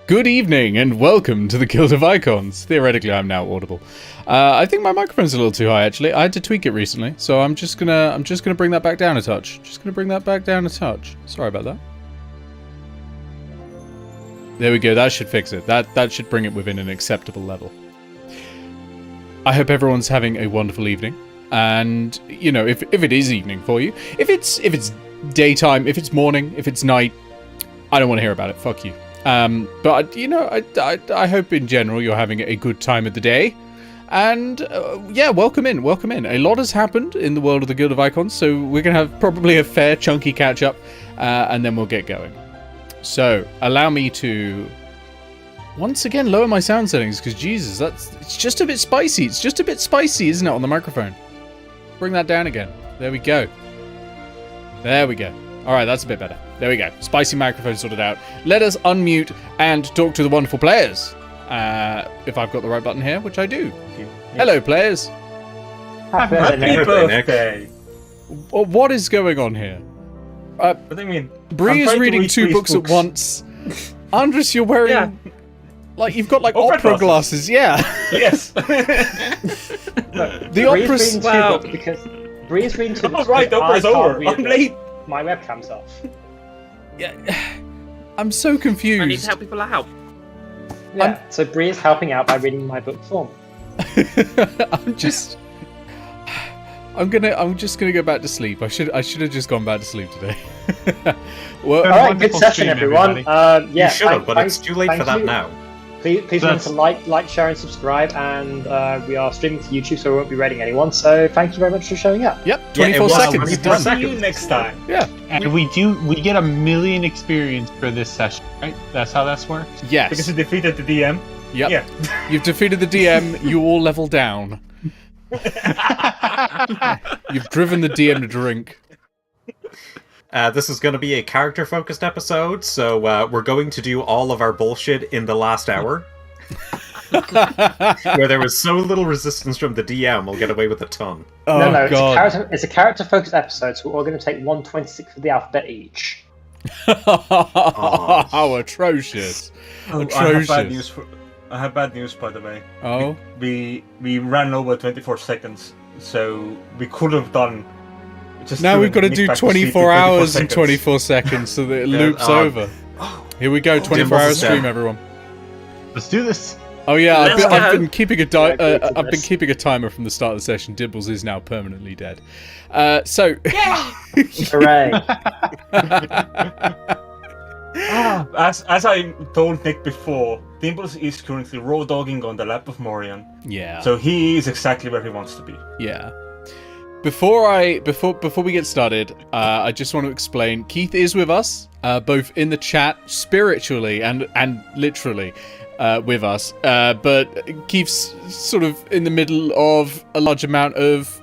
Good evening and welcome to the Guild of Icons. Theoretically, I'm now audible. I think my microphone's a little too high. Actually, I had to tweak it recently, so I'm just gonna bring that back down a touch. Sorry about that. There we go. That should fix it. That should bring it within an acceptable level. I hope everyone's having a wonderful evening. And you know, if it is evening for you, if it's daytime, if it's morning, if it's night, I don't want to hear about it. Fuck you. But you know, I hope in general you're having a good time of the day, and yeah, welcome in. A lot has happened in the world of the Guild of Icons, so we're gonna have probably a fair chunky catch up, and then we'll get going. So allow me to once again lower my sound settings because Jesus, it's just a bit spicy. It's just a bit spicy, isn't it, on the microphone? Bring that down again. There we go. All right, that's a bit better. There we go. Spicy microphone sorted out. Let us unmute and talk to the wonderful players. If I've got the right button here, which I do. Hello, players. Happy birthday. What is going on here? What do you mean? Bree is reading two books at once. Andres, you're wearing... Like, you've got, like, opera glasses. Yeah. Yes. The opera's... Wow. Because Bree's reading two books. Oh, right, the opera's over. I'm late. My webcam's off. Yeah, I'm so confused. I need to help people out. Yeah, so Bree is helping out by reading my book for me. I'm just gonna go back to sleep. I should have just gone back to sleep today. Well, alright, good session everyone. Yeah, you should have, but it's too late for that now. Please remember to like, share, and subscribe. And we are streaming to YouTube, so we won't be rating anyone. So thank you very much for showing up. Yep, 24 seconds. Done. See you next time. Yeah, and we get 1,000,000 experience for this session, right? That's how that works. Yes, because you defeated the DM. Yep. Yeah. You've defeated the DM. You all level down. You've driven the DM to drink. This is going to be a character-focused episode, so we're going to do all of our bullshit in the last hour. Where there was so little resistance from the DM, we'll get away with a ton. Oh, no, God. it's a character-focused episode, so we're all going to take 1/26 of the alphabet each. Oh, atrocious. Atrocious. I have bad news, by the way. Oh? We ran over 24 seconds, so we could have done... Now we've got to do 24 hours and 24 seconds so that it loops over. Here we go, 24-hour stream, everyone. Let's do this. Oh yeah, I've been keeping a timer from the start of the session. Dibbles is now permanently dead. So, hooray! As I told Nick before, Dimples is currently raw dogging on the lap of Morian. Yeah. So he is exactly where he wants to be. Yeah. Before we get started, I just want to explain. Keith is with us, both in the chat, spiritually and literally, with us. But Keith's sort of in the middle of a large amount of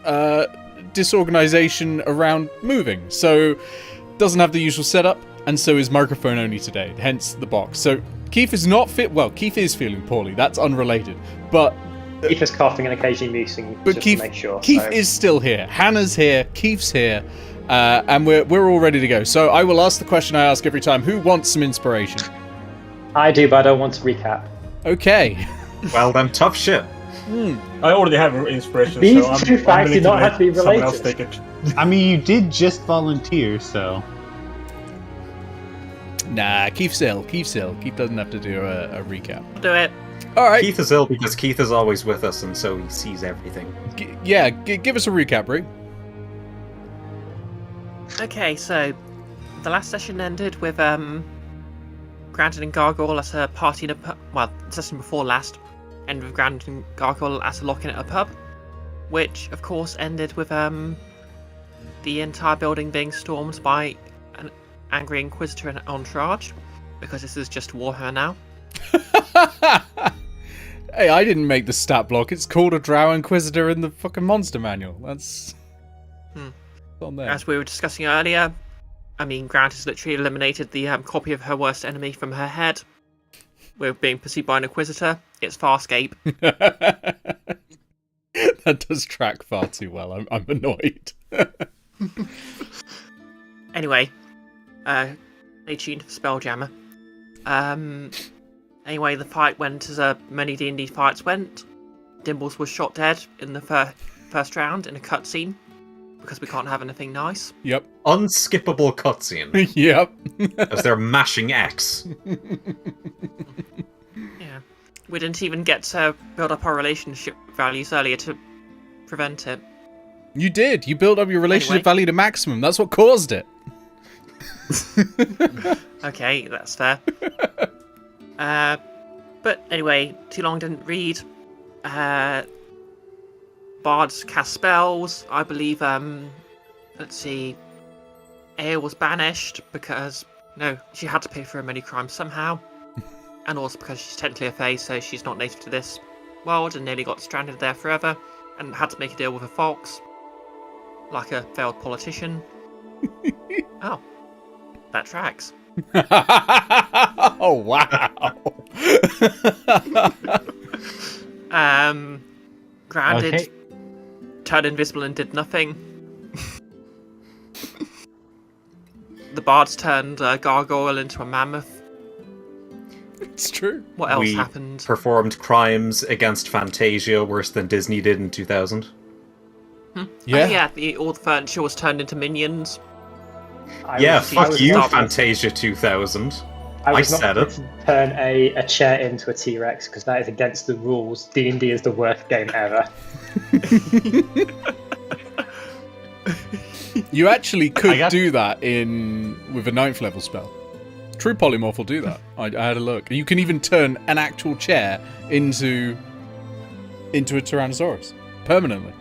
disorganization around moving, so doesn't have the usual setup, and so is microphone only today. Hence the box. So Keith is not fit. Well, Keith is feeling poorly. That's unrelated, but. Keith is coughing and occasionally muting, But just Keith, to make sure. Keith is still here. Hannah's here. Keith's here. And we're all ready to go. So I will ask the question I ask every time. Who wants some inspiration? I do, but I don't want to recap. Okay. Well then, tough shit. I already have inspiration. These so two facts do not have to be someone else related. take it. I mean, you did just volunteer, so... Nah, Keith's ill. Keith doesn't have to do a recap. I'll do it. All right. Keith is ill because Keith is always with us, and so he sees everything. Give us a recap, Brie. Okay, so the last session ended with Grandin and Gargoyle as a party in a pub. Well, the session before last ended with Grandin and Gargoyle as a lock-in at a pub, which of course ended with the entire building being stormed by an angry Inquisitor and entourage, because this is just Warhammer now. Hey, I didn't make the stat block. It's called a Drow Inquisitor in the fucking monster manual. That's on there. As we were discussing earlier, I mean, Grant has literally eliminated the copy of her worst enemy from her head. We're being pursued by an Inquisitor. It's Farscape. That does track far too well. I'm annoyed. Anyway, stay tuned for Spelljammer. Anyway, the fight went as many D&D fights went. Dimbles was shot dead in the first round in a cutscene, because we can't have anything nice. Yep. Unskippable cutscene. Yep. As they're mashing X. Yeah. We didn't even get to build up our relationship values earlier to prevent it. You did. You built up your relationship value to maximum. That's what caused it. Okay, that's fair. But anyway, too long didn't read. Bards cast spells. I believe, let's see, Eao was banished because, no, she had to pay for her many crimes somehow. And also because she's technically a fae, so she's not native to this world and nearly got stranded there forever and had to make a deal with a fox. Like a failed politician. Oh, that tracks. Oh, wow. Grounded, Okay. turned invisible and did nothing. The bards turned Gargoyle into a mammoth. It's true. What else We happened? performed crimes against Fantasia worse than Disney did in 2000. Yeah. Oh, yeah, all the furniture was turned into minions. Fuck you, not- Fantasia 2000. I was I not said going it. to turn a chair into a T-Rex because that is against the rules. D&D is the worst game ever. You actually could got- do that with a 9th level spell. True Polymorph will do that. I had a look. You can even turn an actual chair into a Tyrannosaurus. Permanently.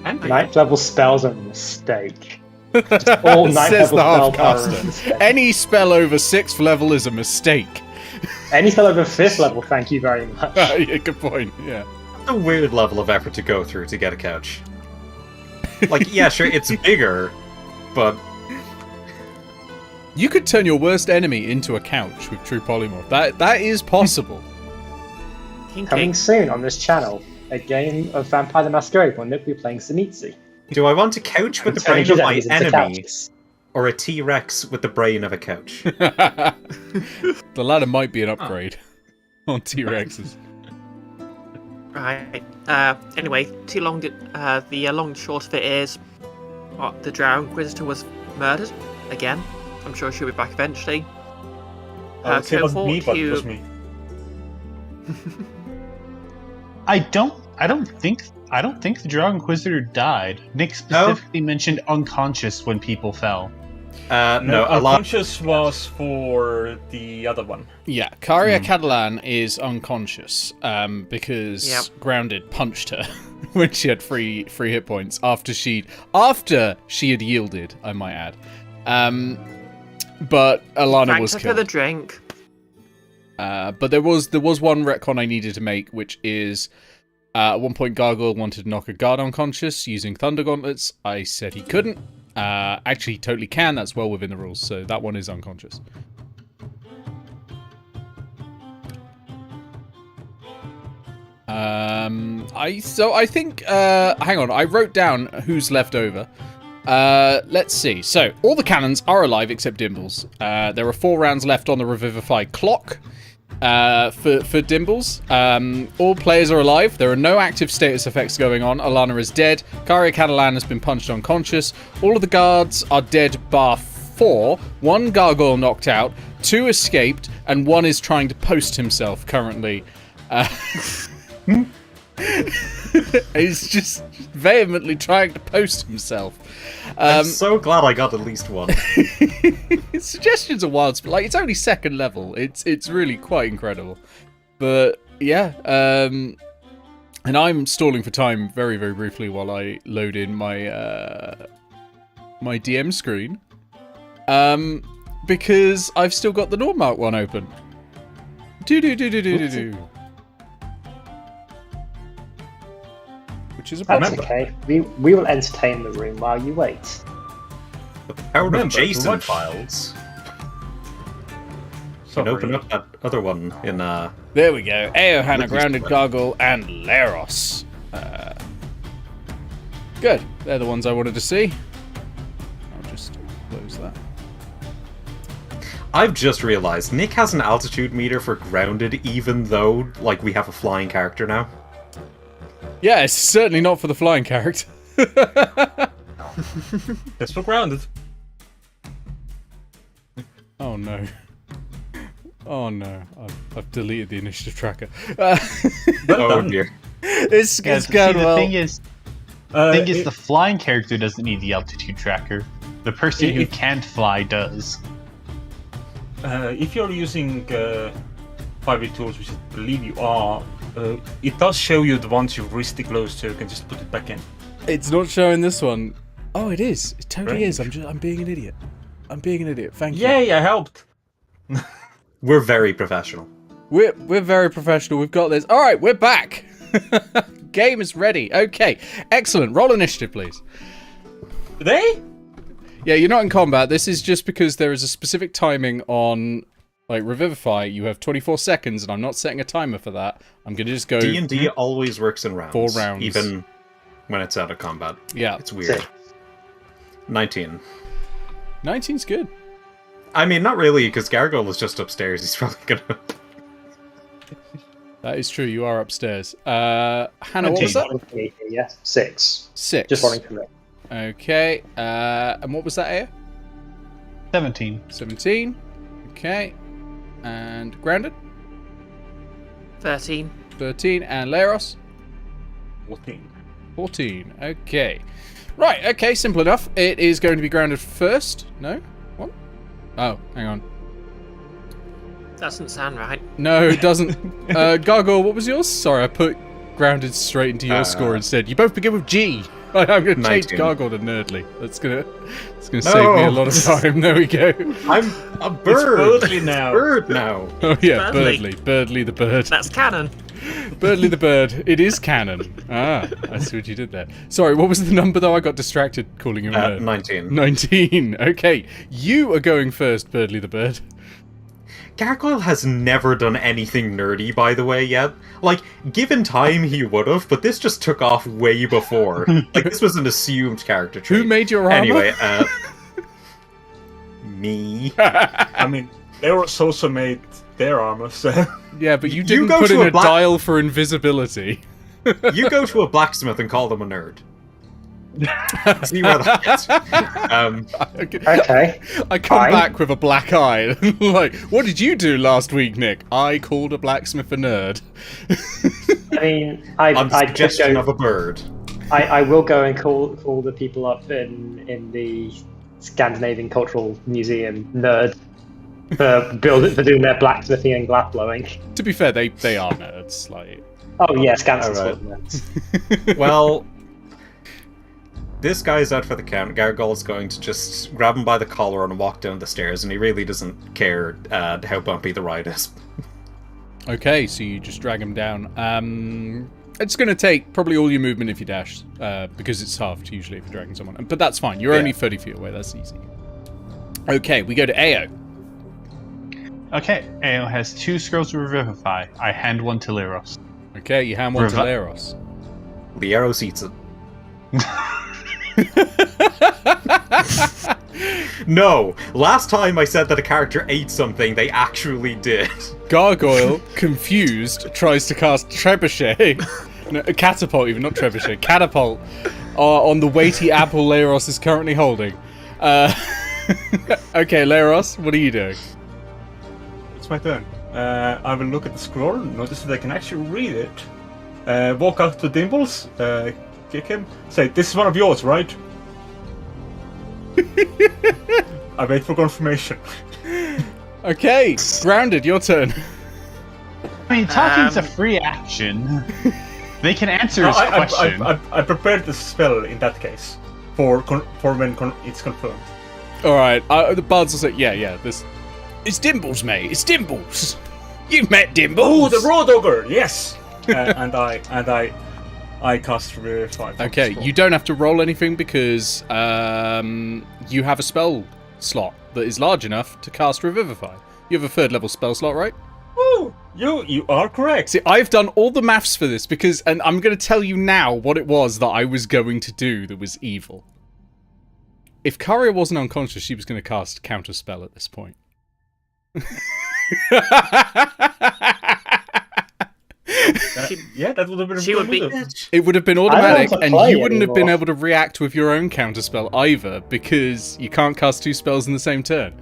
Ninth level spells are a mistake. All ninth Says level the spells are a half-caster. mistake. Any spell over 6th level is a mistake. Any spell over 5th level, thank you very much. Yeah, good point, yeah. A weird level of effort to go through to get a couch. Like, yeah, sure, it's bigger, but You could turn your worst enemy into a couch with True Polymorph. That is possible. Coming soon on this channel, a game of Vampire the Masquerade when Nick will be playing Samitsi. do I want a couch with the brain Turning of my his enemies into enemy, couches. or a T-Rex with the brain of a couch? The latter might be an upgrade on T-Rexes. Right. Anyway, too long. The long and short of it is, the Drow Inquisitor was murdered again. I'm sure she'll be back eventually. I would say it wasn't me, cohort but it who- was me. I don't think the Drow Inquisitor died. Nick specifically mentioned unconscious when people fell. No, a lot. Unconscious was for the other one. Yeah, Karia Catalan is unconscious because Yep. Grounded punched her when she had free hit points after she had yielded, I might add. But Alana Thanked was her for killed. the drink. But there was one retcon I needed to make, which is at one point Gargoyle wanted to knock a guard unconscious using Thunder Gauntlets. I said he couldn't. Actually, he totally can. That's well within the rules. So that one is unconscious. I think hang on. I wrote down who's left over. Let's see. So all the cannons are alive except Dimbles. There are 4 rounds left on the revivify clock. For Dimbles. All players are alive. There are no active status effects going on. Alana is dead. Karia Catalan has been punched unconscious. All of the guards are dead bar 4. 1 gargoyle knocked out. 2 escaped. And 1 is trying to post himself currently. He's just vehemently trying to post himself. I'm so glad I got at least one. Suggestions are wild, but like it's only 2nd level. It's really quite incredible. But yeah, and I'm stalling for time very, very briefly while I load in my my DM screen. Because I've still got the Nordmark one open. Do. Which is a That's problem. okay. We will entertain the room while you wait. The power of Remember, Jason watch- files. You Sorry. can open up that other one in There we go. Eao, Hannah, Ricky's Grounded, play. Gargle, and Leros. Good. They're the ones I wanted to see. I'll just close that. I've just realized Nick has an altitude meter for grounded, even though, like, we have a flying character now. Yeah, it's certainly not for the flying character. That's for grounded. Oh no. Oh no. I've deleted the initiative tracker. Oh dear. It's going well. The thing is, the flying character doesn't need the altitude tracker. The person who can't fly does. If you're using 5e tools, which I believe you are, it does show you the ones you've recently closed, so you can just put it back in. It's not showing this one. Oh, it is. It totally Strange. is. I'm being an idiot. I'm being an idiot. Thank you. Yay, I helped! We're very professional. We're very professional. We've got this. All right, we're back. Game is ready. Okay, excellent. Roll initiative, please. They? Yeah, you're not in combat. This is just because there is a specific timing on, like, Revivify. You have 24 seconds, and I'm not setting a timer for that. I'm gonna just go. D&D always works in rounds. 4 rounds, even when it's out of combat. Yeah, It's weird. 19. 19's good. I mean, not really, because Gargoyle is just upstairs. He's probably gonna. That is true. You are upstairs. Hannah, what was that? Yeah, 6. 6. Just running from it. Okay. And what was that, Aya? 17. 17. Okay. And Grounded? 13. 13. And Leros? 14. 14. Okay. Right, okay, simple enough. It is going to be Grounded first. No? What? Oh, hang on. Doesn't sound right. No, it doesn't. Gargoyle, what was yours? Sorry, I put Grounded straight into your score instead. You both begin with G. I'm going to change 19. Gargoyle to Nerdly. It's gonna save me a lot of time. There we go. I'm a bird. It's Birdly now. Bird now. Oh yeah, Birdly. Birdly the bird. That's canon. Birdly the bird. It is canon. Ah, I see what you did there. Sorry, what was the number though? I got distracted calling you a nerd. 19. 19. Okay, you are going first, Birdly the bird. Gargoyle has never done anything nerdy, by the way, yet. Like, given time, he would have, but this just took off way before. Like, this was an assumed character trait. Who made your armor? Anyway, me. I mean, they were also made their armor, so... Yeah, but you You didn't go put to in a a black- dial for invisibility. You go to a blacksmith and call them a nerd. See where that gets. Okay. I come Fine. back with a black eye. Like, what did you do last week, Nick? I called a blacksmith a nerd. I mean, On the I'd suggestion go, of a bird. I will go and call the people up in the Scandinavian Cultural Museum nerd for doing their blacksmithing and glass blowing. To be fair, they are nerds. Like, Oh yeah, Scanson Alright. nerds. Well, this guy's out for the count. Gargoyle's going to just grab him by the collar and walk down the stairs, and he really doesn't care how bumpy the ride is. okay, so you just drag him down. It's going to take probably all your movement if you dash, because it's halved usually if you're dragging someone. But that's fine. You're only 30 feet away. That's easy. Okay, we go to Eao. Okay, Eao has 2 scrolls of Revivify. I hand one to Leros. Okay, you hand one to Leros. Lieros eats it. No! Last time I said that a character ate something, they actually did. Gargoyle, confused, tries to cast Trebuchet. No, catapult even, not Trebuchet. Catapult on the weighty apple Leros is currently holding. Okay, Leros, what are you doing? It's my turn. I will look at the scroll, notice that I can actually read it. Walk out to Dimples, kick him, say, "This is one of yours, right?" I wait for confirmation. Okay, Grounded, your turn. I mean, talking's a free action. They can answer his question. I prepared the spell in that case for when it's confirmed. Alright, the bards will say, yeah, this... It's Dimples, mate, it's Dimples! You've met Dimples! Oh, the Raw Dogger, yes! and I cast Revivify. Okay, you don't have to roll anything because you have a spell slot that is large enough to cast Revivify. You have a 3rd level spell slot, right? Woo! You are correct. See, I've done all the maths for this because, and I'm going to tell you now what it was that I was going to do that was evil. If Karia wasn't unconscious, she was going to cast Counter Spell at this point. Yeah, that would have been. She would be- It would have been I don't automatic, want to and play you wouldn't have been anymore. able to react with your own counterspell either, because you can't cast 2 spells in the same turn.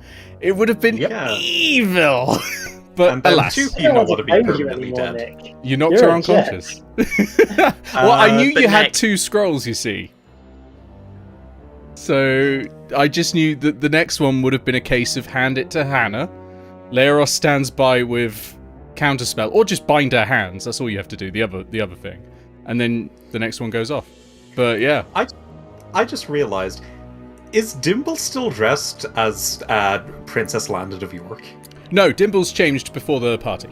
It would have been Yeah. evil. But And then alas, 2 I don't people want would to have play been with you permanently anymore, dead. Nick. you knocked You're her a unconscious. Well, I knew but you had Nick- 2 scrolls, you see. So I just knew that the next one would have been a case of hand it to Hannah. Leros stands by with counterspell, or just bind her hands. That's all you have to do. The other thing, and then the next one goes off. But yeah, I just realized, is Dimble still dressed as Princess Landed of York? no, Dimble's changed before the party.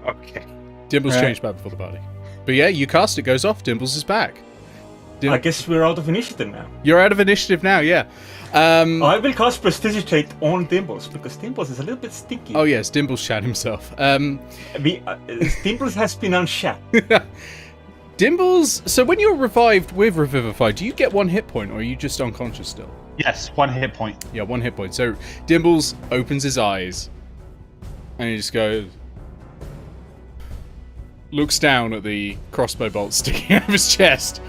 Okay. Dimble's Right. changed back before the party. But yeah, you cast it, goes off. Dimble's is back. I guess we're out of initiative now. You're out of initiative now. Yeah. I will cast Prestidigitate on Dimples because Dimples is a little bit sticky. Oh yes, Dimble's shat himself. Dimples has been unshat. Dimble's. So when you're revived with Revivify, do you get 1 hit point, or are you just unconscious still? Yes, 1 hit point. Yeah, 1 hit point. So Dimble's opens his eyes, and he just goes, looks down at the crossbow bolt sticking out of his chest.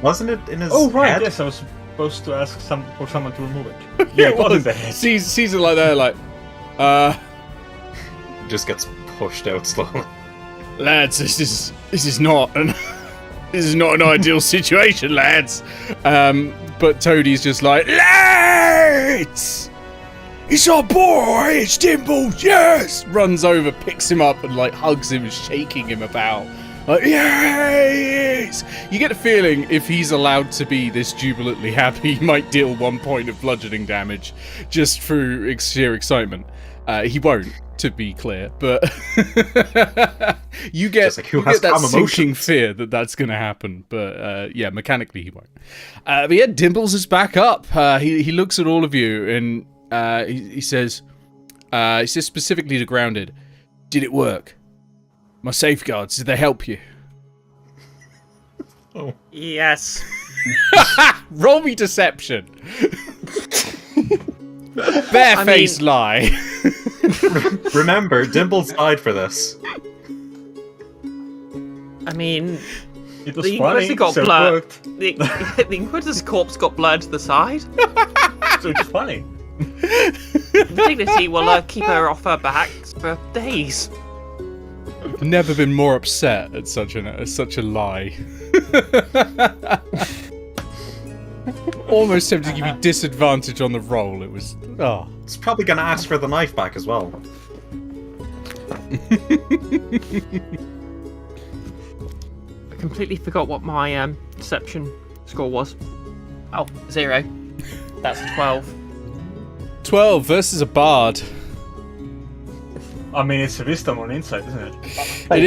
Wasn't it in his Oh right, head? yes, I was supposed to ask for someone to remove it. Yeah, it was in the head. Sees it like that, like, Just gets pushed out slowly. lads, this is not an ideal situation, lads. But Toadie's just like, lads, it's our boy, it's Dimble, yes. Runs over, picks him up, and like hugs him, shaking him about. Like, yes! You get a feeling if he's allowed to be this jubilantly happy, he might deal 1 point of bludgeoning damage just through sheer excitement. He won't, to be clear, but you get, Just like, who you has get that calm sinking emotions? fear that that's going to happen. But yeah, mechanically he won't. But yeah, Dimbles is back up. He looks at all of you and he says specifically to Grounded, did it work? My safeguards, did they help you? Oh. Yes. Roll me deception. Barefaced lie. Remember, Dimble's died for this. I mean, It was the funny, Inquisitor got so it blurred. worked. The Inquisitor's corpse got blurred to the side. So it's funny. Dignity will keep her off her back for days. I've never been more upset at such a lie. Almost tempted to give you disadvantage on the roll. It was It's probably gonna ask for the knife back as well. I completely forgot what my deception score was. Oh, 0. That's a 12. 12 versus a bard. I mean, it's a wisdom on insight, isn't it? It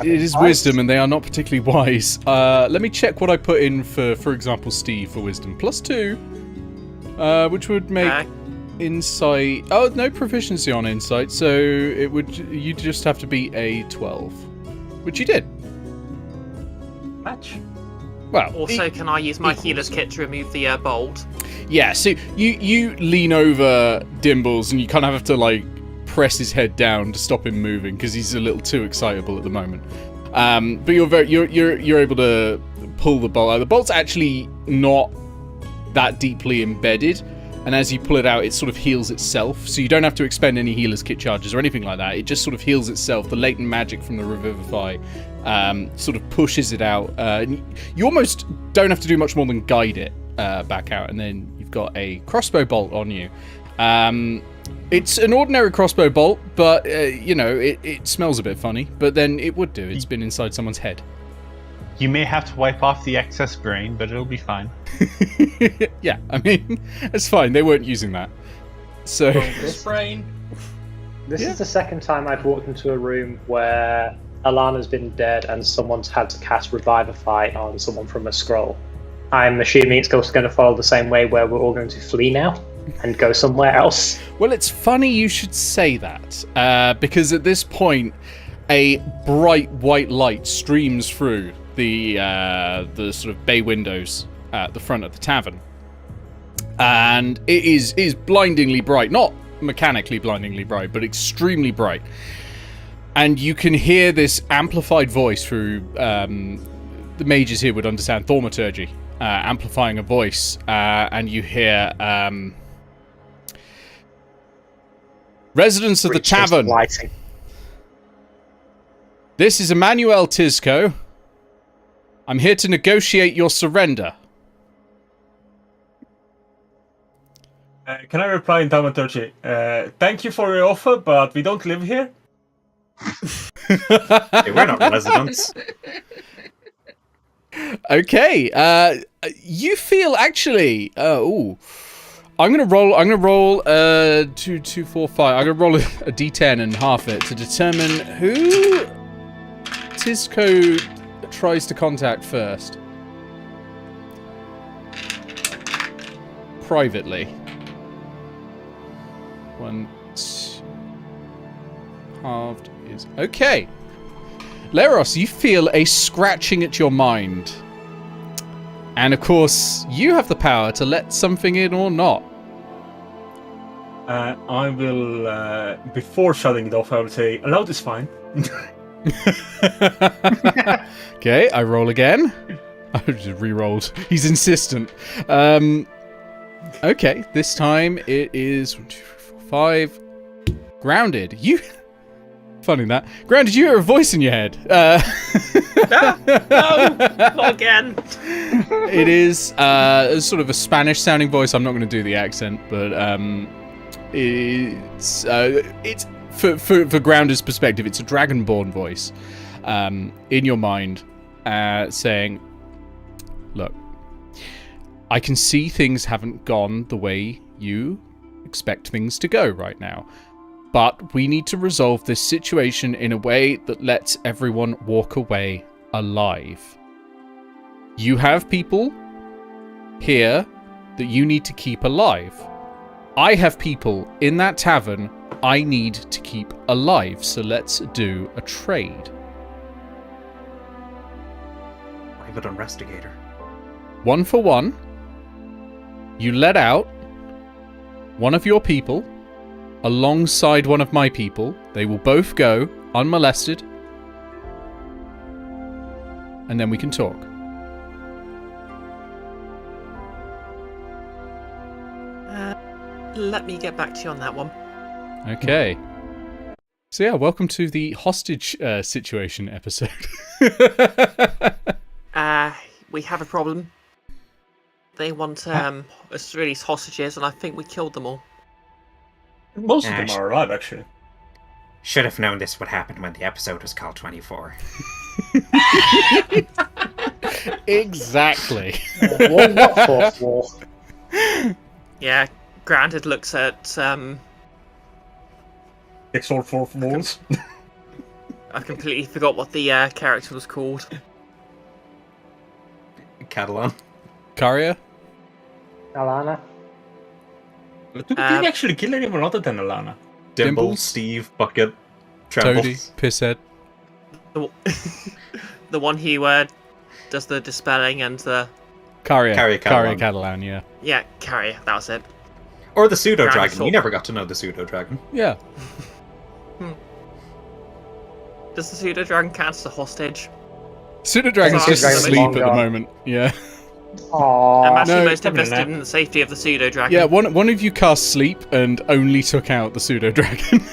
is wisdom, and they are not particularly wise. Let me check what I put in for example, Steve for wisdom. +2, which would make insight. Oh, no proficiency on insight, so it would. You'd just have to beat a 12, which you did. Match. Well, Also, can I use my healer's kit to remove the bolt? yeah. So you lean over Dimbles, and you kind of have to like press his head down to stop him moving because he's a little too excitable at the moment. But you're able to pull the bolt out. The bolt's actually not that deeply embedded, and as you pull it out, it sort of heals itself. So you don't have to expend any healer's kit charges or anything like that. It just sort of heals itself. The latent magic from the revivify sort of pushes it out. And you almost don't have to do much more than guide it back out, and then you've got a crossbow bolt on you. It's an ordinary crossbow bolt, but, it smells a bit funny. But then it would do. It's been inside someone's head. You may have to wipe off the excess grain, but it'll be fine. Yeah, I mean, it's fine. They weren't using that. So, This brain. This is the second time I've walked into a room where Alana's been dead and someone's had to cast Revivify on someone from a scroll. I'm assuming it's also going to follow the same way where we're all going to flee now and go somewhere else. well, it's funny you should say that, because at this point, a bright white light streams through the sort of bay windows at the front of the tavern, and it is blindingly bright. Not mechanically blindingly bright, but extremely bright. And you can hear this amplified voice through, the mages here would understand thaumaturgy, amplifying a voice, and you hear, residents of the tavern. Lighting. This is Emmanuel Tisco. I'm here to negotiate your surrender. Can I reply in thaumaturgy? Thank you for your offer, but we don't live here. Hey, we're not residents. Okay. You feel actually. I'm gonna roll 2, 2, 4, 5. I'm gonna roll a d10 and half it to determine who Tisco tries to contact first. Privately. 1, 2. Halved is okay. Leros, you feel a scratching at your mind. And of course, you have the power to let something in or not. I will, before shutting it off, I will say, allowed is fine. Okay, I roll again. I just re-rolled. He's insistent. Okay, this time it is 1, 2, 3, 4, 5. Grounded. You... Funny that. Grounded, you hear a voice in your head. No, not again. It is sort of a Spanish-sounding voice. I'm not going to do the accent, but it's for Grounded's perspective, it's a dragonborn voice in your mind, saying, "Look, I can see things haven't gone the way you expect things to go right now. But we need to resolve this situation in a way that lets everyone walk away alive. You have people here that you need to keep alive. I have people in that tavern I need to keep alive, so let's do a trade." Private investigator. 1 for 1. You let out one of your people alongside one of my people. They will both go unmolested. And then we can talk. Let me get back to you on that one. Okay. So yeah, welcome to the hostage situation episode. We have a problem. They want us to release hostages, and I think we killed them all. Most of them are alive, actually. Should have known this would happen when the episode was called 24. Exactly. What fourth wall? Yeah, Grounded looks at It's all fourth walls. I completely forgot what the character was called. Catalan. Karia? Alana? Did we actually kill anyone other than Alana? Dimble, Dimples? Steve, Bucket, Toady? Trembles. Pisshead? The one who does the dispelling and the... Karia. Karia Catalan. Karia Catalan, yeah. Yeah, Carrier, that was it. Or the pseudo-dragon. Dinosaur. You never got to know the pseudo-dragon. Yeah. Does the pseudo-dragon count as a hostage? Pseudo Dragon's just Dragon's asleep long at the gone. moment. Yeah. Aww. I'm actually no, most probably invested not. in the safety of the pseudo-dragon. Yeah, one of you cast sleep and only took out the pseudo dragon.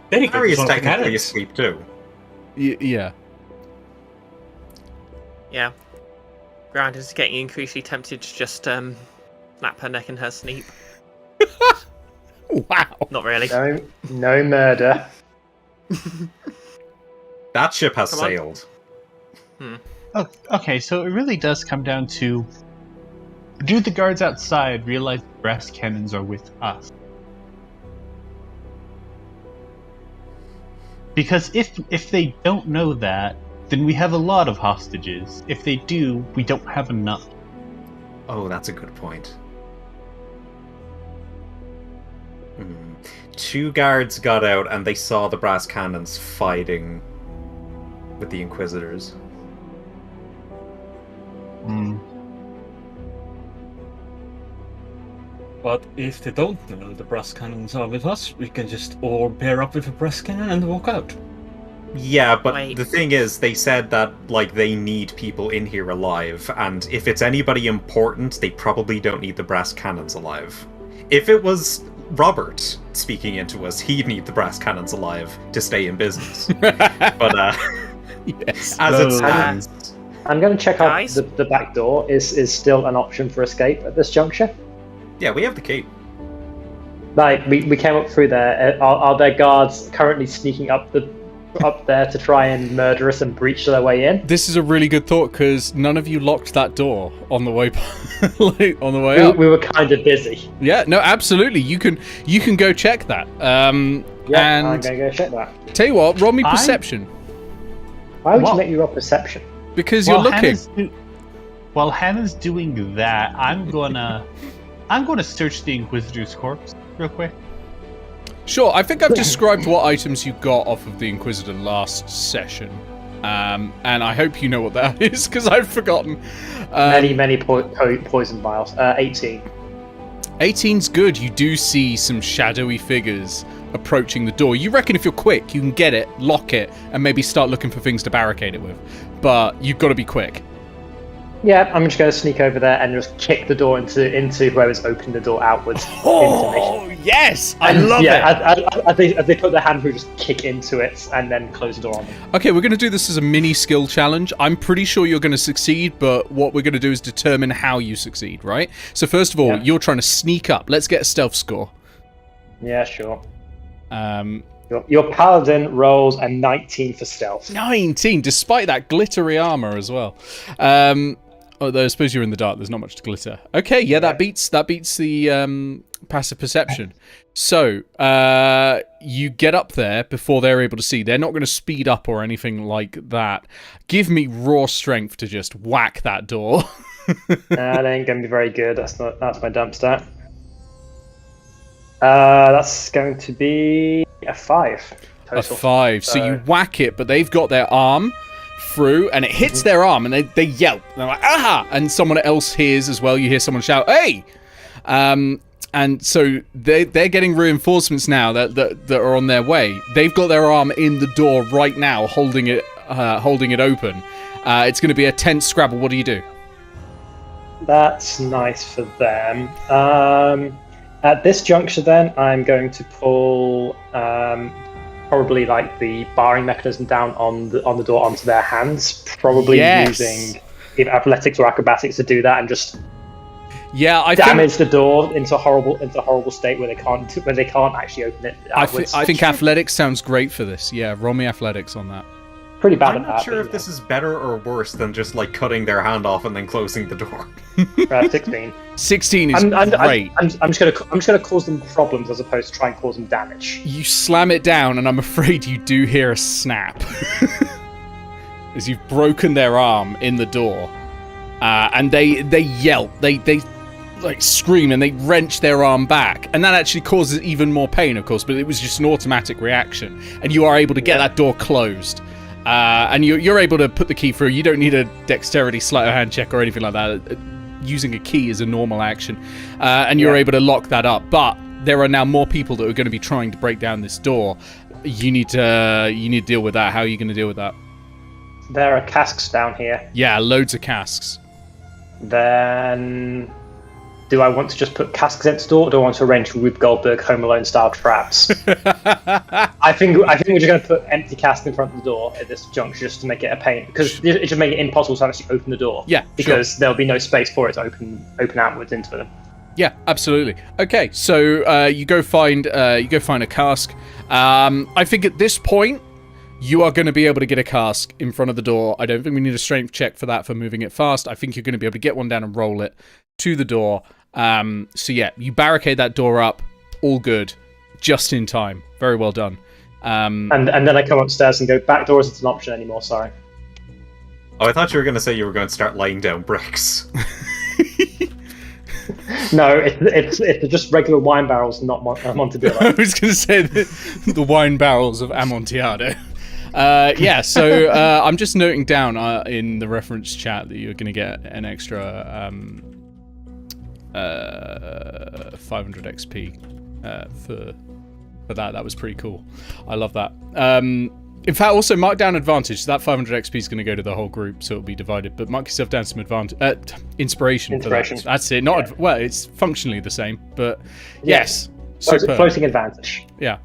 Then he Harry is one of the technically cannons. asleep too. Yeah. Yeah. Grounded is getting increasingly tempted to just snap her neck in her sleep. Wow. Not really. No murder. That ship has Come on. sailed. Oh, okay, so it really does come down to: do the guards outside realize the brass cannons are with us? Because if they don't know that, then we have a lot of hostages. If they do, we don't have enough. Oh, that's a good point. 2 guards got out and they saw the brass cannons fighting with the Inquisitors. but if they don't know the brass cannons are with us, we can just all pair up with a brass cannon and walk out. Yeah, but Wait. the thing is, they said that, like, they need people in here alive, and if it's anybody important, they probably don't need the brass cannons alive. If it was Robert speaking into us, he'd need the brass cannons alive to stay in business. But, Yes. as it stands... I'm going to check out Guys? the back door. Is still an option for escape at this juncture? Yeah, we have the key. Like, we came up through there. Are there guards currently sneaking up there to try and murder us and breach their way in? This is a really good thought because none of you locked that door on the way on the way up. We were kind of busy. Yeah, no, absolutely. You can go check that. Yeah, and I'm going to go check that. tell you what, roll me perception Why would Well- you make me roll perception? because you're looking. While Hannah's doing that, I'm gonna search the Inquisitor's corpse real quick. Sure, I think I've described what items you got off of the Inquisitor last session. And I hope you know what that is, because I've forgotten. Many poison vials. 18. 18's good. You do see some shadowy figures approaching the door. You reckon if you're quick, you can get it, lock it, and maybe start looking for things to barricade it with. But you've got to be quick. Yeah, I'm just going to sneak over there and just kick the door into whoever's opening the door outwards. into me. Oh, yes! I love it! Yeah, as they put their hand through, just kick into it and then close the door on them. Okay, we're going to do this as a mini skill challenge. I'm pretty sure you're going to succeed, but what we're going to do is determine how you succeed, right? So first of all, Yeah. you're trying to sneak up. Let's get a stealth score. Yeah, sure. Um, Your paladin rolls a 19 for stealth. 19, despite that glittery armor as well. Although I suppose you're in the dark, there's not much to glitter. Okay, yeah, that beats the passive perception. So you get up there before they're able to see. They're not going to speed up or anything like that. Give me raw strength to just whack that door. That ain't going to be very good. That's my dump stat. That's going to be a 5 total. A 5. So you whack it, but they've got their arm through, and it hits their arm, and they yelp. They're like, aha! And someone else hears as well. You hear someone shout, hey! And so they're getting reinforcements now that are on their way. They've got their arm in the door right now, holding it open. It's going to be a tense scrabble. What do you do? That's nice for them. At this juncture, then, I'm going to pull probably like the barring mechanism down on the door onto their hands. Probably using either athletics or acrobatics to do that, and just damage the door into a horrible state where they can't actually open it. I think athletics sounds great for this. Yeah, roll me athletics on that. Pretty bad I'm at not that. sure if this is better or worse than just, like, cutting their hand off and then closing the door. 16. 16 is great. I'm just gonna cause them problems as opposed to try and cause them damage. You slam it down, and I'm afraid you do hear a snap as you've broken their arm in the door, and they yelp, they like scream, and they wrench their arm back, and that actually causes even more pain, of course. But it was just an automatic reaction, and you are able to get that door closed. And you're able to put the key through. You don't need a dexterity sleight of hand check or anything like that. Using a key is a normal action, and you're able to lock that up. But there are now more people that are going to be trying to break down this door. You need to deal with that. How are you going to deal with that? There are casks down here. Yeah, loads of casks. Then, do I want to just put casks at the door, or do I want to arrange Rube Goldberg Home Alone style traps? I think we're just going to put empty casks in front of the door at this juncture just to make it a pain, because it just make it impossible to actually open the door. Yeah, because there'll be no space for it to open outwards into them. Yeah, absolutely. Okay, so you go find a cask. I think at this point you are going to be able to get a cask in front of the door. I don't think we need a strength check for that for moving it fast. I think you're going to be able to get one down and roll it to the door. So yeah, you barricade that door up. All good, just in time. Very well done. And then I come upstairs and go, back door isn't an option anymore. Sorry. Oh, I thought you were going to say you were going to start laying down bricks. No, it's just regular wine barrels, not Montebello. I was going to say the wine barrels of Amontillado. Yeah, so I'm just noting down in the reference chat that you're going to get an extra 500 XP for that. That was pretty cool. I love that. In fact, also mark down advantage. So that 500 XP is going to go to the whole group, so it'll be divided. But mark yourself down some advantage, inspiration for that. That's it. Not well, it's functionally the same, but yes, floating advantage. Yeah,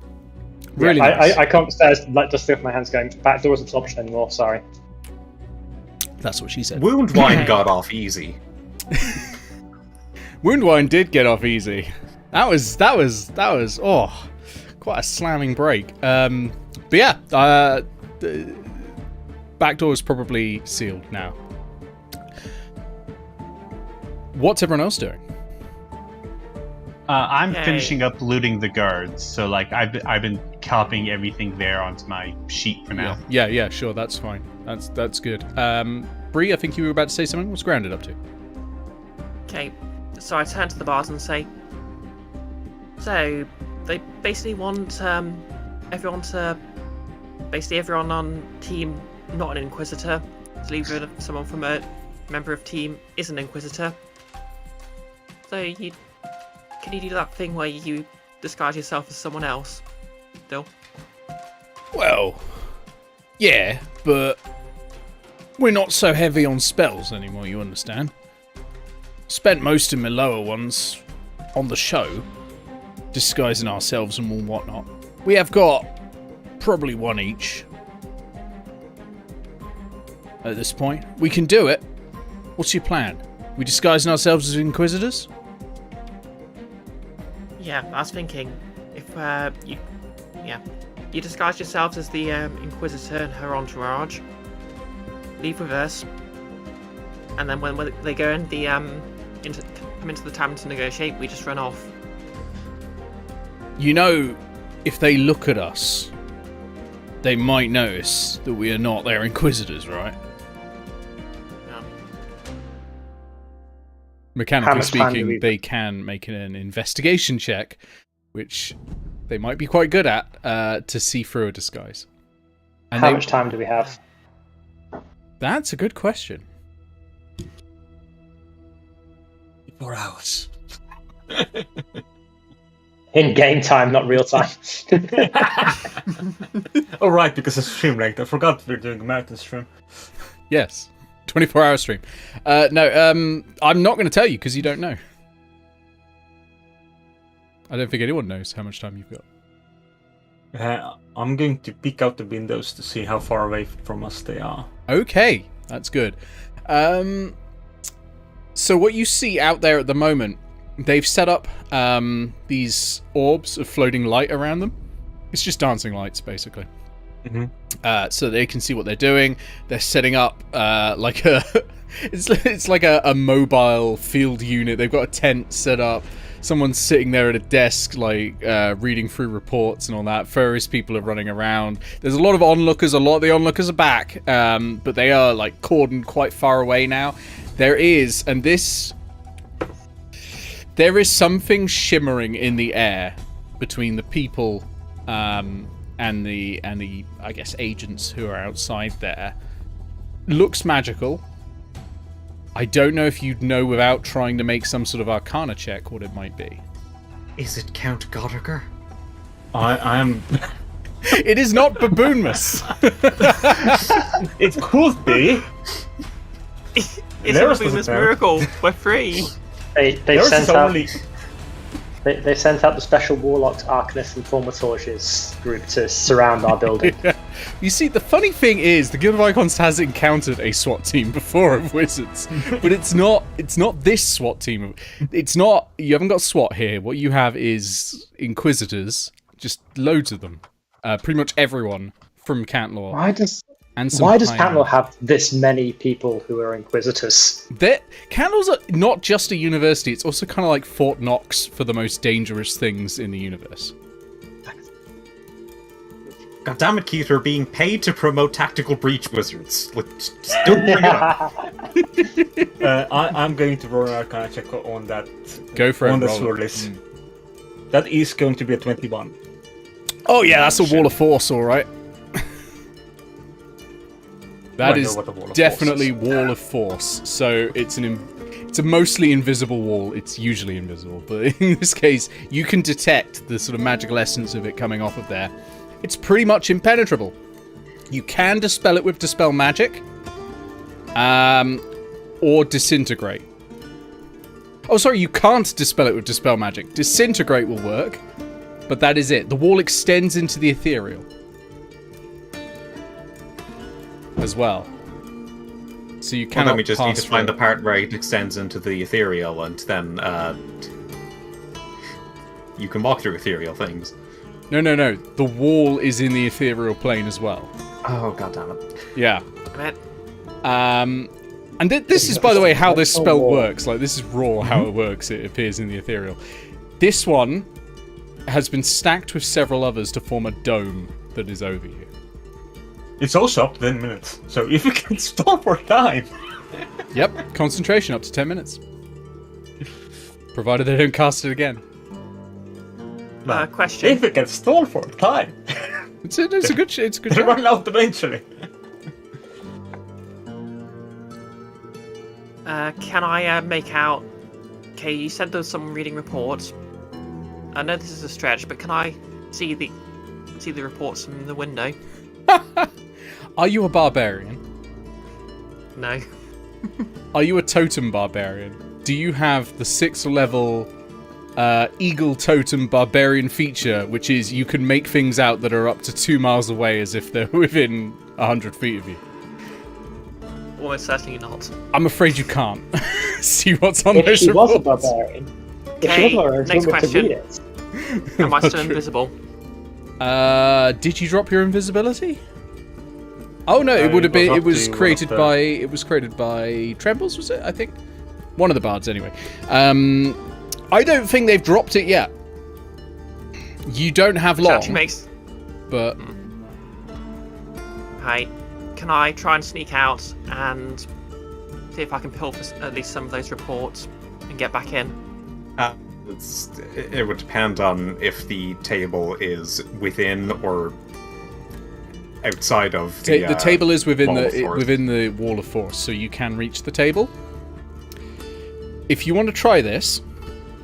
really. Nice. I come upstairs, like just with my hands going. Back doors an option anymore. Sorry. That's what she said. Wound wine got off easy. Wound wine did get off easy. That was quite a slamming break. But yeah, the back door is probably sealed now. What's everyone else doing? I'm finishing up looting the guards, so like I've been copying everything there onto my sheet for now. Yeah, sure, that's fine. That's good. Bree, I think you were about to say something. What's Grounded up to? Okay, so I turn to the bars and say, so they basically want everyone on team not an inquisitor, so either someone from a member of team is an inquisitor. So can you do that thing where you disguise yourself as someone else still? Well, yeah, but we're not so heavy on spells anymore, you understand? Spent most of my lower ones on the show, disguising ourselves and all whatnot. We have got probably one each at this point. We can do it. What's your plan? We disguising ourselves as inquisitors? Yeah, I was thinking if you disguise yourselves as the inquisitor and her entourage, leave with us, and then when they go in the come into the tavern to negotiate, we just run off. You know, if they look at us, they might notice that we are not their inquisitors, right? No. Mechanically speaking, they can make an investigation check, which they might be quite good at, to see through a disguise. And How much time do we have? That's a good question. 4 hours. In game time, not real time. Oh, right, because of stream length. I forgot we're doing a marathon stream. Yes. 24-hour stream. No, I'm not going to tell you because you don't know. I don't think anyone knows how much time you've got. I'm going to peek out the windows to see how far away from us they are. Okay, that's good. So what you see out there at the moment, they've set up these orbs of floating light around them. It's just dancing lights, basically. Mm-hmm. So they can see what they're doing. They're setting up like a it's like a mobile field unit. They've got a tent set up. Someone's sitting there at a desk, like reading through reports and all that. Various people are running around. There's a lot of onlookers. A lot of the onlookers are back, but they are like cordoned quite far away now. There is something shimmering in the air between the people and the I guess agents who are outside there. Looks magical. I don't know if you'd know without trying to make some sort of arcana check what it might be. Is it Count Goddard? I am. It is not Baboonmas. It could be. It's a famous miracle. We're free. They sent out the special warlocks, arcanists, and thaumaturges group to surround our building. Yeah. You see, the funny thing is, the Guild of Icons has encountered a SWAT team before of wizards, but it's not this SWAT team. It's not. You haven't got SWAT here. What you have is Inquisitors, just loads of them. Pretty much everyone from Cantlore. Why does Cantlore have this many people who are Inquisitors? Cantlore's not just a university, it's also kind of like Fort Knox for the most dangerous things in the universe. God damn it, Keith, we're being paid to promote tactical breach wizards. Like, just don't bring it up. I'm going to roll an arcana check on that. Go for on it, the roll. sword list. That is going to be a 21. Oh yeah, that's a wall of force, alright. That is definitely wall of force. So it's It's a mostly invisible wall. It's usually invisible, but in this case, you can detect the sort of magical essence of it coming off of there. It's pretty much impenetrable. You can dispel it with Dispel Magic, or Disintegrate. Oh, sorry, you can't dispel it with Dispel Magic. Disintegrate will work, but that is it. The wall extends into the ethereal as well. So you cannot then we just need to pass find through the part where it extends into the ethereal, and then you can walk through ethereal things. No. The wall is in the ethereal plane as well. Oh, goddammit. Yeah. Right. And this is, by the way, how this spell works. Like, this is raw how it works. It appears in the ethereal. This one has been stacked with several others to form a dome that is over you. It's also up to 10 minutes, so if you can stall for time. Yep, concentration up to 10 minutes. Provided they don't cast it again. Question. If you can stall for time. It's a good They shot. run out eventually. Can I make out... Okay, you said there's some reading reports. I know this is a stretch, but can I see the reports from the window? Are you a barbarian? No. Are you a totem barbarian? Do you have the 6th level Eagle Totem Barbarian feature, which is you can make things out that are up to 2 miles away as if they're within 100 feet of you? Almost certainly not. I'm afraid you can't. See what's on If those she was a reports. barbarian, Okay, next to question. read it. Am I That's still true. invisible? Did you drop your invisibility? Oh no, it would have been. It was created by. It was created by Trembles, was it? I think one of the bards, anyway. I don't think they've dropped it yet. You don't have Which long, actually makes... but Hey, can I try and sneak out and see if I can pilfer at least some of those reports and get back in? It would depend on if the table is within or outside of the table is within wall of the force. within the wall of force, so you can reach the table. If you want to try this,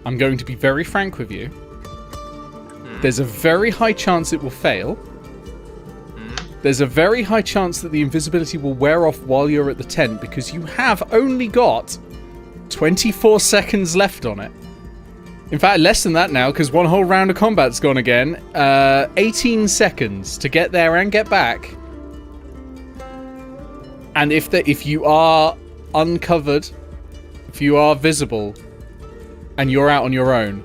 I'm going to be very frank with you. There's a very high chance it will fail. There's a very high chance that the invisibility will wear off while you're at the tent because you have only got 24 seconds left on it. In fact, less than that now because one whole round of combat's gone again. 18 seconds to get there and get back. And if you are uncovered, if you are visible, and you're out on your own,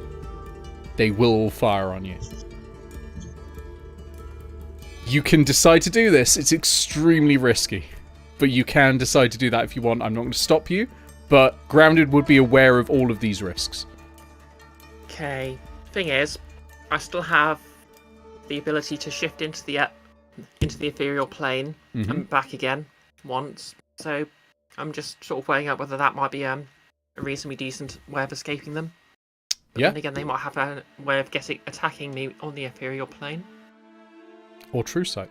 they will all fire on you. You can decide to do this. It's extremely risky. But you can decide to do that if you want. I'm not going to stop you. But Grounded would be aware of all of these risks. Okay. Thing is, I still have the ability to shift into the ethereal plane and back again once. So I'm just sort of weighing up whether that might be a reasonably decent way of escaping them. But Yeah. then again, they might have a way of attacking me on the ethereal plane. Or True Sight.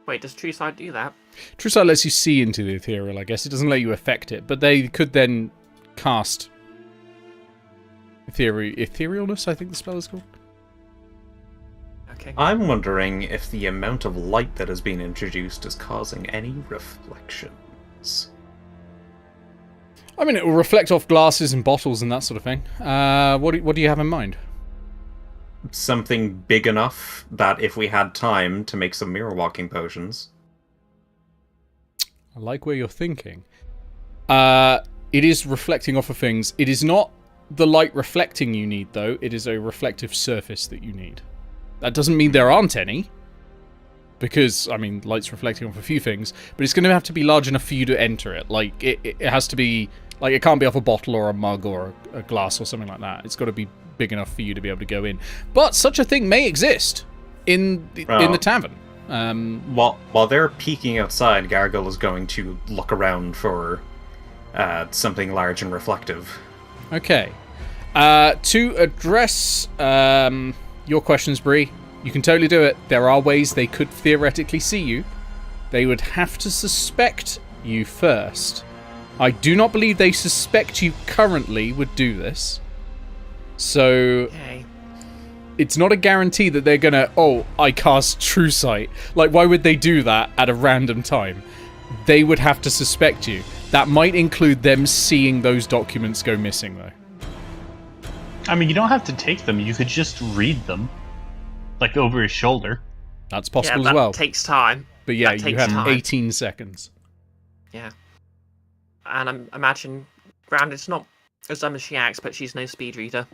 Wait, does True Sight do that? True Sight lets you see into the ethereal, I guess. It doesn't let you affect it. But they could then cast etherealness, I think the spell is called. Okay. I'm wondering if the amount of light that has been introduced is causing any reflections. I mean, it will reflect off glasses and bottles and that sort of thing. What do you have in mind? Something big enough that if we had time to make some mirror walking potions. I like where you're thinking. It is reflecting off of things. It is not the light reflecting you need, though. It is a reflective surface that you need. That doesn't mean there aren't any. Because, I mean, light's reflecting off a few things. But it's going to have to be large enough for you to enter it. Like, it has to be... Like, it can't be off a bottle or a mug or a glass or something like that. It's got to be big enough for you to be able to go in. But such a thing may exist in the tavern. While they're peeking outside, Gargle is going to look around for something large and reflective. Okay. To address your questions, Bree, you can totally do it. There are ways they could theoretically see you. They would have to suspect you first. I do not believe they suspect you currently would do this. So, Okay. it's not a guarantee that they're gonna, I cast True Sight. Like, why would they do that at a random time? They would have to suspect you. That might include them seeing those documents go missing, though. I mean, you don't have to take them. You could just read them, like over his shoulder. That's possible that as well. takes time. But yeah, that you takes have time. 18 seconds. Yeah. And I imagine Grounded's not as dumb as she acts, but she's no speed reader.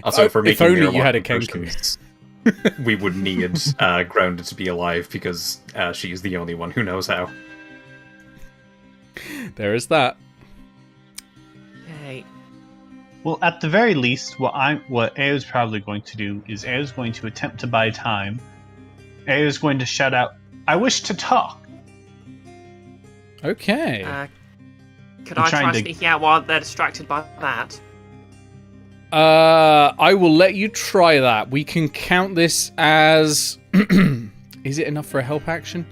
Also, for if making only Mirror you had a Walker Kenku. versions, we would need Grounded to be alive because she's the only one who knows how. There is that. Okay. Well, at the very least, what Eao's probably going to do is Eao's going to attempt to buy time. Eao's going to shout out, "I wish to talk." Okay. Could I'm I trying try to- sneaking out while they're distracted by that? I will let you try that. We can count this as... Is it enough for a help action?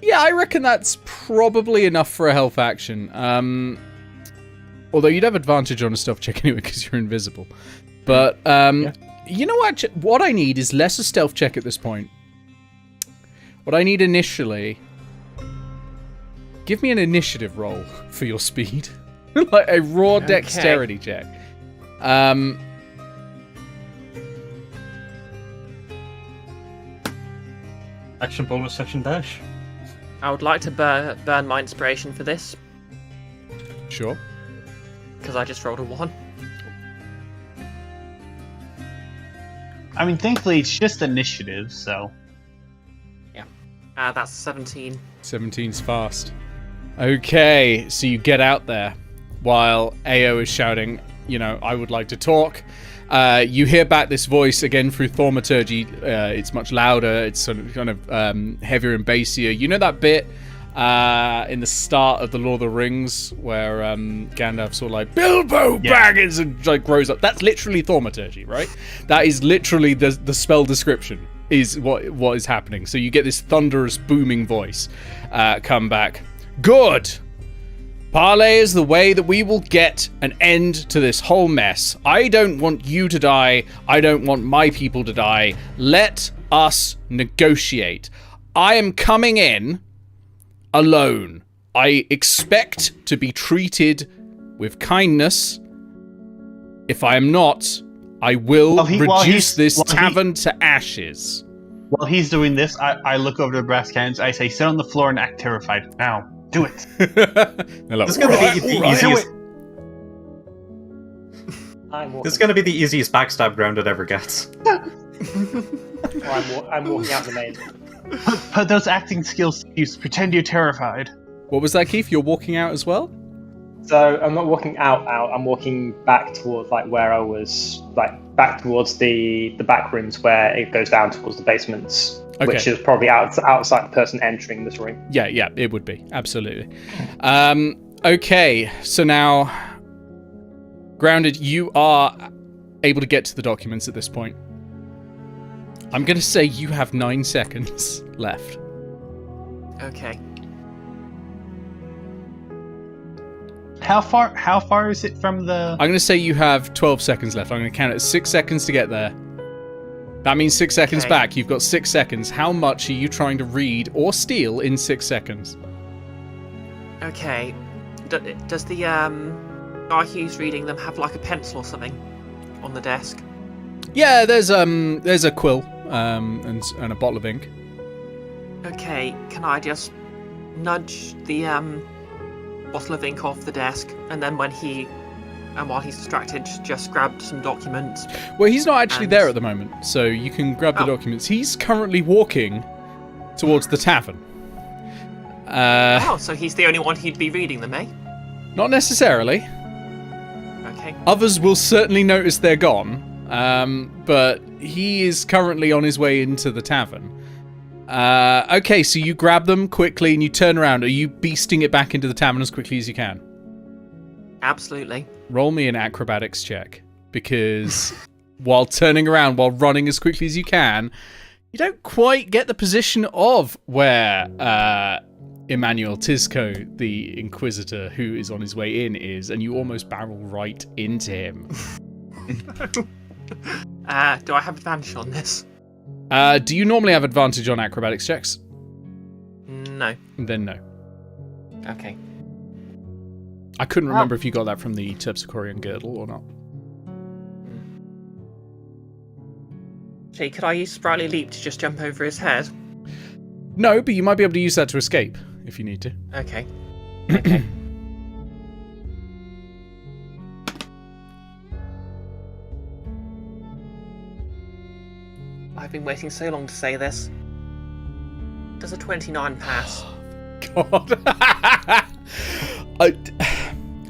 Yeah, I reckon that's probably enough for a health action. Although you'd have advantage on a stealth check anyway because you're invisible. But, you know what? What I need is less a stealth check at this point. What I need initially... Give me an initiative roll for your speed. Like a raw dexterity check. Action bonus, action dash. I would like to burn my inspiration for this, Sure. because I just rolled a 1. I mean, thankfully, it's just initiative, so... That's 17. 17's fast. Okay, so you get out there while Eao is shouting, I would like to talk. You hear back this voice again through thaumaturgy. It's much louder. It's sort of kind of heavier and bassier. You know that bit in the start of the Lord of the Rings where Gandalf sort of like Bilbo Baggins and like grows up. That's literally thaumaturgy, right? That is literally the spell description. Is what is happening. So you get this thunderous, booming voice come back. Good! Parley is the way that we will get an end to this whole mess. I don't want you to die. I don't want my people to die. Let us negotiate. I am coming in alone. I expect to be treated with kindness. If I am not... I will reduce this tavern to ashes. While he's doing this, I look over to the brass cannons. I say, "Sit on the floor and act terrified. Now, do it." This is going to be the easiest. This is going to be the easiest backstab Grounded ever gets. I'm walking out the main. Put those acting skills to use. Pretend you're terrified. What was that, Keith? You're walking out as well? So I'm not walking out. I'm walking back towards where I was, back towards the back rooms where it goes down towards the basements, which is probably outside the person entering this room. Yeah, it would be absolutely. Okay, so now, Grounded, you are able to get to the documents at this point. I'm going to say you have 9 seconds left. Okay. How far is it from the... I'm going to say you have 12 seconds left. I'm going to count it as 6 seconds to get there. That means 6 seconds back. You've got 6 seconds. How much are you trying to read or steal in 6 seconds? Okay. Does the guy who's reading them have a pencil or something on the desk? Yeah, there's a quill and a bottle of ink. Okay, can I just nudge the bottle of ink off the desk, and then while he's distracted, just grab some documents? Well, he's not actually there at the moment, so you can grab the documents. He's currently walking towards the tavern. So he's the only one who'd be reading them, eh? Not necessarily. Okay. Others will certainly notice they're gone, but he is currently on his way into the tavern. Okay, so you grab them quickly and you turn around. Are you beasting it back into the tavern as quickly as you can? Absolutely. Roll me an acrobatics check, because while turning around, while running as quickly as you can, you don't quite get the position of where Emmanuel Tisco, the Inquisitor who is on his way in, is, and you almost barrel right into him. Do I have advantage on this? Do you normally have advantage on acrobatics checks? No. Then no. Okay. I couldn't remember if you got that from the Terpsichorean girdle or not. Gee, could I use Sprightly Leap to just jump over his head? No, but you might be able to use that to escape if you need to. Okay. Okay. I've been waiting so long to say this. Does a 29 pass? God.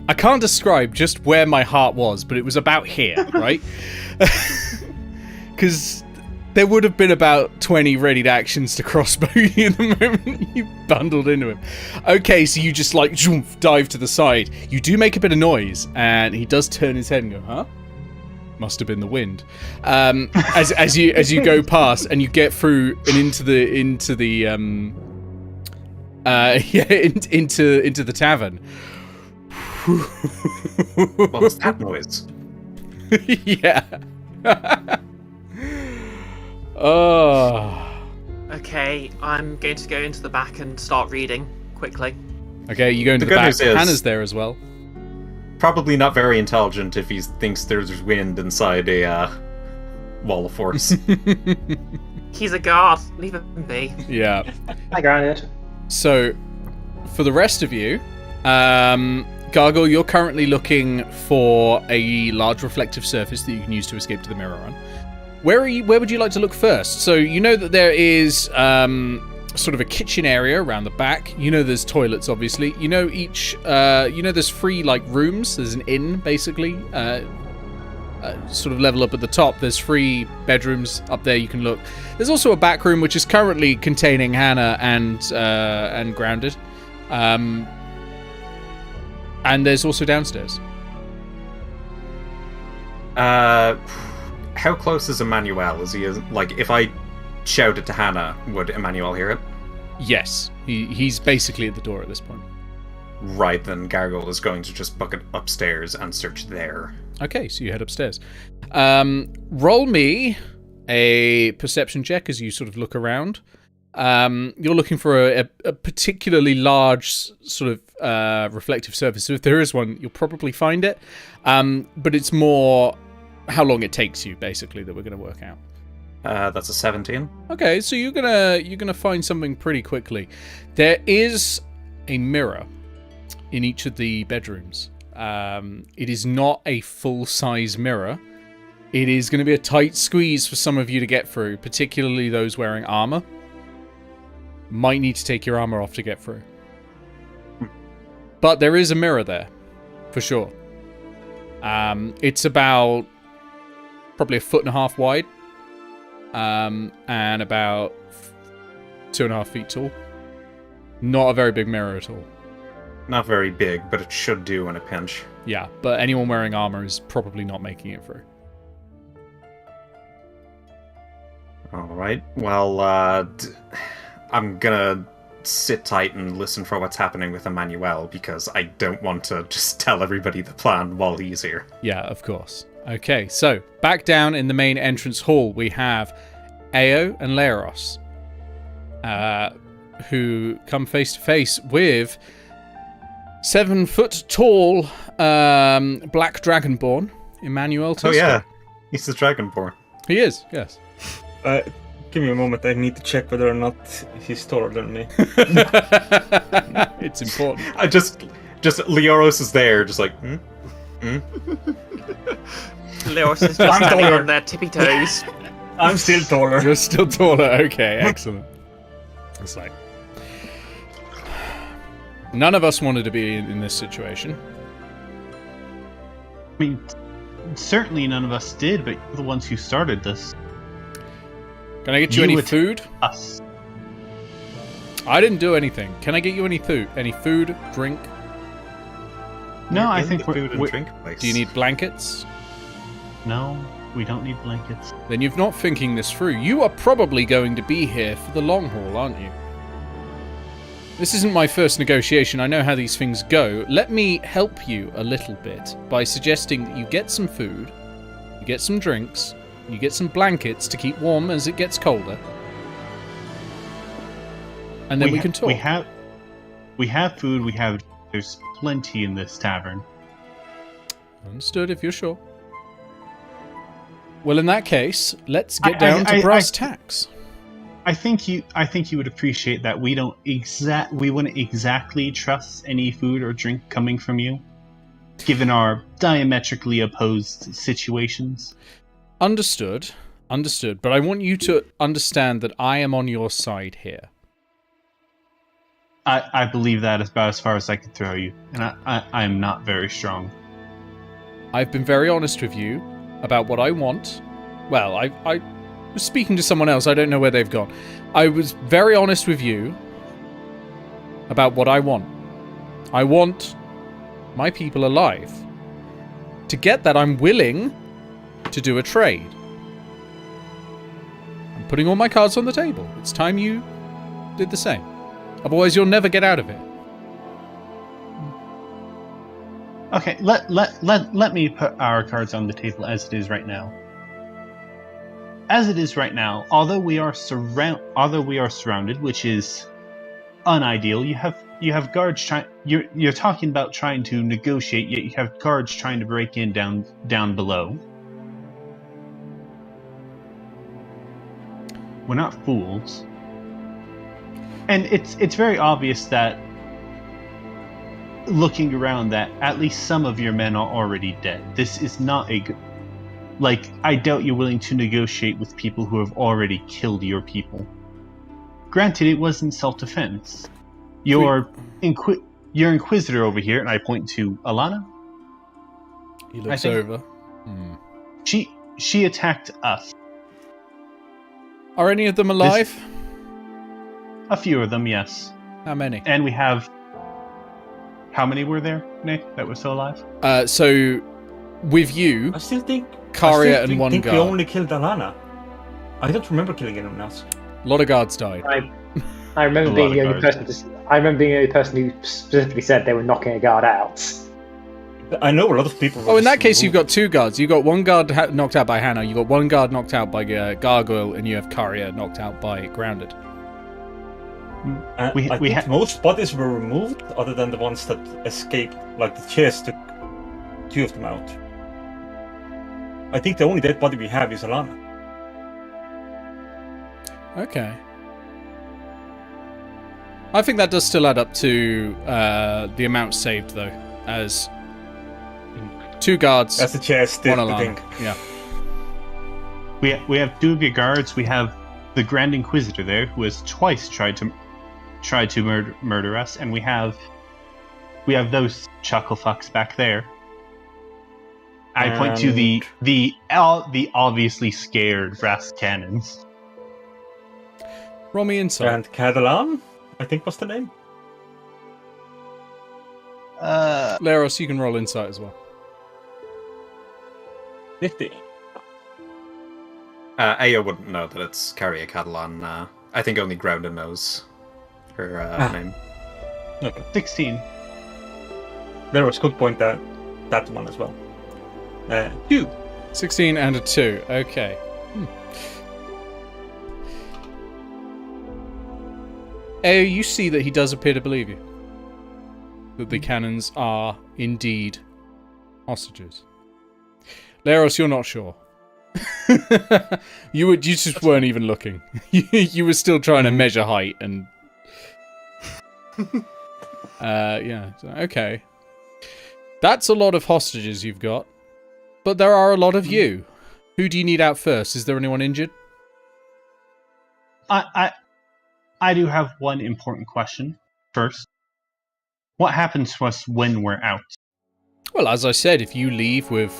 I can't describe just where my heart was, but it was about here, right? Because there would have been about 20 readied actions to crossbow you the moment you bundled into him. Okay, so you just like dive to the side. You do make a bit of noise, and he does turn his head and go, huh? Must have been the wind. As you go past and you get through and into the tavern. What was that noise? Yeah. Oh. Okay, I'm going to go into the back and start reading quickly. Okay, you go into the back. Hannah's there as well. Probably not very intelligent if he thinks there's wind inside a wall of force. He's a guard. Leave him be. Yeah. Hi, Granted. So, for the rest of you, Gargle, you're currently looking for a large reflective surface that you can use to escape to the mirror on. Where would you like to look first? So you know that there is sort of a kitchen area around the back. You know there's toilets, obviously. You know there's 3 like rooms. There's an inn, basically. Sort of level up at the top. There's 3 bedrooms up there you can look. There's also a back room which is currently containing Hannah and Grounded. And there's also downstairs. How close is Emmanuel? Is he like, if I shouted to Hannah, would Emmanuel hear it? Yes, he's basically at the door at this point. Right, then Gargoyle is going to just book it upstairs and search there. Okay, so you head upstairs. Roll me a perception check as you sort of look around. You're looking for a particularly large sort of reflective surface. So if there is one, you'll probably find it. But it's more how long it takes you, basically, that we're going to work out. That's a 17. Okay, so you're gonna find something pretty quickly. There is a mirror in each of the bedrooms. It is not a full-size mirror. It is going to be a tight squeeze for some of you to get through, particularly those wearing armor. Might need to take your armor off to get through. But there is a mirror there, for sure. It's about probably 1.5 feet wide, and about 2.5 feet tall. Not a very big mirror at all. Not very big, but it should do in a pinch. Yeah, but anyone wearing armor is probably not making it through. Alright, well, I'm gonna sit tight and listen for what's happening with Emmanuel, because I don't want to just tell everybody the plan while he's here. Yeah, of course. Okay, so back down in the main entrance hall, we have Eao and Leros, who come face to face with 7 foot tall black dragonborn Emmanuel Tisco. Oh yeah, he's the dragonborn. He is, yes. Give me a moment, I need to check whether or not he's taller than me. It's important. I just Leoros is there, just like, Leos is just standing on their tippy toes. I'm still taller. You're still taller, okay, excellent. It's like, none of us wanted to be in this situation. I mean, certainly none of us did, but you're the ones who started this. Can I get you any food? Us. I didn't do anything. Can I get you any food? Any food, drink? No, I in think the we're... food and drink place. Do you need blankets? No. We don't need blankets. Then you've not thinking this through. You are probably going to be here for the long haul, aren't you? This isn't my first negotiation. I know how these things go. Let me help you a little bit by suggesting that you get some food, you get some drinks, you get some blankets to keep warm as it gets colder. And then we can talk. We have food, there's plenty in this tavern. Understood, if you're sure. Well, in that case, let's get down to brass tacks. I think you would appreciate that we wouldn't exactly trust any food or drink coming from you, given our diametrically opposed situations. Understood, but I want you to understand that I am on your side here. I believe that is about as far as I can throw you, and I am not very strong. I've been very honest with you about what I want. Well, I was speaking to someone else. I don't know where they've gone. I was very honest with you about what I want. I want my people alive. To get that, I'm willing to do a trade. I'm putting all my cards on the table. It's time you did the same. Otherwise, you'll never get out of it. Okay, let me put our cards on the table as it is right now. As it is right now, although we are surrounded, which is unideal, you have guards trying. You're talking about trying to negotiate, yet you have guards trying to break in down below. We're not fools, and it's very obvious that, looking around, that at least some of your men are already dead. This is not a good... I doubt you're willing to negotiate with people who have already killed your people. Granted, it was in self-defense. Your Inquisitor over here, and I point to Alana. He looks over. She attacked us. Are any of them alive? A few of them, yes. How many? And we have... How many were there, Nick, that were still alive? So, with you... I still think... Karia and one guard. We only killed Alana. I don't remember killing anyone else. A lot of guards died. I remember being the only person. I remember being the only person who specifically said they were knocking a guard out. I know a lot of people. Oh, in that case, you've got two guards. You've got one guard knocked out by Hannah. You've got one guard knocked out by Gargoyle, and you have Karia knocked out by Grounded. I think most bodies were removed, other than the ones that escaped. Like the chest took two of them out. I think the only dead body we have is Alana. Okay. I think that does still add up to the amount saved, though, as two guards. That's the chest. One I Alana. think. Yeah. We have two of your guards. We have the Grand Inquisitor there, who has twice tried to murder us, and we have those chuckle fucks back there. I point to the obviously scared brass cannons. Roll me insight. And Catalan, I think was the name. Leros, you can roll insight as well. 50. Eao wouldn't know that it's Carrier Catalan. I think only Grounded knows her name. Okay. 16. There was good point that one as well. 2. 16 and a 2. Okay. Eao, you see that he does appear to believe you. That the cannons are indeed hostages. Leros, you're not sure. You just weren't even looking. You were still trying to measure height and... yeah, okay. That's a lot of hostages you've got. But there are a lot of you. Who do you need out first? Is there anyone injured? I do have one important question first. What happens to us when we're out? Well, as I said, if you leave with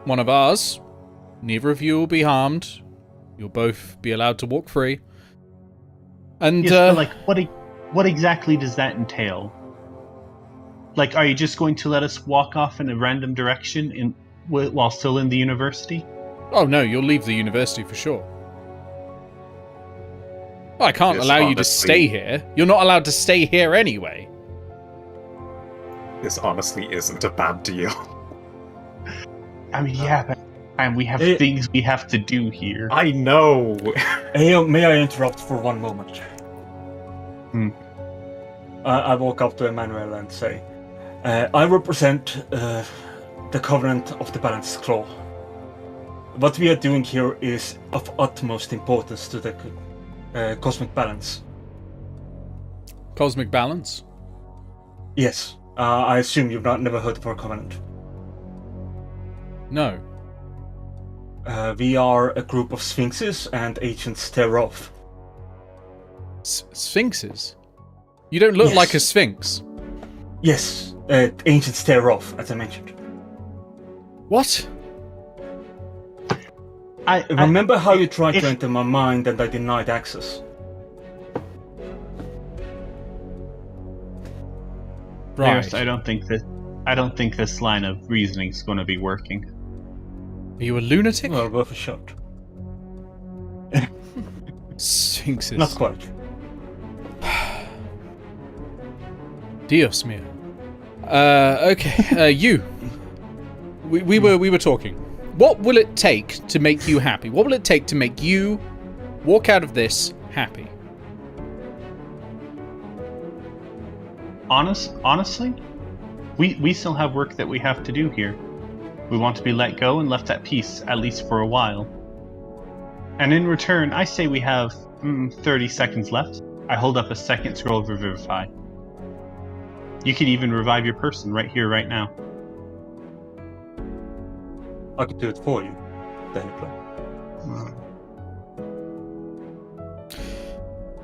one of ours, neither of you will be harmed. You'll both be allowed to walk free. And yes, but what exactly does that entail? Like, are you just going to let us walk off in a random direction while still in the university? Oh no, you'll leave the university for sure. Well, I can't allow you to stay here. You're not allowed to stay here anyway. This honestly isn't a bad deal. I mean, yeah, but and we have things we have to do here. I know. Eao, may I interrupt for one moment? I walk up to Emmanuel and say, I represent the Covenant of the Balanced Claw. What we are doing here is of utmost importance to the cosmic balance. Cosmic balance? Yes. I assume you've never heard of our Covenant. No. We are a group of sphinxes and agents thereof. Sphinxes? You don't look like a sphinx. Yes, agents thereof, as I mentioned. What? I remember how you tried to enter my mind and I denied access. Right. I don't think this line of reasoning is going to be working. Are you a lunatic? Well, worth a shot. Sphinxes. Not quite. Dios mío. Okay. You. We were talking. What will it take to make you happy? What will it take to make you walk out of this happy? Honestly, we still have work that we have to do here. We want to be let go and left at peace, at least for a while. And in return, I say we have 30 seconds left. I hold up a second scroll of revivify. You can even revive your person right here, right now. I could do it for you, demi-plane.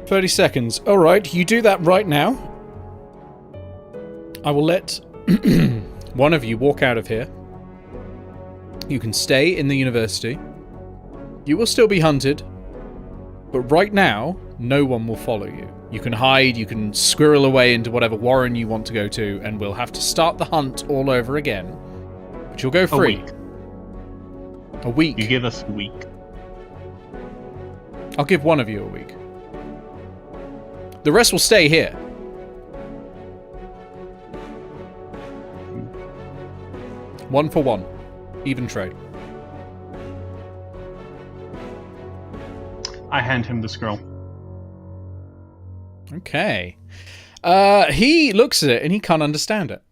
30 seconds. Alright, you do that right now. I will let one of you walk out of here. You can stay in the university. You will still be hunted. But right now, no one will follow you. You can hide, you can squirrel away into whatever warren you want to go to, and we'll have to start the hunt all over again. But you'll go free. A week. You give us a week. I'll give one of you a week. The rest will stay here. One for one. Even trade. I hand him the scroll. Okay. He looks at it and he can't understand it.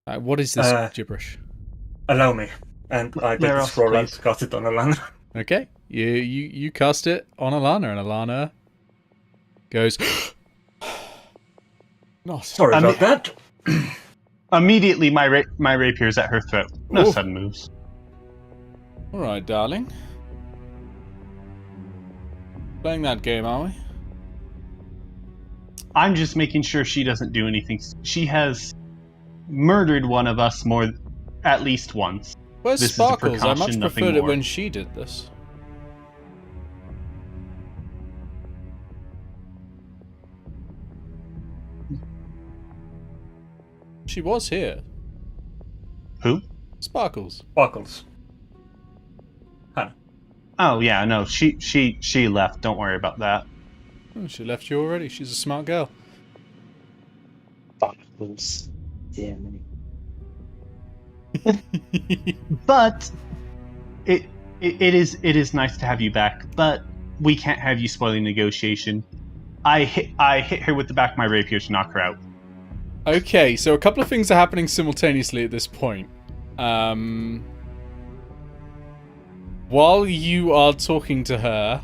What is this gibberish? Allow me. And I take the scroll and cast it on Alana. Okay. You cast it on Alana, and Alana goes... Not. Sorry about that. Immediately, my rapier's at her throat. No sudden moves. All right, darling. Playing that game, are we? I'm just making sure she doesn't do anything. She has murdered one of us at least once. Where's This Sparkles? is a I much precaution, preferred it nothing more. when she did this. She was here. Who? Sparkles. Sparkles. Hannah. Oh yeah, no, she left. Don't worry about that. Oh, she left you already. She's a smart girl. Sparkles. Dear me. But it is nice to have you back. But we can't have you spoiling negotiation. I hit her with the back of my rapier to knock her out. Okay, so a couple of things are happening simultaneously at this point. While you are talking to her,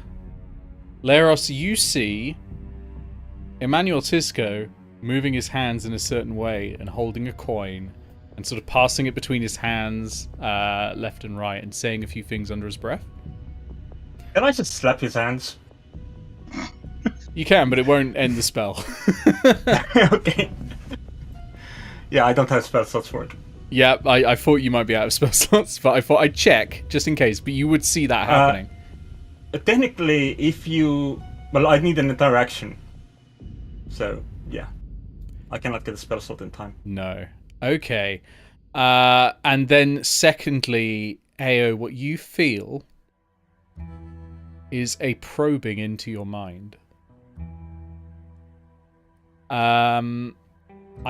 Leros, you see Emmanuel Tisco moving his hands in a certain way and holding a coin and sort of passing it between his hands, left and right, and saying a few things under his breath. Can I just slap his hands? You can, but it won't end the spell. Okay. Yeah, I don't have spell slots for it. Yeah, I thought you might be out of spell slots, but I thought I'd check, just in case. But you would see that happening. Technically, if you... Well, I need an interaction. So, yeah. I cannot get a spell slot in time. No. Okay. And then secondly, Eao, what you feel is a probing into your mind. I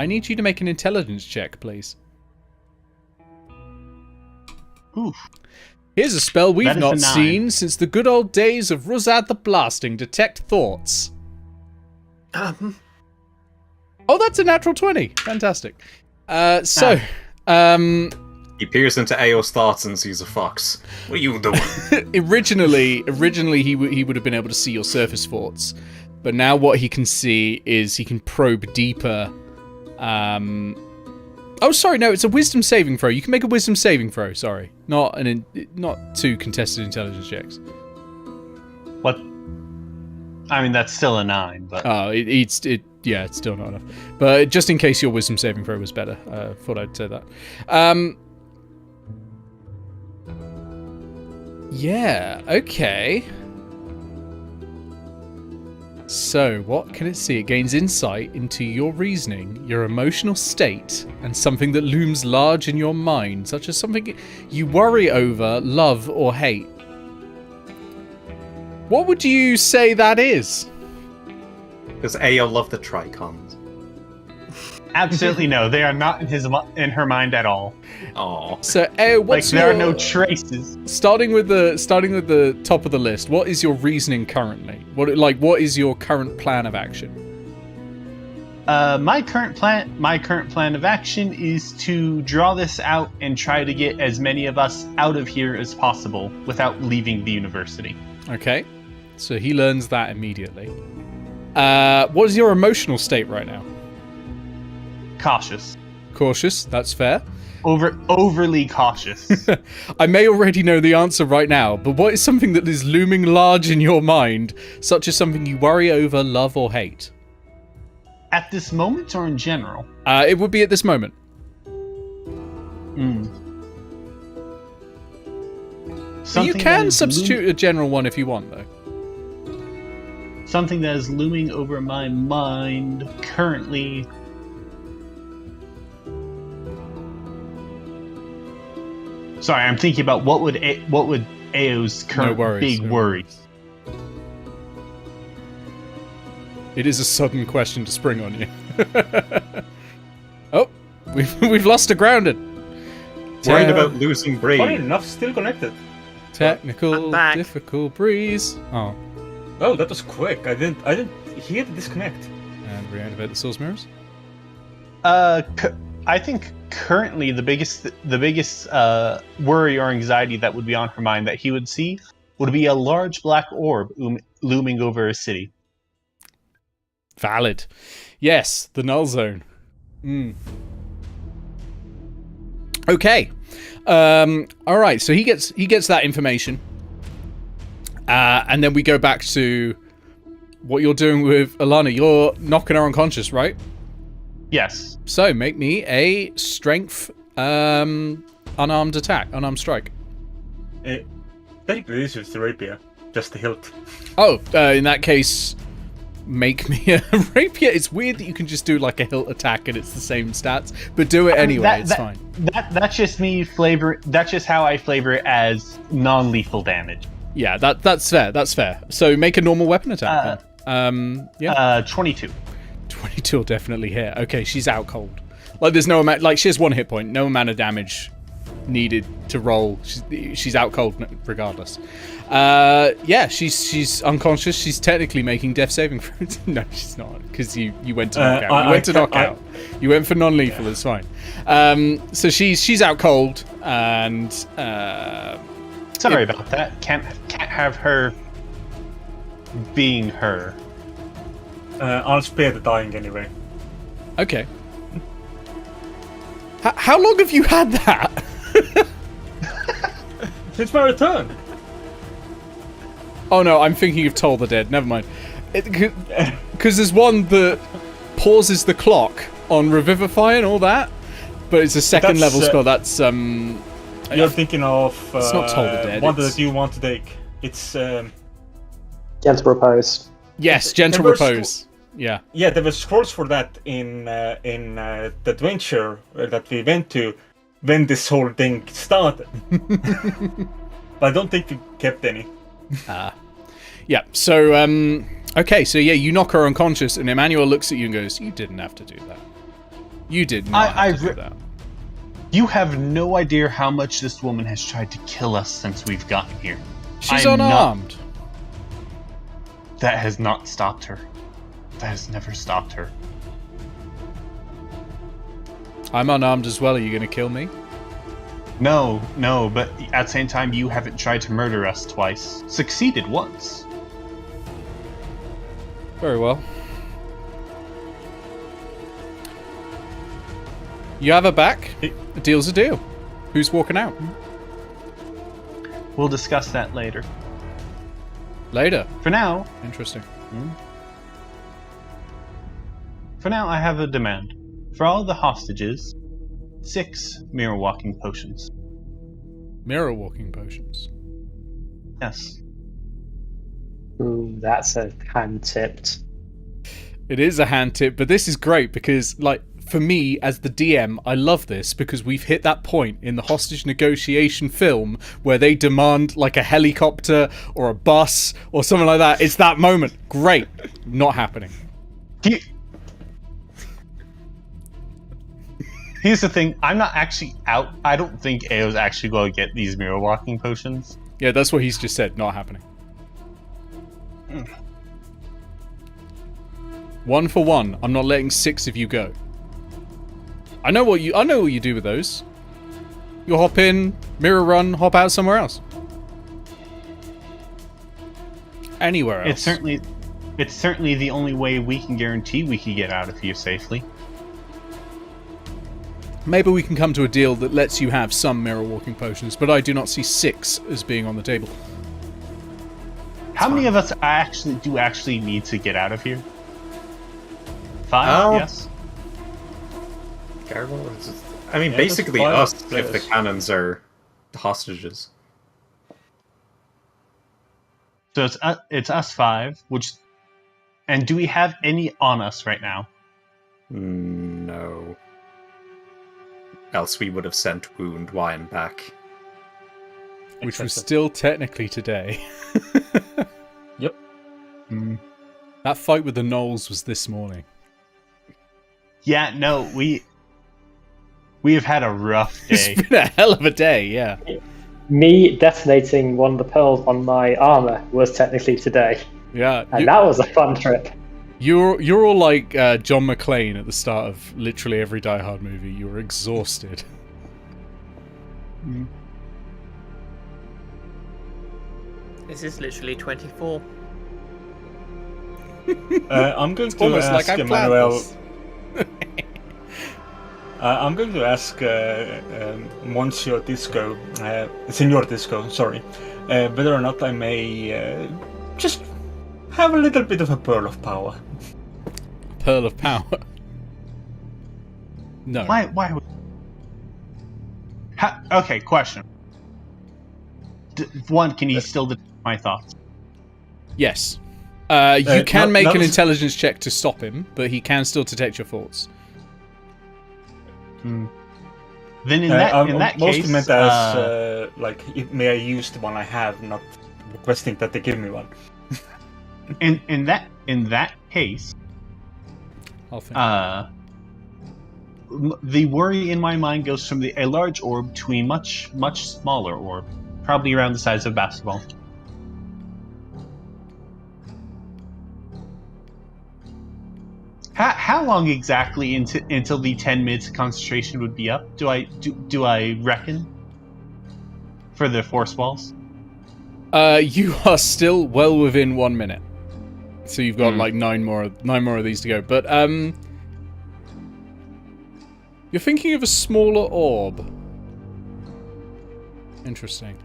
need you to make an intelligence check, please. Oof. Here's a spell we've That is not a 9. seen since the good old days of Ruzad the Blasting. Detect thoughts. Oh, that's a natural 20. Fantastic. He peers into Eo's thoughts and sees a fox. What are you doing? originally he would have been able to see your surface thoughts, but now what he can see is he can probe deeper. Oh, sorry, no, it's a wisdom saving throw. You can make a wisdom saving throw. Sorry, not 2 contested intelligence checks. What? I mean, that's still a 9, but it's still not enough. But just in case your wisdom saving throw was better, thought I'd say that. Yeah, okay. So, what can it see? It gains insight into your reasoning, your emotional state, and something that looms large in your mind, such as something you worry over, love, or hate. What would you say that is? Does Eao love the Tricons? absolutely no. They are not in her mind at all. Oh. So, what's there are no traces. Starting with the top of the list, what is your reasoning currently? What is your current plan of action? My current plan of action is to draw this out and try to get as many of us out of here as possible without leaving the university. Okay, so he learns that immediately. What is your emotional state right now? Cautious. Cautious, that's fair. Overly cautious. I may already know the answer right now, but what is something that is looming large in your mind, such as something you worry over, love, or hate? At this moment or in general? It would be at this moment. You can substitute a general one if you want, though. Something that is looming over my mind currently. Sorry, I'm thinking about what would Eo's current big worries. It is a sudden question to spring on you. Oh, we've lost a grounded. Worried about losing Brave. Funny enough, still connected. Technical difficult breeze. Oh, that was quick. I didn't hear the disconnect. And reactivate the source mirrors. I think currently the biggest worry or anxiety that would be on her mind that he would see would be a large black orb looming over a city. Valid. Yes, the null zone. Okay. All right. So he gets that information, and then we go back to what you're doing with Alana. You're knocking her unconscious, right? Yes. So make me a strength unarmed strike. Technically, this is the rapier, just the hilt. Oh, in that case, make me a rapier. It's weird that you can just do like a hilt attack and it's the same stats, but do it anyway. It's fine. That's just me flavor. That's just how I flavor it as non-lethal damage. Yeah, that's fair. That's fair. So make a normal weapon attack. Then. 22. 22 will definitely hit. Okay, she's out cold. Like there's no she has 1 hit point, no amount of damage needed to roll. She's out cold regardless. She's unconscious. She's technically making death saving throws. No, she's not, because you went to knockout. You went for non-lethal. It's fine. So she's out cold, and sorry about that. Can't have her being her. I'll spare the dying anyway. Okay. How long have you had that? Since my return. Oh no, I'm thinking of Toll the Dead. Never mind. Because there's one that pauses the clock on revivify and all that, but it's a second level spell. That's You're thinking of it's not Toll the Dead. One that you want to take. It's Gentle Repose. Yes, Gentle Repose. Yeah. Yeah, there were scrolls for that in the adventure that we went to, when this whole thing started. But I don't think we kept any. Yeah, so, okay, so yeah, you knock her unconscious, and Emmanuel looks at you and goes, you didn't have to do that. You did not have to do that. You have no idea how much this woman has tried to kill us since we've gotten here. She's unarmed. That has not stopped her. That has never stopped her. I'm unarmed as well. Are you going to kill me? No, but at the same time, you haven't tried to murder us twice. Succeeded once. Very well. You have her back. A deal's a deal. Who's walking out? We'll discuss that later. Later. For now... Interesting. For now, I have a demand. For all the hostages, 6 mirror walking potions. Mirror walking potions? Yes. Ooh, that's a hand tipped. It is a hand tip, but this is great because, like, for me, as the DM, I love this because we've hit that point in the hostage negotiation film where they demand, like, a helicopter or a bus or something like that. It's that moment. Great. Not happening. Here's the thing. I'm not actually out. I don't think Eao's actually going to get these mirror walking potions. Yeah, that's what he's just said. Not happening. 1 for 1. I'm not letting 6 of you go. I know what you do with those. You hop in, mirror run, hop out somewhere else. Anywhere else. It's certainly the only way we can guarantee we can get out of here safely. Maybe we can come to a deal that lets you have some mirror walking potions, but I do not see 6 as being on the table. How many of us actually need to get out of here? 5, yes? I mean, Yeah, basically that's us, fine. if the cannons are hostages. So it's us 5, and do we have any on us right now? No. Else we would have sent Wound Wine back. Which was still technically today. Yep. That fight with the gnolls was this morning. Yeah, no, we have had a rough day. It's been a hell of a day, yeah. Me detonating one of the pearls on my armor was technically today. Yeah. And that was a fun trip. You're all like John McClane at the start of literally every Die Hard movie. You were exhausted. This is literally 24. I'm going to Almost ask like I planned Emmanuel. this. I'm going to ask Monsieur Disco, Senor Disco, sorry, whether or not I may just have a little bit of a pearl of power. Pearl of power. No. Why? Okay, question. One, can you still detect my thoughts? Yes. You can make not an as- intelligence check to stop him, but he can still detect your thoughts. Then in that mostly case, meant as may I use the one I have, not requesting that they give me one. in that case, I'll think. the worry in my mind goes from a large orb to a much smaller orb, probably around the size of a basketball. How long exactly until the 10 minutes of concentration would be up? Do I reckon for the force walls? You are still well within 1 minute, so you've got like nine more of these to go. But you're thinking of a smaller orb. Interesting.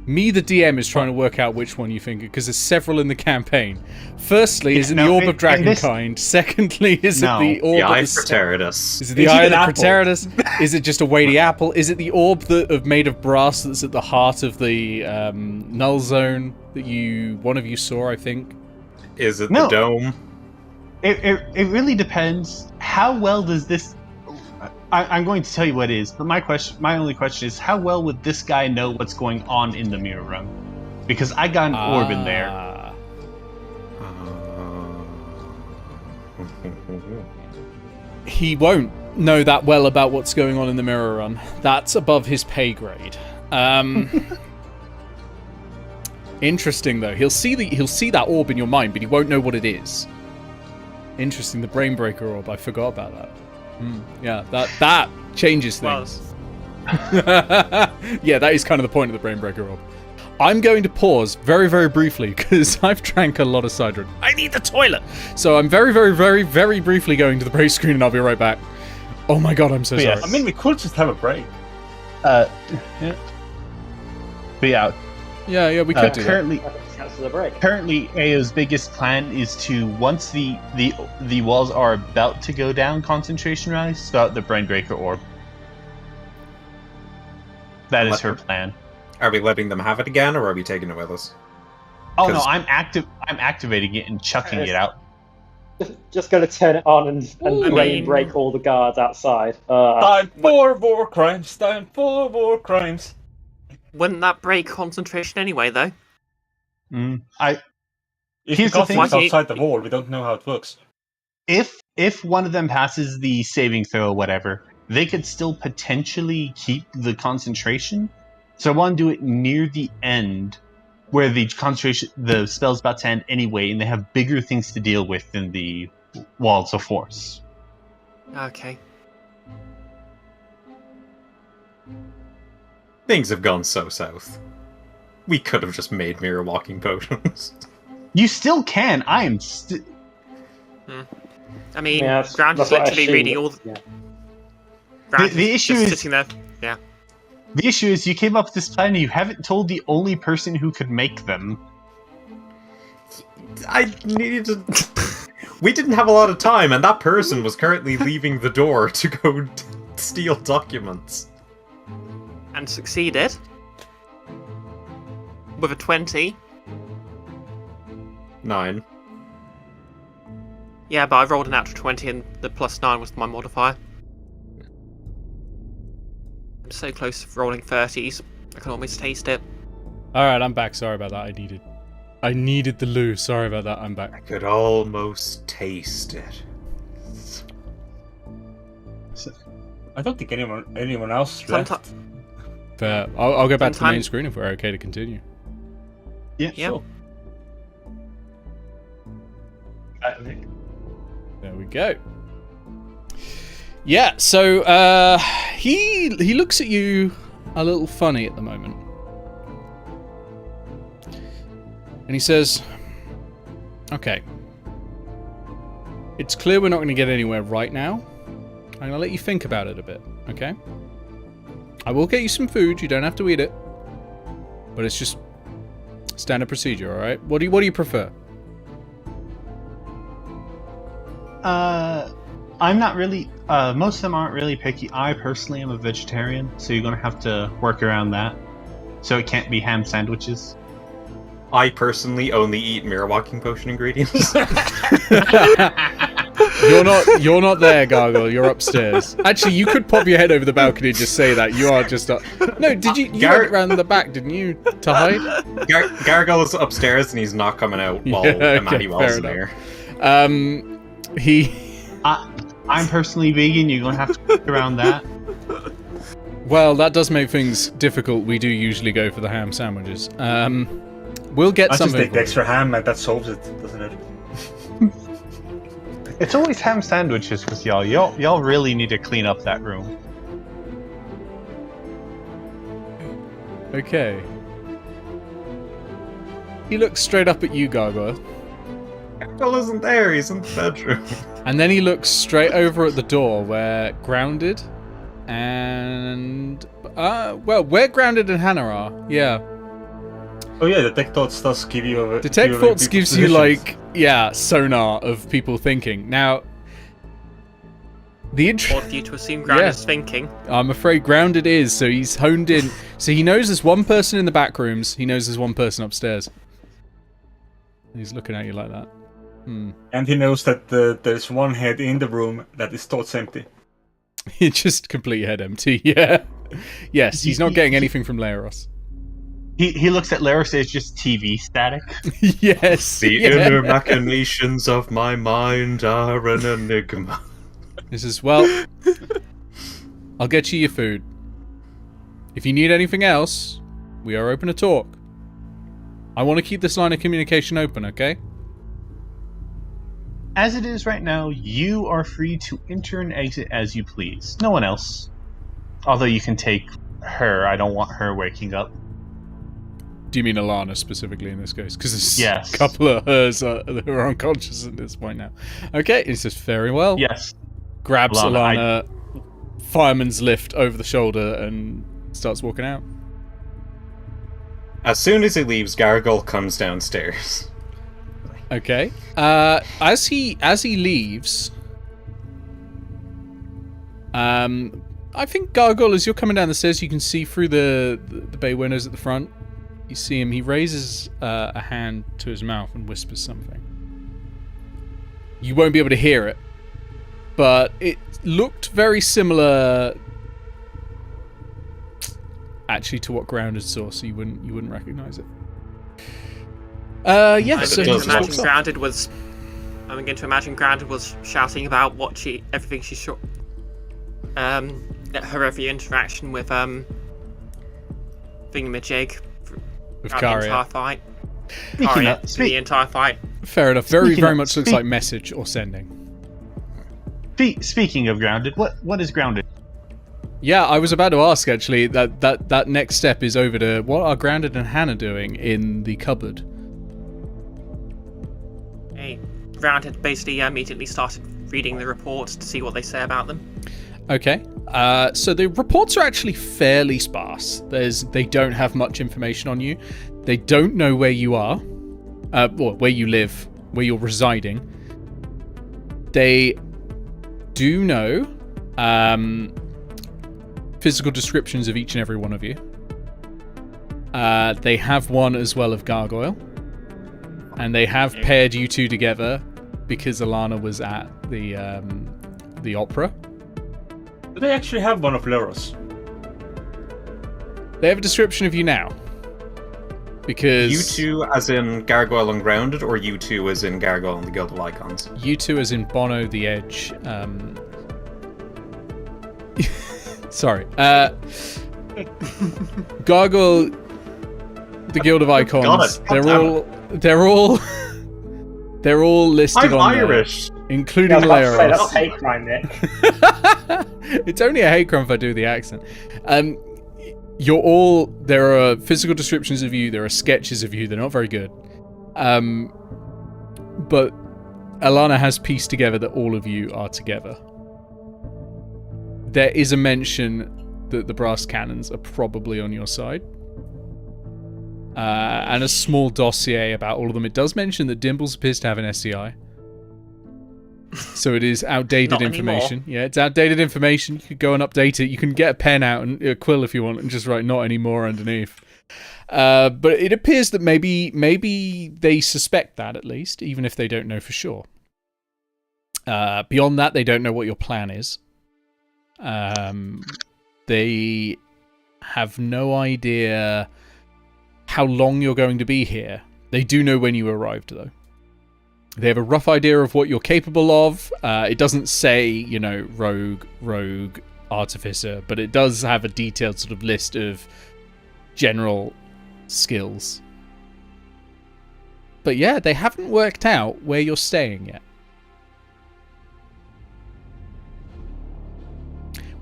Me, the DM, is trying to work out which one you think, because there's several in the campaign. Firstly, is it the Orb of Dragonkind? Secondly, is it the Orb The Eye of of Preteritus. Is it the Is Eye it of the an apple? Preteritus? Is it just a weighty apple? Is it the orb made of brass that's at the heart of the null zone that one of you saw, I think? Is it No. the dome? It really depends. How well does this? I'm going to tell you what it is, but my only question is, how well would this guy know what's going on in the mirror room? Because I got an orb in there. He won't know that well about what's going on in the mirror run. That's above his pay grade. Interesting though. He'll see that orb in your mind, but he won't know what it is. Interesting. The brain breaker orb. I forgot about that. Yeah, that changes things. Yeah, that is kind of the point of the brain breaker orb. I'm going to pause very, very briefly because I've drank a lot of cider. I need the toilet. So I'm very, very, very, very briefly going to the break screen and I'll be right back. Oh my god, I'm so sorry. I mean, we could just have a break. Yeah. But yeah, we could do currently, that. Cancel the break. Currently, Eao's biggest plan is to, once the walls are about to go down concentration rise, start the brain breaker orb. That is her plan. Are we letting them have it again, or are we taking it with us? Oh no, I'm activating it and chucking it out. Just going to turn it on and break all the guards outside. Time for war crimes. Time for war crimes. Wouldn't that break concentration anyway, though? Here's the thing: Why- outside the wall, we don't know how it works. If one of them passes the saving throw or whatever, they could still potentially keep the concentration. So I want to do it near the end, where the spell's about to end anyway, and they have bigger things to deal with than the walls of force. Okay. Things have gone so south. We could have just made mirror walking potions. You still can. I am I mean, Yeah, Ground is that's what I literally assumed. reading all the... Yeah. Ground The is issue just is- sitting there. Yeah. The issue is you came up with this plan and you haven't told the only person who could make them. I needed to... We didn't have a lot of time, and that person was currently leaving the door to go steal documents. And succeeded. With a 20. 9. Yeah, but I rolled an natural 20 and the +9 was my modifier. I'm so close to rolling 30s. I can almost taste it. Alright, I'm back. Sorry about that. I needed the loo. Sorry about that. I'm back. I could almost taste it. I don't think anyone else left. Fair. I'll go back to the main Sometimes- screen if we're okay to continue. Yeah. Yeah. Sure. There we go. Yeah, so he looks at you a little funny at the moment. And he says, okay, it's clear we're not going to get anywhere right now. I'm going to let you think about it a bit, okay? I will get you some food, you don't have to eat it. But it's just standard procedure, alright? What do you prefer? I'm not really. Most of them aren't really picky. I personally am a vegetarian, so you're gonna have to work around that. So it can't be ham sandwiches. I personally only eat mirror walking potion ingredients. You're not there, Gargle. You're upstairs. Actually, you could pop your head over the balcony and just say that. You are just No, did you went around the back, didn't you, to hide? Gargle is upstairs and he's not coming out while Emmanuel's in there. I'm personally vegan. You're gonna have to work around that. Well, that does make things difficult. We do usually go for the ham sandwiches. We'll get I just something. take the extra ham and that solves it, doesn't it? It's always ham sandwiches with y'all. Y'all really need to clean up that room. Okay. He looks straight up at you, Gargoyle. Gargle isn't there, he's in the bedroom. And then he looks straight over at the door where Grounded and... where Grounded and Hannah are. Yeah. Oh yeah, Detect Thoughts does give you a... Detect give Thoughts people's gives you, positions. like, yeah, sonar of people thinking. Now, the Or for you to assume Ground Yeah. is thinking. I'm afraid Grounded is, so he's honed in. So he knows there's one person in the back rooms, he knows there's one person upstairs. He's looking at you like that. And he knows that there's one head in the room that is thoughts empty. You just complete head empty, yeah. Yes, he's not getting anything from Leros. He looks at Leros as just TV static. Yes. The inner machinations of my mind are an enigma. This is, well, I'll get you your food. If you need anything else, we are open to talk. I want to keep this line of communication open, okay? As it is right now, you are free to enter and exit as you please. No one else. Although you can take her. I don't want her waking up. Do you mean Alana specifically in this case? Because there's Yes. a couple of hers who are unconscious at this point now. Okay, he says, very well. Yes. Grabs Alana, Alana, fireman's lift over the shoulder, and starts walking out. As soon as he leaves, Gargoyle comes downstairs. Okay. As he leaves, I think Gargoyle, as you're coming down the stairs, you can see through the bay windows at the front. You see him. He raises a hand to his mouth and whispers something. You won't be able to hear it, but it looked very similar, actually, to what Grounded saw. So you wouldn't recognize it. Yeah. So he just walks off. I'm going to imagine Grounded was shouting about everything she saw. Her every interaction with Thingamajig With throughout the Karia. entire fight. Speaking Karia, of- the entire fight. Fair enough. Very Speaking of- much looks like message or sending. Speaking of Grounded, what is Grounded? Yeah, I was about to ask actually. That next step is over to what are Grounded and Hannah doing in the cupboard. Hey, Grounded basically immediately started reading the reports to see what they say about them. Okay. So the reports are actually fairly sparse. They don't have much information on you. They don't know where you are, or where you live, where you're residing. They do know physical descriptions of each and every one of you. They have one as well of Gargoyle, and they have paired you two together because Alana was at the opera. Do they actually have one of Leros? They have a description of you now. Because... You two as in Gargoyle and Grounded, or you two as in Gargoyle and the Guild of Icons? You two as in Bono the Edge. Sorry. Gargoyle, the Guild of Icons. They're all listed I'm on Irish! there, including That's Leros. hate crime, Nick. It's only a hate crime if I do the accent. There are physical descriptions of you, there are sketches of you, they're not very good. But Alana has pieced together that all of you are together. There is a mention that the brass cannons are probably on your side. And a small dossier about all of them. It does mention that Dimbles appears to have an SCI. So it is outdated Not information. anymore. Yeah, it's outdated information. You could go and update it. You can get a pen out and a quill if you want and just write "not anymore" underneath. But it appears that maybe they suspect that at least, even if they don't know for sure. Beyond that, they don't know what your plan is. They have no idea how long you're going to be here. They do know when you arrived, though. They have a rough idea of what you're capable of. It doesn't say, rogue, artificer, but it does have a detailed sort of list of general skills. But yeah, they haven't worked out where you're staying yet.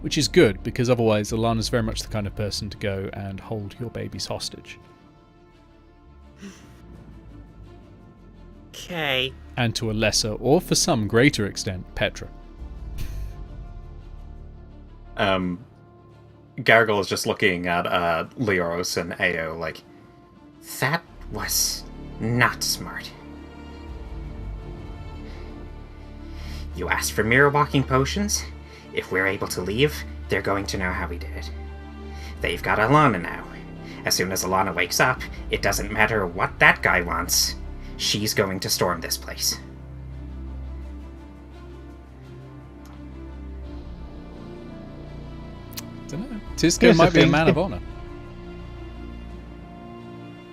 Which is good, because otherwise Alana's very much the kind of person to go and hold your babies hostage. Okay. And to a lesser, or for some greater extent, Petra. Gargoyle is just looking at Leoros and Eao like, that was not smart. You asked for mirror walking potions? If we're able to leave, they're going to know how we did it. They've got Alana now. As soon as Alana wakes up, it doesn't matter what that guy wants. She's going to storm this place. don't know. Tisco Here's the might be a thing. man of honor.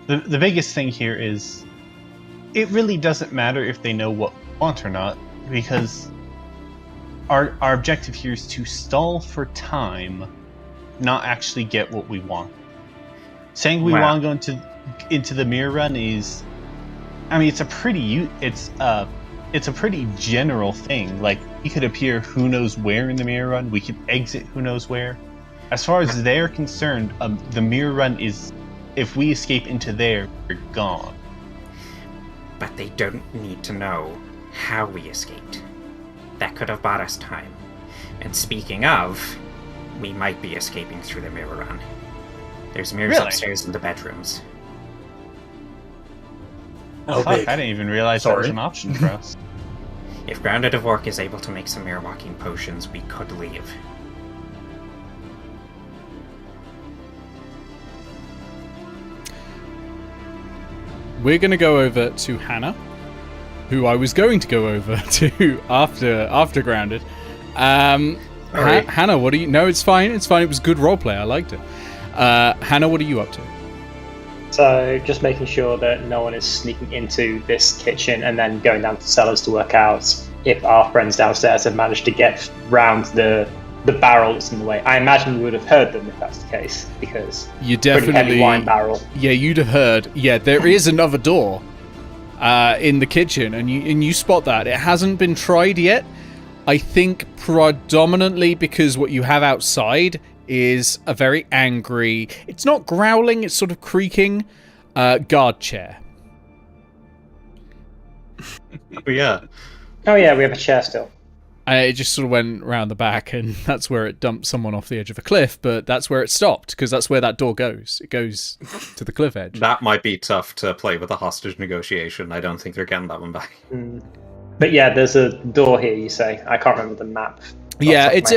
The biggest thing here is it really doesn't matter if they know what we want or not, because our objective here is to stall for time, not actually get what we want. Saying we want to go into the mirror run is, I mean, it's a pretty general thing. Like, we could appear who knows where in the mirror run, we could exit who knows where. As far as they're concerned, the mirror run is, if we escape into there, we're gone. But they don't need to know how we escaped. That could have bought us time. And speaking of, we might be escaping through the mirror run. There's mirrors upstairs in the bedrooms. Oh, fuck, I didn't even realize that was an option for us. If Grounded of Orc is able to make some mirror walking potions, we could leave. We're going to go over to Hannah, who I was going to go over to after Grounded. Hannah, what are you... No, it's fine. It was good roleplay. I liked it. Hannah, what are you up to? So, just making sure that no one is sneaking into this kitchen and then going down to cellars to work out if our friends downstairs have managed to get round the barrel that's in the way. I imagine we would have heard them if that's the case, because you definitely pretty heavy wine barrel. Yeah, you'd have heard. Yeah, there is another door in the kitchen, and you spot that. It hasn't been tried yet. I think predominantly because what you have outside is a very angry, it's not growling, it's sort of creaking guard chair. Oh yeah, we have a chair still. It just sort of went around the back, and that's where it dumped someone off the edge of a cliff, but that's where it stopped, because that's where that door goes. It goes to the cliff edge. That might be tough to play with a hostage negotiation. I don't think they're getting that one back. But yeah, there's a door here, you say. I can't remember the map. Yeah, it's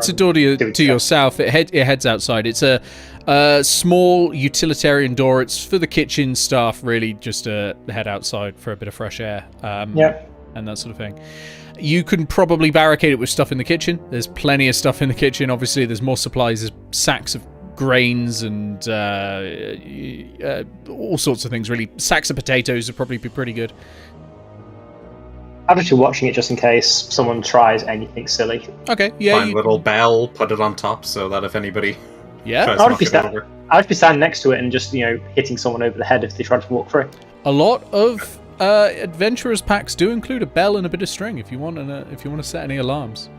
a door to your south. It heads outside. It's a small utilitarian door. It's for the kitchen staff, really, just to head outside for a bit of fresh air. And that sort of thing. You can probably barricade it with stuff in the kitchen. There's plenty of stuff in the kitchen. Obviously, there's more supplies. There's sacks of grains and all sorts of things, really. Sacks of potatoes would probably be pretty good. I'm actually watching it just in case someone tries anything silly. Okay, yeah. Find a little bell, put it on top so that if anybody tries to knock it over. I'd be standing next to it and just, hitting someone over the head if they tried to walk through. A lot of adventurers packs do include a bell and a bit of string if you want to set any alarms.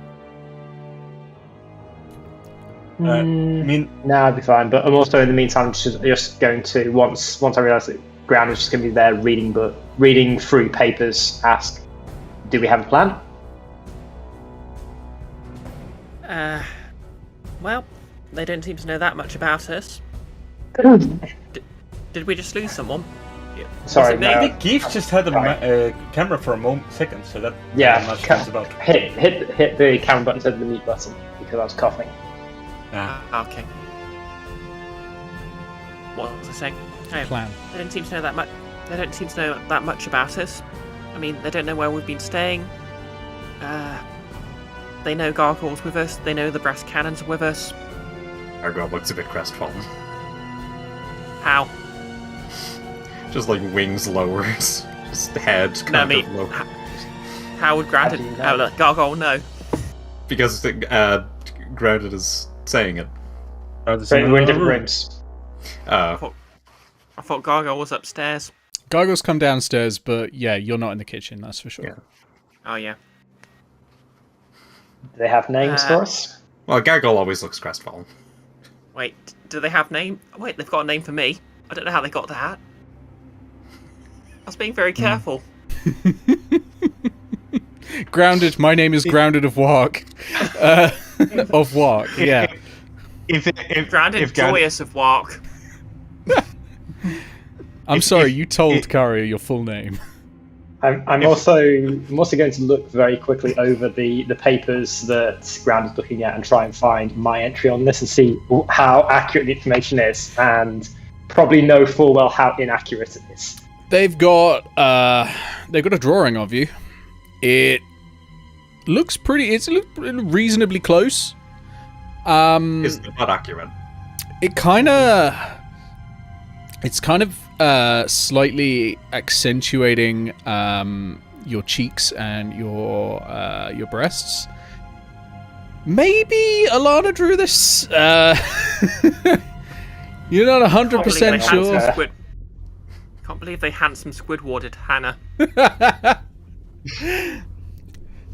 I'd be fine. But I'm also in the meantime just going to once I realise that Graham is just going to be there reading through papers. Ask, do we have a plan? Well, they don't seem to know that much about us. Did we just lose someone? Sorry, I think Keith just had a camera for a second, so that about. Hit the camera button instead of the mute button because I was coughing. Okay. What was I saying? Plan. They don't seem to know that much. They don't seem to know that much about us. I mean, they don't know where we've been staying. They know Gargoyle's with us. They know the brass cannons are with us. Gargoyle looks a bit crestfallen. How? Just like wings lowers, just head kind of low. How would Gargoyle know? Because Grounded is saying it. We're in different rooms. I thought Gargoyle was upstairs. Gargoyles come downstairs, but yeah, you're not in the kitchen, that's for sure. Yeah. Oh yeah. Do they have names for us? Well, Gargoyle always looks crestfallen. Wait, do they have name? Wait, they've got a name for me. I don't know how they got that. I was being very careful. Grounded. My name is Grounded of Wark. Of Wark, yeah. Grounded Joyous of Wark. I'm sorry, you told Kari your full name. I'm also going to look very quickly over the papers that Grounded's looking at and try and find my entry on this and see how accurate the information is, and probably know full well how inaccurate it is. They've got a drawing of you. It looks pretty. It's reasonably close. Is not accurate. It's kind of slightly accentuating your cheeks and your breasts. Maybe Alana drew this. You're not 100% sure. Can't believe they handsome Squidwarded Hannah.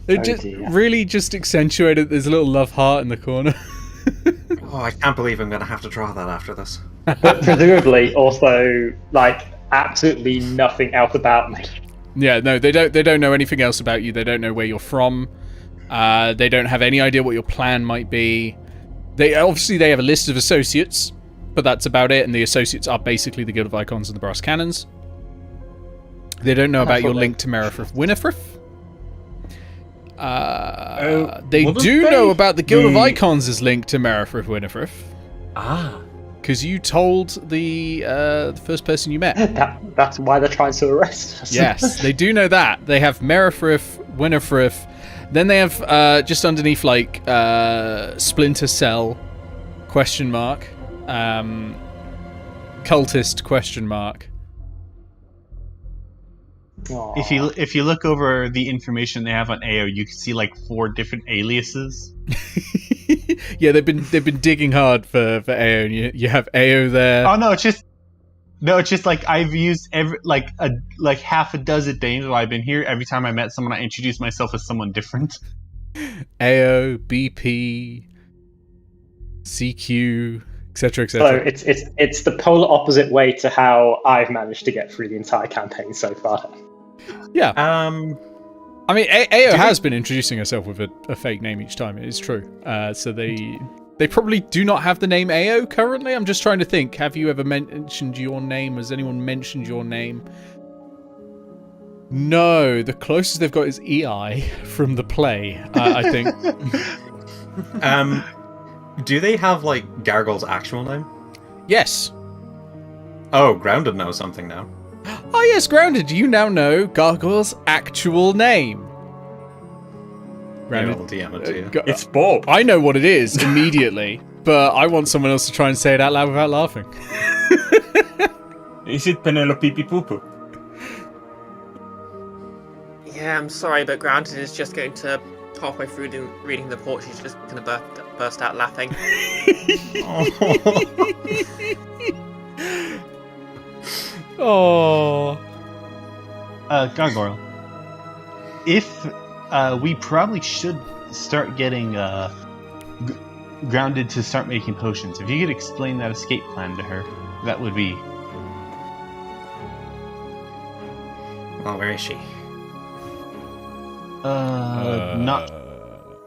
They really just accentuated. There's a little love heart in the corner. Oh, I can't believe I'm going to have to draw that after this. But presumably also, like, absolutely nothing else about me. Yeah, no, they don't know anything else about you. They don't know where you're from. They don't have any idea what your plan might be. They have a list of associates, but that's about it. And the associates are basically the Guild of Icons and the Brass Cannons. They don't know about your link to Merifrith Winifrith. They do know about the Guild of Icons' link to Merifrith Winifrith. Ah. Because you told the first person you met. That's why they're trying to arrest us. Yes, they do know that. They have Merifrith, Winifrith. Then they have just underneath, like, Splinter Cell, ? Cultist ? Aww. If you look over the information they have on Eao, you can see like 4 different aliases. Yeah, they've been digging hard for Eao. And you have Eao there. Oh no, it's just like I've used half a dozen names while I've been here. Every time I met someone, I introduced myself as someone different. Eao, BP, CQ, etc., So etc. it's the polar opposite way to how I've managed to get through the entire campaign so far. Yeah. I mean, Eao has been introducing herself with a fake name each time. It is true. So they probably do not have the name Eao currently. I'm just trying to think. Have you ever mentioned your name? Has anyone mentioned your name? No. The closest they've got is Ei from the play, I think. Do they have, like, Gargoyle's actual name? Yes. Oh, Grounded knows something now. Oh yes, Grounded, you now know Gargoyle's actual name. Grounded. I'll DM it to you. It's Bob. I know what it is immediately, but I want someone else to try and say it out loud without laughing. Is it Penelope Poo-Poo? Yeah, I'm sorry, but Grounded is just going to, halfway through reading the report, she's just going to burst out laughing. Oh. Gargoyle. If we probably should start getting Grounded to start making potions. If you could explain that escape plan to her, that would be. Well, where is she? Not.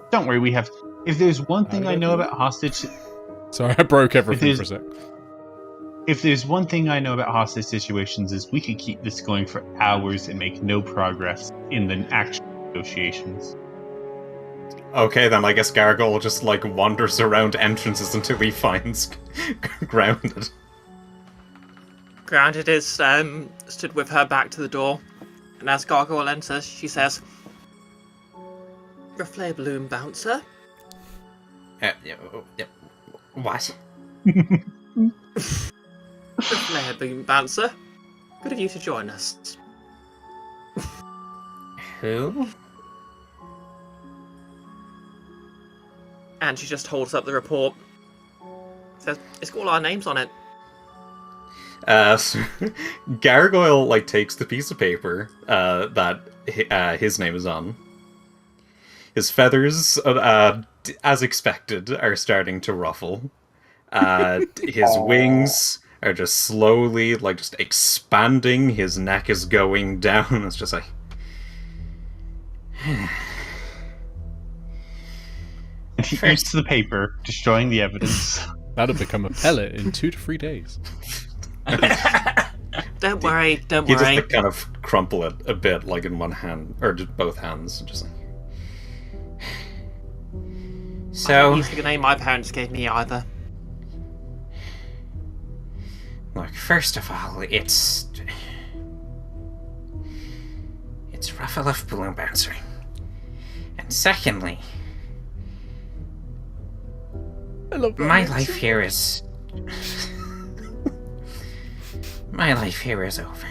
Don't worry, we have. If there's one thing I know about hostage. Sorry, I broke everything for a sec. If there's one thing I know about hostage situations is we could keep this going for hours and make no progress in the actual negotiations. Okay, then I guess Gargoyle just, like, wanders around entrances until he finds Grounded. Grounded is stood with her back to the door, and as Gargoyle enters, she says, "Your flare balloon bouncer." What? The flare balloon bouncer. Good of you to join us. Who? And she just holds up the report. Says, "It's got all our names on it." So Gargoyle, like, takes the piece of paper that his name is on. His feathers, as expected, are starting to ruffle. His wings are just slowly, like, just expanding. His neck is going down. It's just like... And he eats the paper, destroying the evidence. That'll become a pellet in 2 to 3 days. Don't worry. He just, like, kind of crumple it a bit, like, in one hand, or just both hands, just like... So, using the name my parents gave me either. Look, first of all, it's Ruffaloff Balloon Bouncer. And secondly, I love that. My life here is... My life here is over.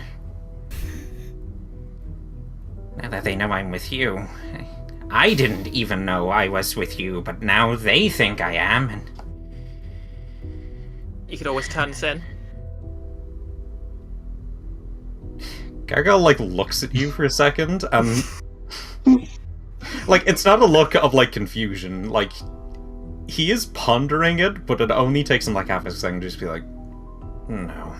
Now that they know I'm with you... I didn't even know I was with you, but now they think I am, and... You could always turn this in. Gargoyle, like, looks at you for a second, and... like, it's not a look of, like, confusion. Like, he is pondering it, but it only takes him, like, half a second to just be like, no.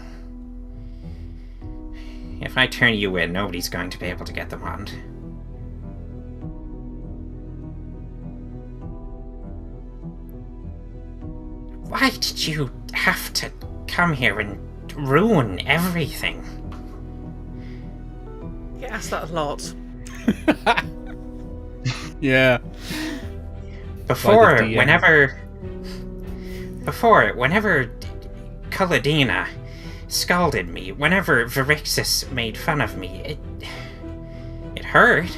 If I turn you in, nobody's going to be able to get the wand. Why did you have to come here and ruin everything? You get asked that a lot. Yeah. Before, whenever Culladina scalded me, whenever Virixis made fun of me, it hurt.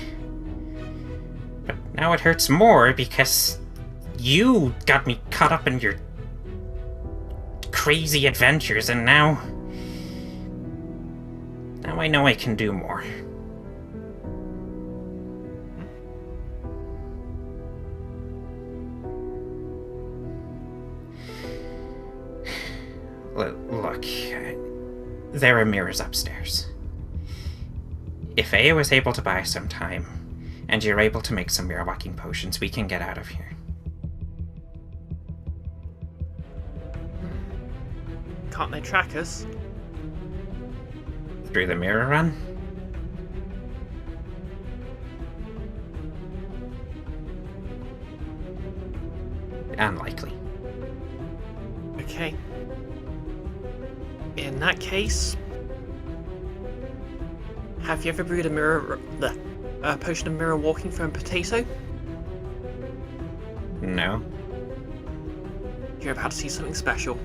But now it hurts more because you got me caught up in your crazy adventures, and now I know I can do more. Look, there are mirrors upstairs. If Eao was able to buy some time, and you're able to make some mirror walking potions, we can get out of here. Can't they track us? Through the mirror run? Unlikely. Okay. In that case, have you ever brewed a potion of mirror walking from a potato? No. You're about to see something special.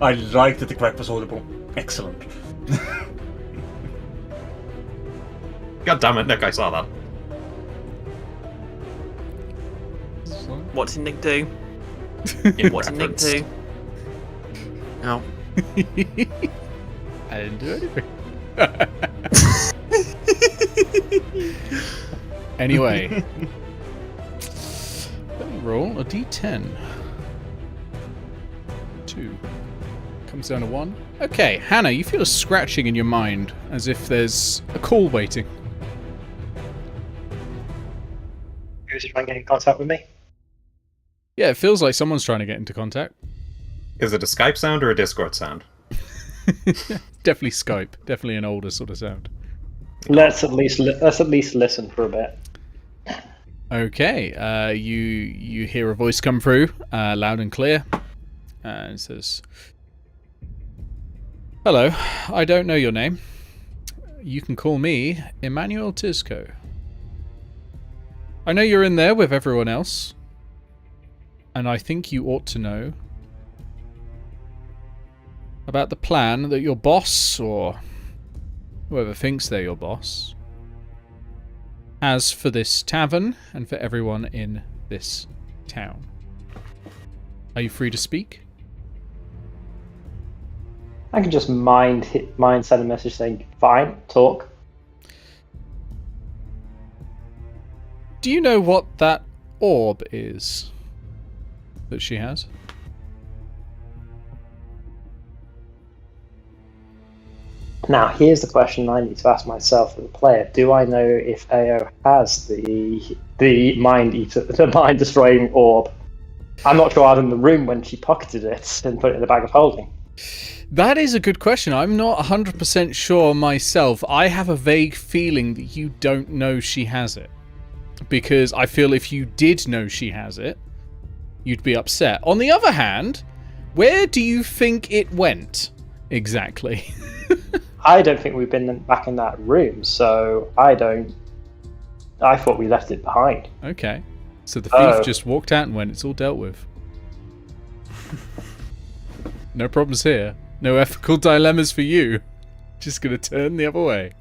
I liked that the crack was audible. Excellent. God damn it, Nick, I saw that. What did Nick do? What did Nick do? Oh. I didn't do anything. Anyway. Let me roll a d10. 2. Comes down to 1. Okay, Hannah, you feel a scratching in your mind, as if there's a call waiting. Who's trying to get in contact with me? Yeah, it feels like someone's trying to get into contact. Is it a Skype sound or a Discord sound? Definitely Skype. Definitely an older sort of sound. Let's at least listen for a bit. Okay, you hear a voice come through, loud and clear, and it says, "Hello, I don't know your name. You can call me Emmanuel Tisco. I know you're in there with everyone else, and I think you ought to know about the plan that your boss, or whoever thinks they're your boss, has for this tavern and for everyone in this town. Are you free to speak?" I can just mind send a message saying, "Fine, talk." Do you know what that orb is that she has? Now, here's the question I need to ask myself as a player: do I know if Eao has the mind destroying orb? I'm not sure I was in the room when she pocketed it and put it in the bag of holding. That is a good question. I'm not 100% sure myself. I have a vague feeling that you don't know she has it, because I feel if you did know she has it, you'd be upset. On the other hand, where do you think it went exactly? I don't think we've been back in that room, so I thought we left it behind. Okay. So the thief just walked out and went, "It's all dealt with." No problems here. No ethical dilemmas for you. Just gonna turn the other way.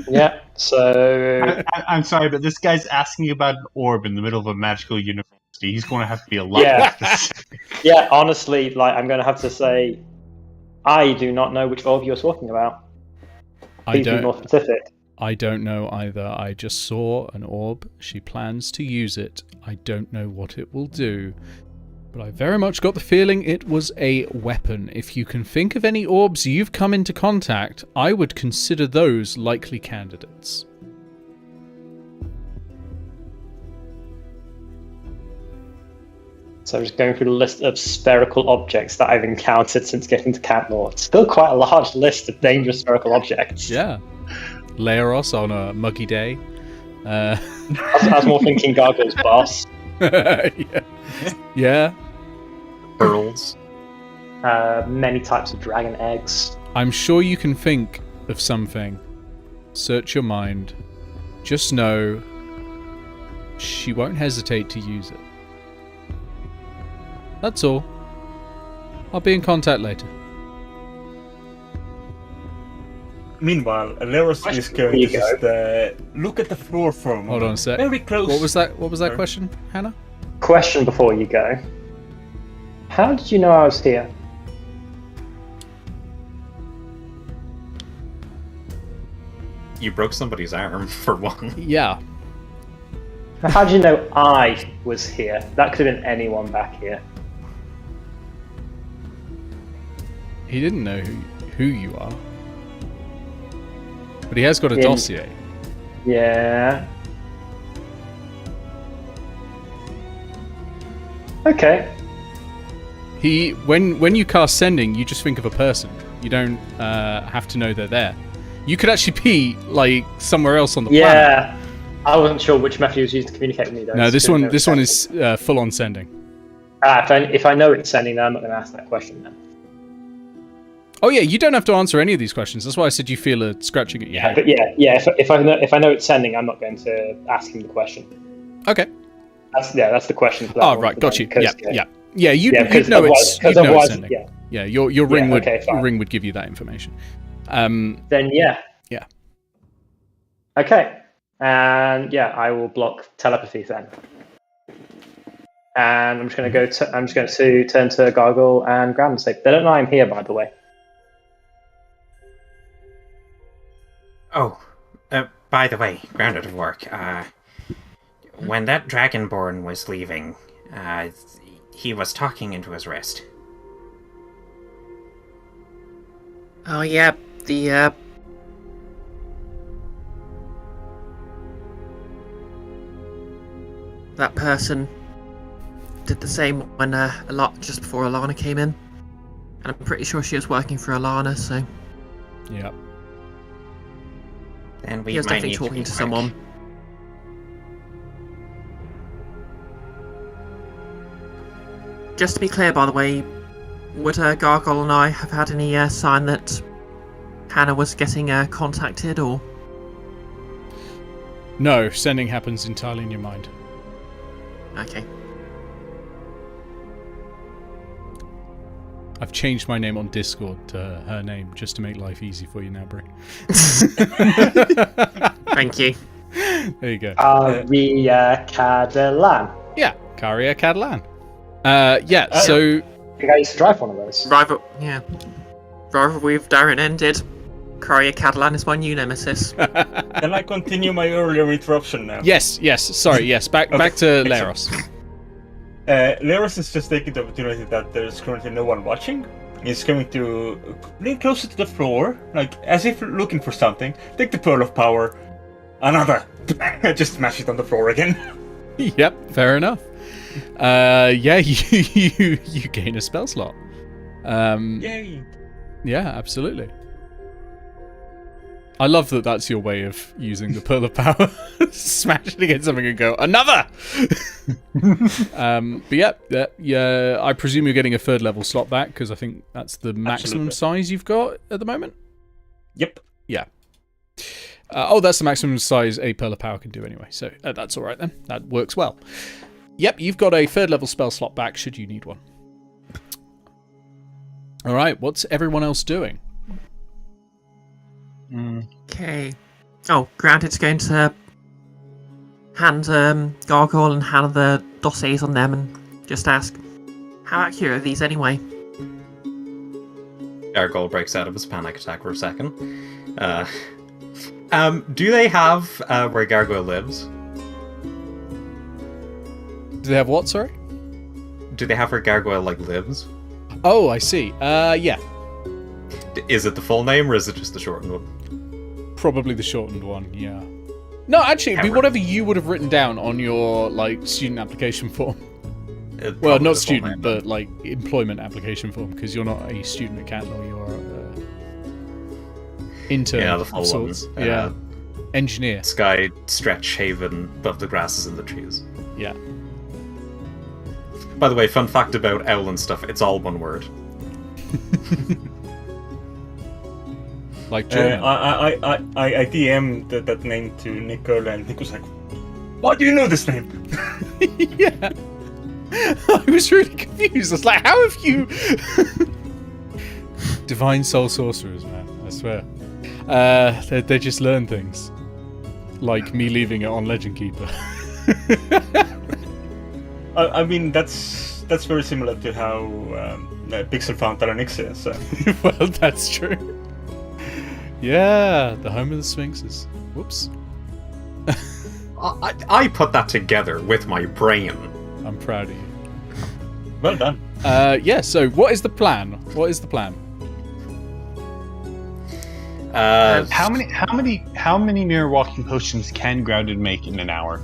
Yeah, so... I'm sorry, but this guy's asking about an orb in the middle of a magical universe. He's going to have to be a lot Yeah. more specific. Yeah, honestly, like I'm going to have to say, I do not know which orb you're talking about. Please be more specific. I don't know either. I just saw an orb. She plans to use it. I don't know what it will do. But I very much got the feeling it was a weapon. If you can think of any orbs you've come into contact, I would consider those likely candidates. So I'm just going through the list of spherical objects that I've encountered since getting to Cantlore. It's still quite a large list of dangerous spherical objects. Yeah. Leros on a muggy day. I was more thinking Gargoyle's boss. Yeah. Pearls. Many types of dragon eggs. I'm sure you can think of something. Search your mind. Just know she won't hesitate to use it. That's all. I'll be in contact later. Meanwhile, Leros is going to just look at the floor for a moment. Hold on a sec. Very close. What was that question, Hannah? Question before you go. How did you know I was here? You broke somebody's arm, for one. Yeah. How did you know I was here? That could have been anyone back here. He didn't know who you are. But he has got a dossier. Yeah. Okay. When you cast sending, you just think of a person. You don't have to know they're there. You could actually be like somewhere else on the planet. Yeah. I wasn't sure which method he was used to communicate with me though. No, this one is full on sending. If I know it's sending, then I'm not going to ask that question then. Oh yeah, you don't have to answer any of these questions. That's why I said you feel a scratching at your head. But yeah. If I know it's sending, I'm not going to ask him the question. Okay. That's the question. For that Oh one, right, got you. Yeah. Yeah. You'd know it's sending. Yeah. Your ring would give you that information. Then yeah. Yeah. Okay. And yeah, I will block telepathy then. And I'm just going to turn to Gargoyle and Graham and say, they don't know I'm here, by the way. Oh, by the way, grounded of work, when that Dragonborn was leaving, he was talking into his wrist. Oh yeah, the that person did the same when just before Alana came in, and I'm pretty sure she was working for Alana, so yeah. And he was definitely talking to someone. Just to be clear, by the way, would Gargoyle and I have had any sign that Hannah was getting contacted, or? No, sending happens entirely in your mind. Okay. I've changed my name on Discord to her name just to make life easy for you now, Brie. Thank you. There you go. Caria Catalan. Yeah, Caria Catalan. So... I think I used to drive one of those. Rival with Darren ended. Caria Catalan is my new nemesis. Can I continue my earlier interruption now? Yes. Sorry, yes. Back to Leros. Leros is just taking the opportunity that there's currently no one watching. He's going to lean closer to the floor, like as if looking for something. Take the Pearl of Power. Another. Just smash it on the floor again. Yep, fair enough. You gain a spell slot. Yay. Yeah, absolutely. I love that that's your way of using the Pearl of Power. Smash it against something and go, another! But yeah, I presume you're getting a third level slot back, because I think that's the maximum size you've got at the moment? Yep. Yeah. That's the maximum size a Pearl of Power can do anyway, so that's alright then. That works well. Yep, you've got a third level spell slot back, should you need one. Alright, what's everyone else doing? Okay. Oh, Granted's going to hand Gargoyle and hand the dossiers on them and just ask, how accurate are these anyway? Gargoyle breaks out of his panic attack for a second. Do they have where Gargoyle lives? Do they have what, sorry? Do they have where Gargoyle, lives? Oh, I see. Yeah. Is it the full name, or is it just the shortened one? Probably the shortened one, yeah. No, actually, it'd be whatever you would have written down on your, student application form. Well, not student, but, employment application form, because you're not a student at Cantlore, you're intern the full of sorts. one. Yeah. Engineer. Sky stretch haven above the grasses and the trees. Yeah. By the way, fun fact about owl and stuff, it's all one word. Like German. I DM'd that name to Nicole, and Nick was like, why do you know this name? Yeah. I was really confused. I was like, how have you... Divine soul sorcerers, man. I swear. They just learn things. Like me leaving it on Legend Keeper. I mean, that's very similar to how Pixel found Taranixia, so... Well, that's true. Yeah, the home of the Sphinxes. Whoops. I put that together with my brain. I'm proud of you. Well done. Yeah, so what is the plan? How many mirror walking potions can Grounded make in an hour?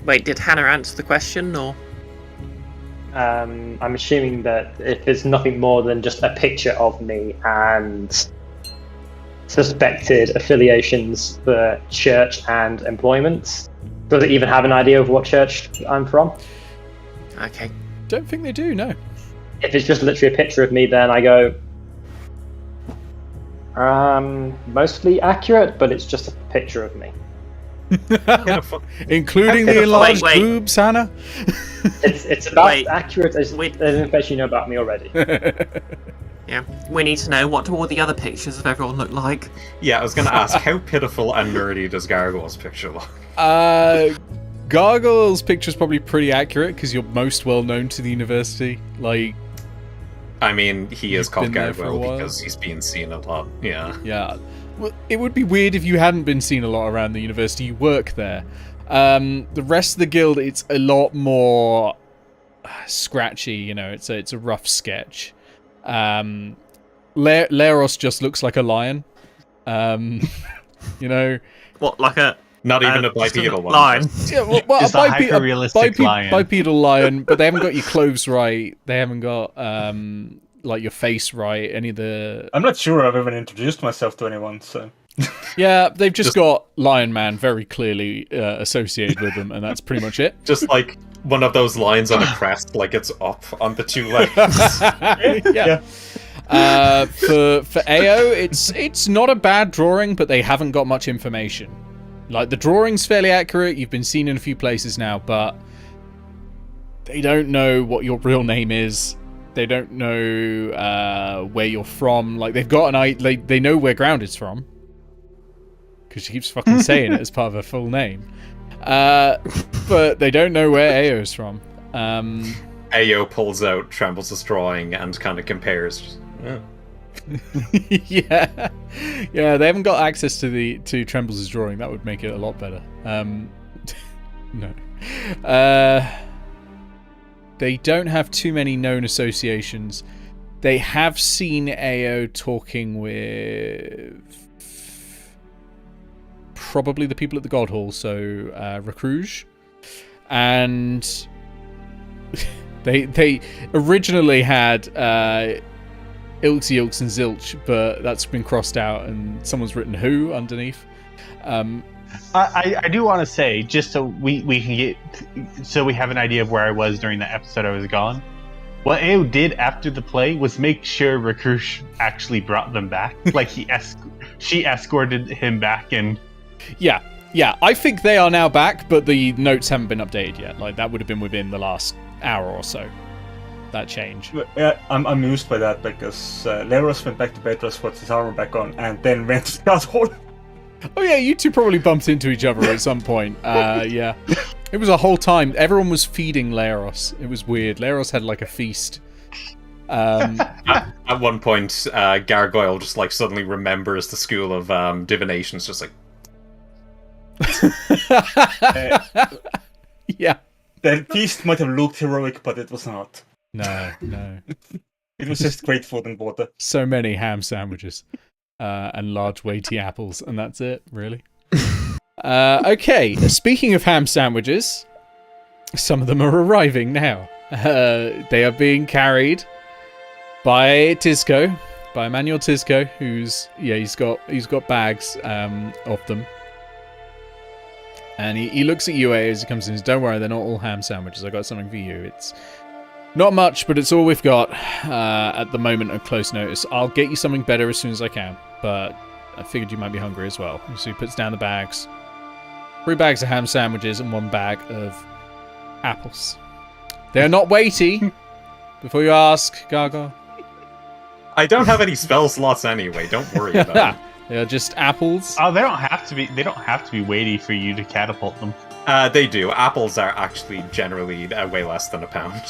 Wait, did Hannah answer the question, or? I'm assuming that if it's nothing more than just a picture of me and suspected affiliations for church and employment, does it even have an idea of what church I'm from? Okay. Don't think they do, no. If it's just literally a picture of me, then I go, mostly accurate, but it's just a picture of me. Including the enlarged boobs, Hannah? It's about as accurate as information you know about me already. Yeah, we need to know, what do all the other pictures of everyone look like? Yeah, I was going to ask, how pitiful and nerdy does Gargoyle's picture look? Gargoyle's picture's probably pretty accurate, because you're most well known to the university. I mean, he is called Gargoyle because he's being seen a lot, yeah. Yeah. Well, it would be weird if you hadn't been seen a lot around the university. You work there. The rest of the guild, it's a lot more scratchy, it's a rough sketch. Leros just looks like a lion. What, like a... Not even a bipedal one. Lion. Yeah, well, Just a hyper-realistic lion. Bipedal lion, but they haven't got your clothes right. They haven't got your face right. Any of the... I'm not sure I've ever introduced myself to anyone, so... Yeah, they've just got Lion Man very clearly associated with them, and that's pretty much it. Just like one of those lines on a crest, like it's up on the two legs. Yeah. For Eao, it's not a bad drawing, but they haven't got much information. The drawing's fairly accurate. You've been seen in a few places now, but they don't know what your real name is. They don't know where you're from. They've got they know where Grounded's from, because she keeps fucking saying it as part of her full name. But they don't know where Eao's from. Eao pulls out Trembles' drawing and kind of compares. Yeah. Yeah, they haven't got access to Trembles' drawing. That would make it a lot better. No. They don't have too many known associations. They have seen Eao talking with probably the people at the God Hall, so Recruge, and they originally had Ilksy, Ilks, and Zilch, but that's been crossed out, and someone's written who underneath. I do want to say, just so we can get, so we have an idea of where I was during that episode I was gone. What Eao did after the play was make sure Recruche actually brought them back. She escorted him back, and yeah. I think they are now back, but the notes haven't been updated yet. That would have been within the last hour or so. That change. Yeah, I'm amused by that, because Leros went back to Petros, put his armor back on, and then went to the God Hall. Oh yeah, you two probably bumped into each other at some point. Yeah. It was a whole time. Everyone was feeding Leros. It was weird. Leros had like a feast. At one point, Gargoyle just like suddenly remembers the school of divination. It's just like, yeah. The feast might have looked heroic, but it was not. No. It was just great food and water. So many ham sandwiches and large weighty apples, and that's it, really. Okay, speaking of ham sandwiches, some of them are arriving now. They are being carried by Tisco, by Emmanuel Tisco, who's he's got bags of them, and he looks at you as he comes in. Says, "Don't worry, they're not all ham sandwiches. I got something for you. It's not much, but it's all we've got at the moment at close notice. I'll get you something better as soon as I can, but I figured you might be hungry as well." So he puts down the bags. 3 bags of ham sandwiches and 1 bag of apples. They are not weighty. Before you ask, Gargoyle. I don't have any spell slots anyway. Don't worry about it. They are just apples. Oh, they don't have to be. They don't have to be weighty for you to catapult them. They do. Apples are actually generally way less than a pound.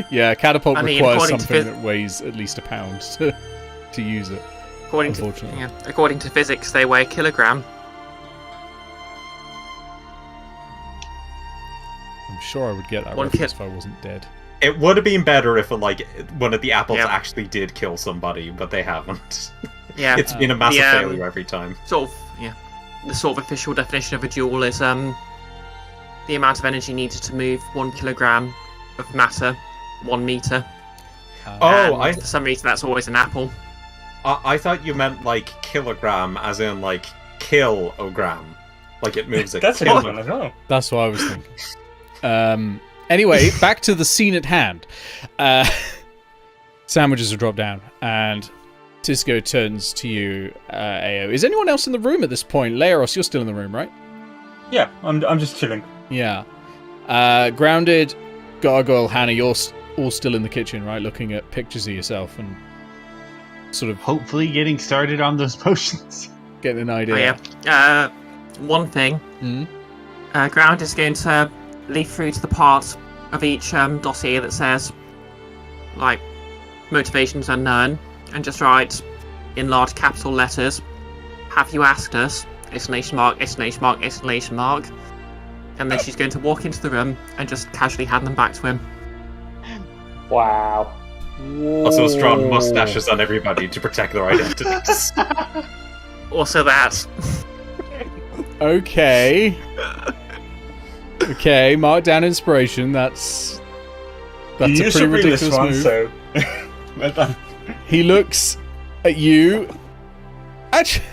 Yeah, catapult requires according something to that weighs at least a pound to use it. Unfortunately. According to physics, they weigh a kilogram. I'm sure I would get that One reference if I wasn't dead. It would have been better if one of the apples actually did kill somebody, but they haven't. Yeah, It's been a massive failure every time. The sort of official definition of a joule is the amount of energy needed to move 1 kilogram of matter 1 meter. For some reason that's always an apple. I thought you meant like kilogram, as in like kilogram, like it moves it. That's a good one as well. That's what I was thinking. Anyway, back to the scene at hand. Sandwiches are dropped down, and Tisco turns to you, Eao. Is anyone else in the room at this point? Leros, you're still in the room, right? Yeah, I'm just chilling. Yeah. Grounded, Gargoyle, Hannah, you're all still in the kitchen, right? Looking at pictures of yourself and sort of Hopefully getting started on those potions. getting an idea. Oh yeah. One thing. Mm. Ground is going to leaf through to the part of each dossier that says, like, motivations unknown, and just write in large capital letters, "Have you asked us?" ! Exclamation mark! Exclamation mark! Exclamation mark! And then she's going to walk into the room and just casually hand them back to him. Wow. Also drawn mustaches on everybody to protect their identities. Also that. Okay. Okay, mark down inspiration. That's a pretty ridiculous move. So. Well done. He looks at you. Actually,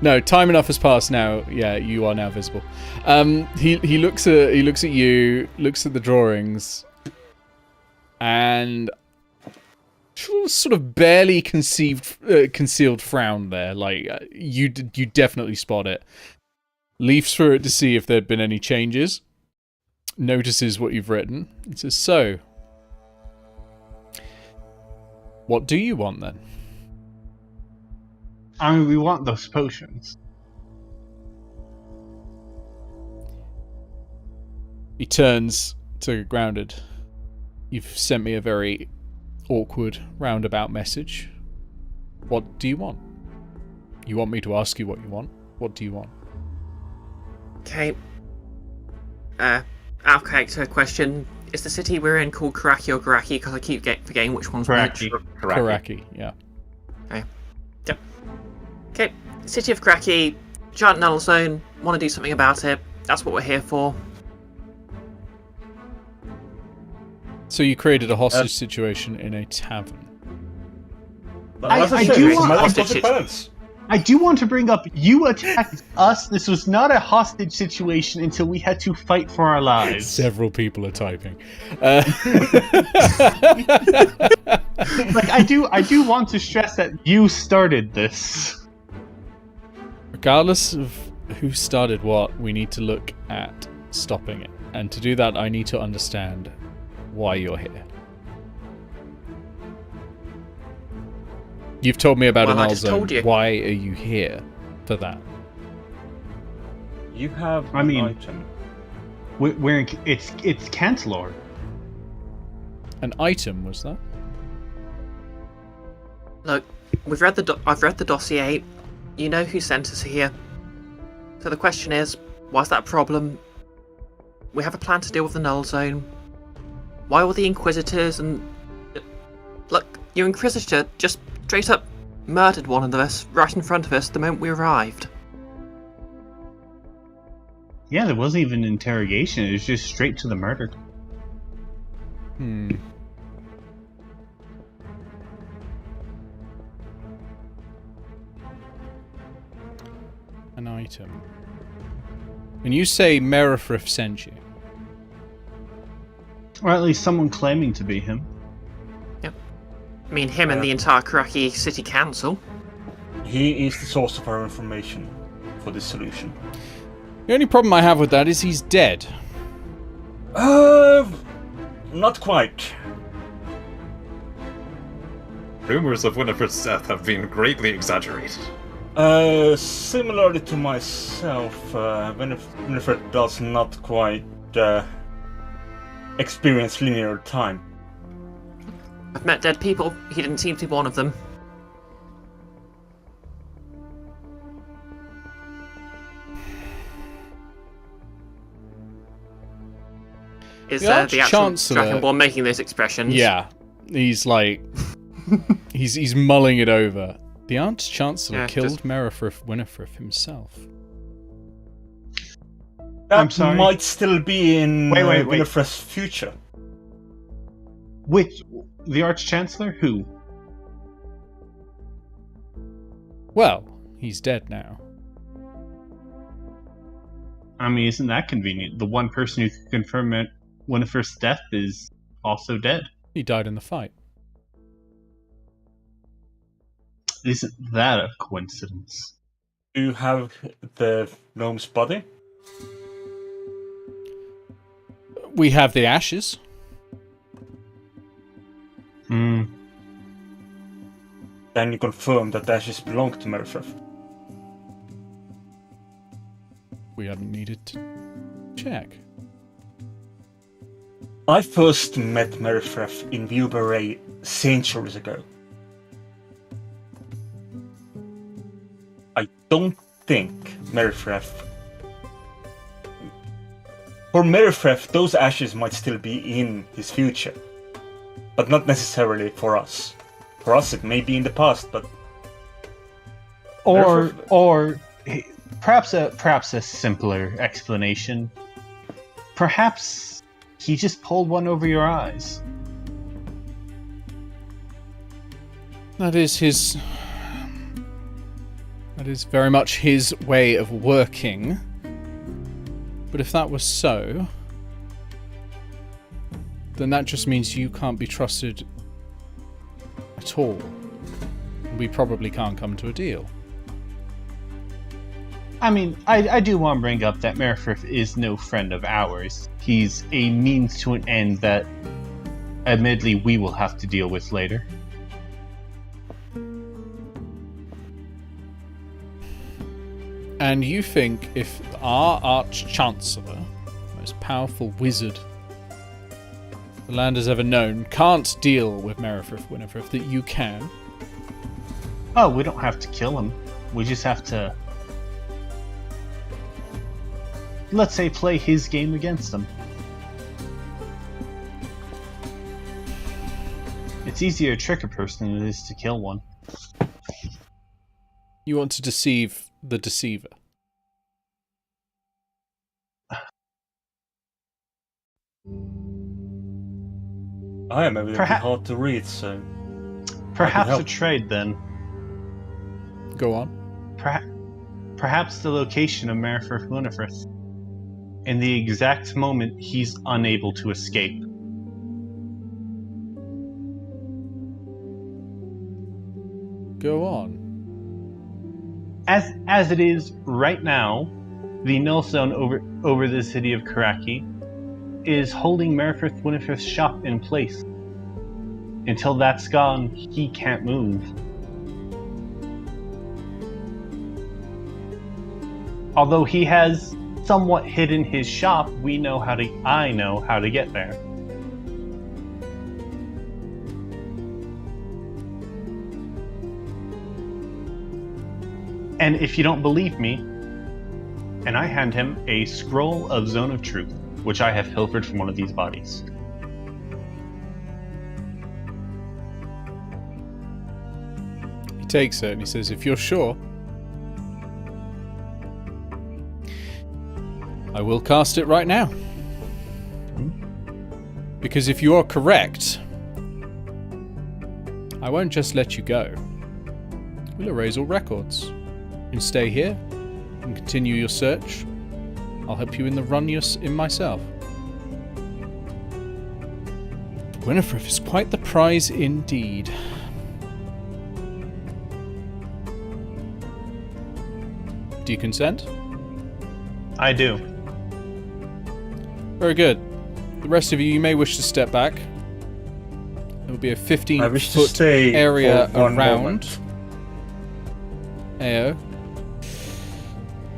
no, time enough has passed now. Yeah, you are now visible. He looks at you, looks at the drawings, and sort of barely concealed frown there. Like you definitely spot it. Leafs through it to see if there'd been any changes. Notices what you've written. It says, "So, what do you want then?" I mean, we want those potions. He turns to Grounded. "You've sent me a very awkward, roundabout message. What do you want? You want me to ask you what you want? What do you want?" Okay. Out of character question. Is the city we're in called Karaki or Garaki? Because I keep forgetting which one's which. Karaki, yeah. Okay. Yep. Okay. City of Karaki, giant null zone, want to do something about it. That's what we're here for. So you created a hostage situation in a tavern. I do want to bring up, you attacked us. This was not a hostage situation until we had to fight for our lives. Several people are typing. Like, I do want to stress that you started this. Regardless of who started what, we need to look at stopping it. And to do that, I need to understand why you're here. You've told me about Well, a I null just zone. told you. Why are you here for that? You have I mean- an item. It's Cantlore. An item, was that? Look, I've read the dossier. You know who sent us here. So the question is, why's that a problem? We have a plan to deal with the null zone. Why all the inquisitors and... Look, your inquisitor just straight up murdered one of us right in front of us the moment we arrived. Yeah, there wasn't even an interrogation. It was just straight to the murder. Hmm. An item. When you say Merifrith sent you, Or at least someone claiming to be him. I mean, him and the entire Karaki City Council. He is the source of our information for this solution. the only problem I have with that is he's dead. Not quite. Rumors of Winifred's death have been greatly exaggerated. Similarly to myself, Winifred does not quite experience linear time. I've met dead people. He didn't seem to be one of them. Is The the actual Arch-Chancellor- Dragonborn making those expressions? Yeah, he's like, he's mulling it over. The Arch-Chancellor Yeah, killed just- Merifrith Winifred himself. That I'm sorry? might still be in Wait. Winifred's future. Which? The Arch-Chancellor? Who? Well, he's dead now. I mean, isn't that convenient? The one person who can confirm that Winifred's death is also dead. He died in the fight. Isn't that a coincidence? Do you have the gnome's body? We have the ashes. Hmm. Then you confirm that the ashes belong to Merifrith. We hadn't needed to check. I first met Merifrith in Viewbury centuries ago. I don't think Merifrith... For Merifrith, those ashes might still be in his future. But not necessarily for us. For us, it may be in the past, but... Or perhaps a simpler explanation. Perhaps he just pulled one over your eyes. That is his... That is very much his way of working. But if that was so, then that just means you can't be trusted at all. We probably can't come to a deal. I mean, I do want to bring up that Merifrith is no friend of ours. He's a means to an end that, admittedly, we will have to deal with later. And you think if our Arch-Chancellor, most powerful wizard the land has ever known, can't deal with Merifrith Winifred, that you can? Oh, we don't have to kill him. We just have to, let's say, play his game against him. It's easier to trick a person than it is to kill one. You want to deceive the deceiver. I am evidently Perhaps- hard to read, so... Perhaps a help. trade, then. Go on. Perhaps the location of Merifrith Winifred. In the exact moment he's unable to escape. Go on. As it is right now, the null zone over the city of Karaki is holding Merifrith Winifred's shop in place. Until that's gone, he can't move. Although he has somewhat hidden his shop, I know how to get there. And if you don't believe me, and I hand him a scroll of Zone of Truth, which I have pilfered from one of these bodies. He takes it and he says, if you're sure, I will cast it right now. Because if you are correct, I won't just let you go. We'll erase all records. You can stay here and continue your search. I'll help you in the run in myself. Winifred is quite the prize indeed. Do you consent? I do. Very good. The rest of you may wish to step back. There will be a 15-foot area around. Eao.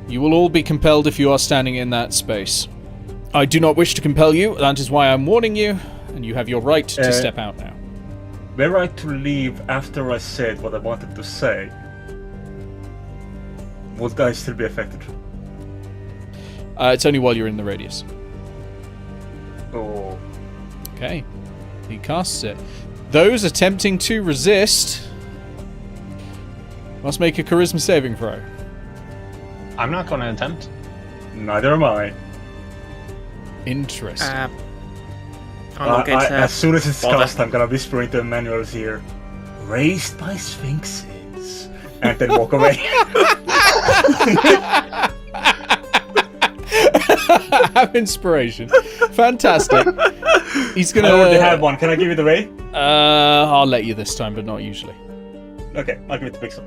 You will all be compelled if you are standing in that space. I do not wish to compel you, that is why I'm warning you, and you have your right to step out now. Were I to leave after I said what I wanted to say, would I still be affected? It's only while you're in the radius. Oh. Okay. He casts it. Those attempting to resist must make a charisma saving throw. I'm not going to attempt. Neither am I. Interesting. As soon as it's cast, I'm gonna whisper into the manuals here. Raised by sphinxes. And then walk away. Have inspiration. Fantastic. He's gonna. I already have one. Can I give it away? I'll let you this time, but not usually. Okay, I'll give it to Pixel.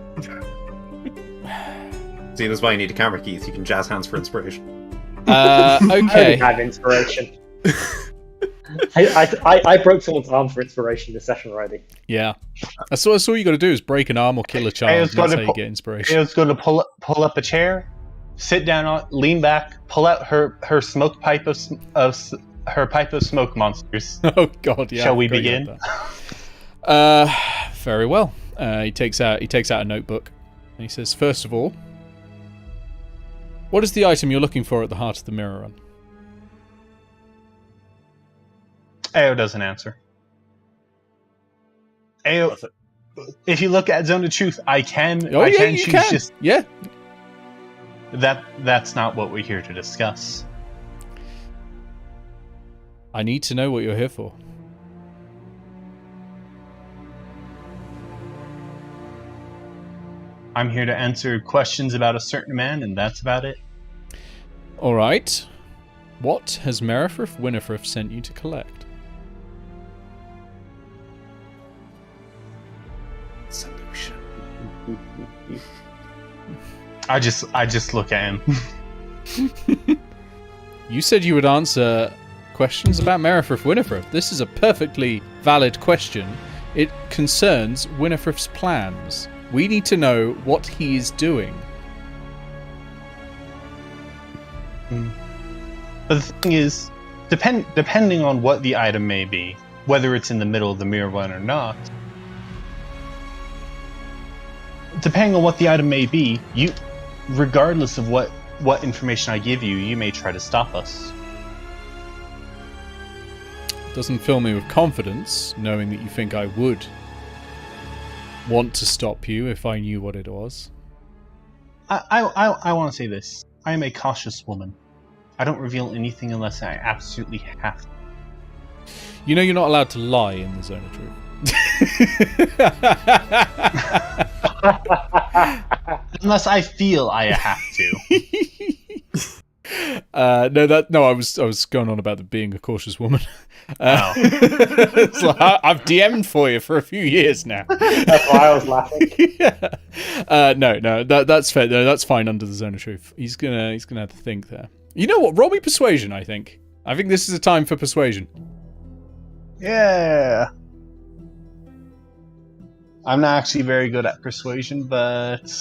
See, that's why you need a camera, Keith. You can jazz hands for inspiration. Okay. I have inspiration. I broke someone's arm for inspiration this session already. Yeah. That's all you got to do is break an arm or kill a child. That's how you get inspiration. Eao's going to pull up a chair, sit down on, lean back, pull out her smoke pipe of smoke monsters. Oh God! Yeah. Shall we begin? Very well. He takes out a notebook and he says, first of all, what is the item you're looking for at the heart of the mirror run? Eao doesn't answer. Eao, if you look at Zone of Truth, I can choose just... Yeah. That's not what we're here to discuss. I need to know what you're here for. I'm here to answer questions about a certain man, and that's about it. All right. What has Merifrith Winifrith sent you to collect? Solution. I just look at him. You said you would answer questions about Merifrith Winifrith. This is a perfectly valid question. It concerns Winifrith's plans. We need to know what he is doing. But the thing is, depending on what the item may be, whether it's in the middle of the mirror run or not, depending on what the item may be, you, regardless of what information I give you, you may try to stop us. Doesn't fill me with confidence, knowing that you think I would want to stop you if I knew what it was. I want to say this. I am a cautious woman. I don't reveal anything unless I absolutely have to. You know you're not allowed to lie in the Zone of Truth. Unless I feel I have to. No, I was going on about being a cautious woman. It's like, I've DM'd for you for a few years now. That's why I was laughing. Yeah. No, that's fair. No, that's fine under the Zone of Truth. He's gonna have to think there. You know what? Roll me persuasion. I think this is a time for persuasion. Yeah. I'm not actually very good at persuasion, but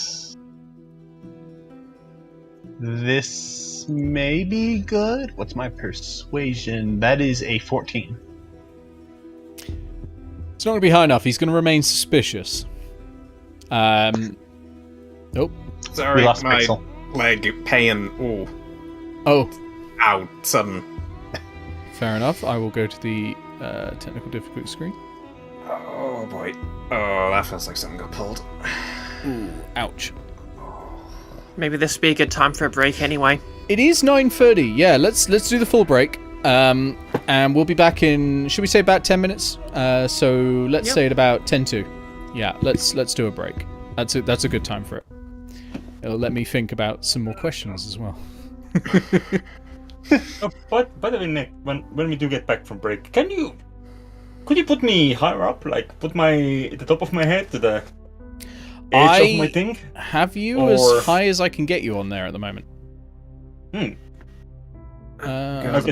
This may be good. What's my persuasion? That is a 14. It's not going to be high enough. He's going to remain suspicious. Nope. Sorry, We lost my Pixel. leg pain. Ooh. Oh, Ow, sudden. fair enough. I will go to the technical difficulty screen. Oh boy. Oh, that feels like something got pulled. Ooh, ouch. Maybe this would be a good time for a break anyway. It is 9:30. Yeah, let's do the full break. And we'll be back in, should we say about 10 minutes? So let's say at about 10:02. Yeah, let's do a break. That's a good time for it. It'll let me think about some more questions as well. But by the way, Nick, when we do get back from break, could you put me higher up? Like, put the top of my head to the edge of my thing? Have you Or- as high as I can get you on there at the moment? Okay,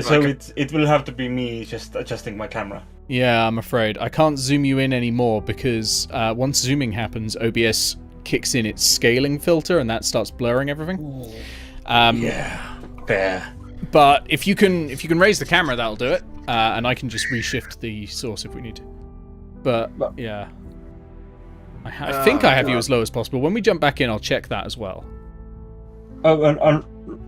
so it will have to be me just adjusting my camera. Yeah, I'm afraid. I can't zoom you in anymore because once zooming happens, OBS kicks in its scaling filter and that starts blurring everything. Yeah, fair. But if you can raise the camera, that'll do it. And I can just reshift the source if we need to. But yeah. I think I have you as low as possible. When we jump back in, I'll check that as well. Oh, and I'm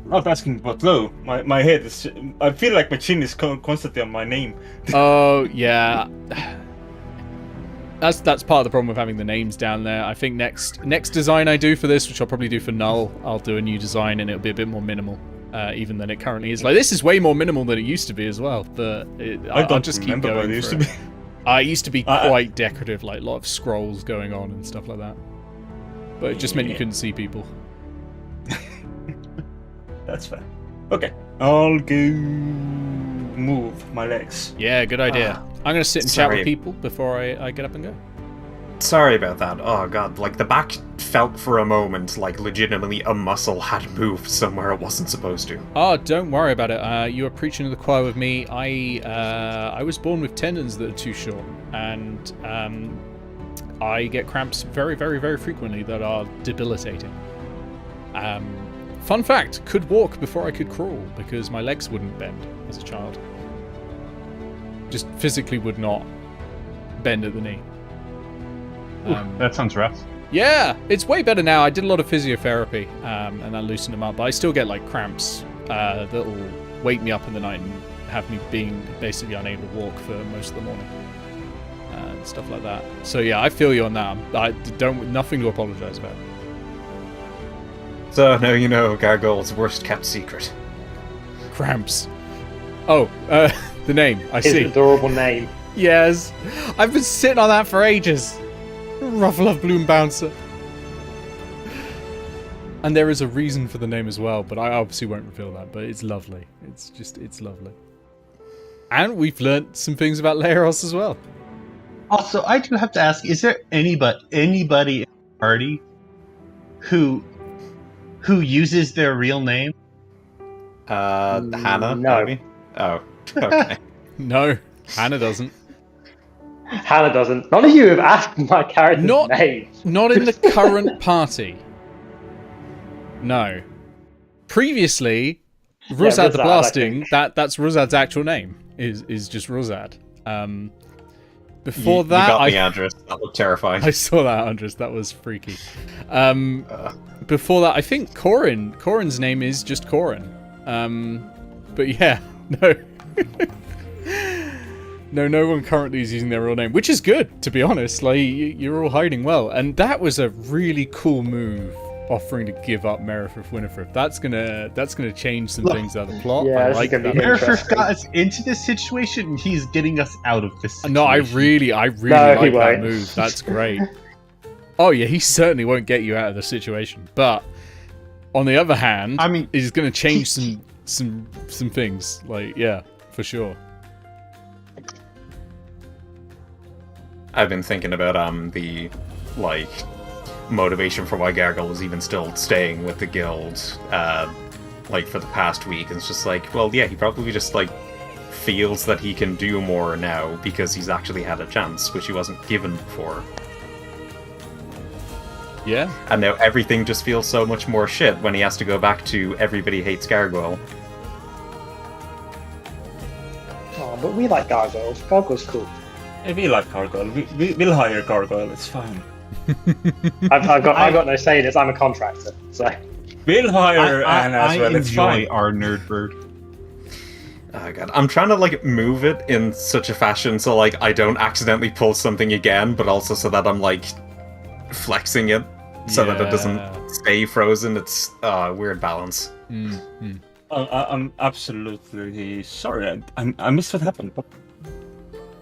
not asking about low. My head is. I feel like my chin is constantly on my name. Oh, yeah. That's part of the problem with having the names down there. I think next design I do for this, which I'll probably do for Null, I'll do a new design and it'll be a bit more minimal, even than it currently is. Like, this is way more minimal than it used to be as well, but I'll just keep remember what going it used for to it. It used to be quite decorative, like a lot of scrolls going on and stuff like that. But it just meant you couldn't see people. That's fair. Okay, I'll go move my legs. Yeah, good idea. I'm going to sit and chat Sorry. with people before I get up and go. Sorry about that. Oh god, like the back felt for a moment like legitimately a muscle had moved somewhere it wasn't supposed to. Oh, don't worry about it. You are preaching to the choir with me. I was born with tendons that are too short, and I get cramps very, very, very frequently that are debilitating. Fun fact, could walk before I could crawl because my legs wouldn't bend as a child. Just physically would not bend at the knee. That sounds rough. Yeah, it's way better now. I did a lot of physiotherapy, and that loosened them up. But I still get like cramps that'll wake me up in the night and have me being basically unable to walk for most of the morning, and stuff like that. So yeah, I feel you on that. Nothing to apologize about. So now you know Gargoyle's worst kept secret. Cramps. Oh, the name. I His see. adorable name. Yes, I've been sitting on that for ages. Ruffle of Bloom Bouncer. And there is a reason for the name as well, but I obviously won't reveal that, but it's lovely. It's lovely. And we've learnt some things about Leros as well. Also, I do have to ask, is there anybody in the party who uses their real name? Hannah, no. maybe? Oh, okay. No, Hannah doesn't. Hannah doesn't. None of you have asked my character's name. Not in the current party. No. Previously, Ruzad the Ruzad, Blasting, that's Ruzad's actual name, is just Ruzad. Before you that, got the address. That looked terrifying. I saw that, Andres. That was freaky. Before that, I think Corin's name is just Corin. But yeah, no. No one currently is using their real name, which is good, to be honest. Like, you're all hiding well. And that was a really cool move, offering to give up Merithriff Winifred. That's gonna change some things out of the plot. Yeah, I this is like gonna that. be Merithriff got us into this situation, and he's getting us out of this situation. No, I really No, like he that won't. move. That's great. Oh yeah, he certainly won't get you out of the situation. But on the other hand, I mean, he's going to change some things. Like, yeah, for sure. I've been thinking about the like motivation for why Gargoyle is even still staying with the guild like for the past week. And it's just like, well, yeah, he probably just like feels that he can do more now because he's actually had a chance, which he wasn't given before. Yeah. And now everything just feels so much more shit when he has to go back to everybody hates Gargoyle. Oh, but we like gargoyles. Gargoyle's cool. If we like Gargoyle, we'll hire Gargoyle, it's fine. I've got no say in this. I'm a contractor, so We'll hire Anna as well, I it's fine. enjoy our nerd bird. Oh god, I'm trying to like move it in such a fashion so like I don't accidentally pull something again, but also so that I'm like flexing it so that it doesn't stay frozen. It's a weird balance. Mm-hmm. I'm absolutely sorry. I missed what happened.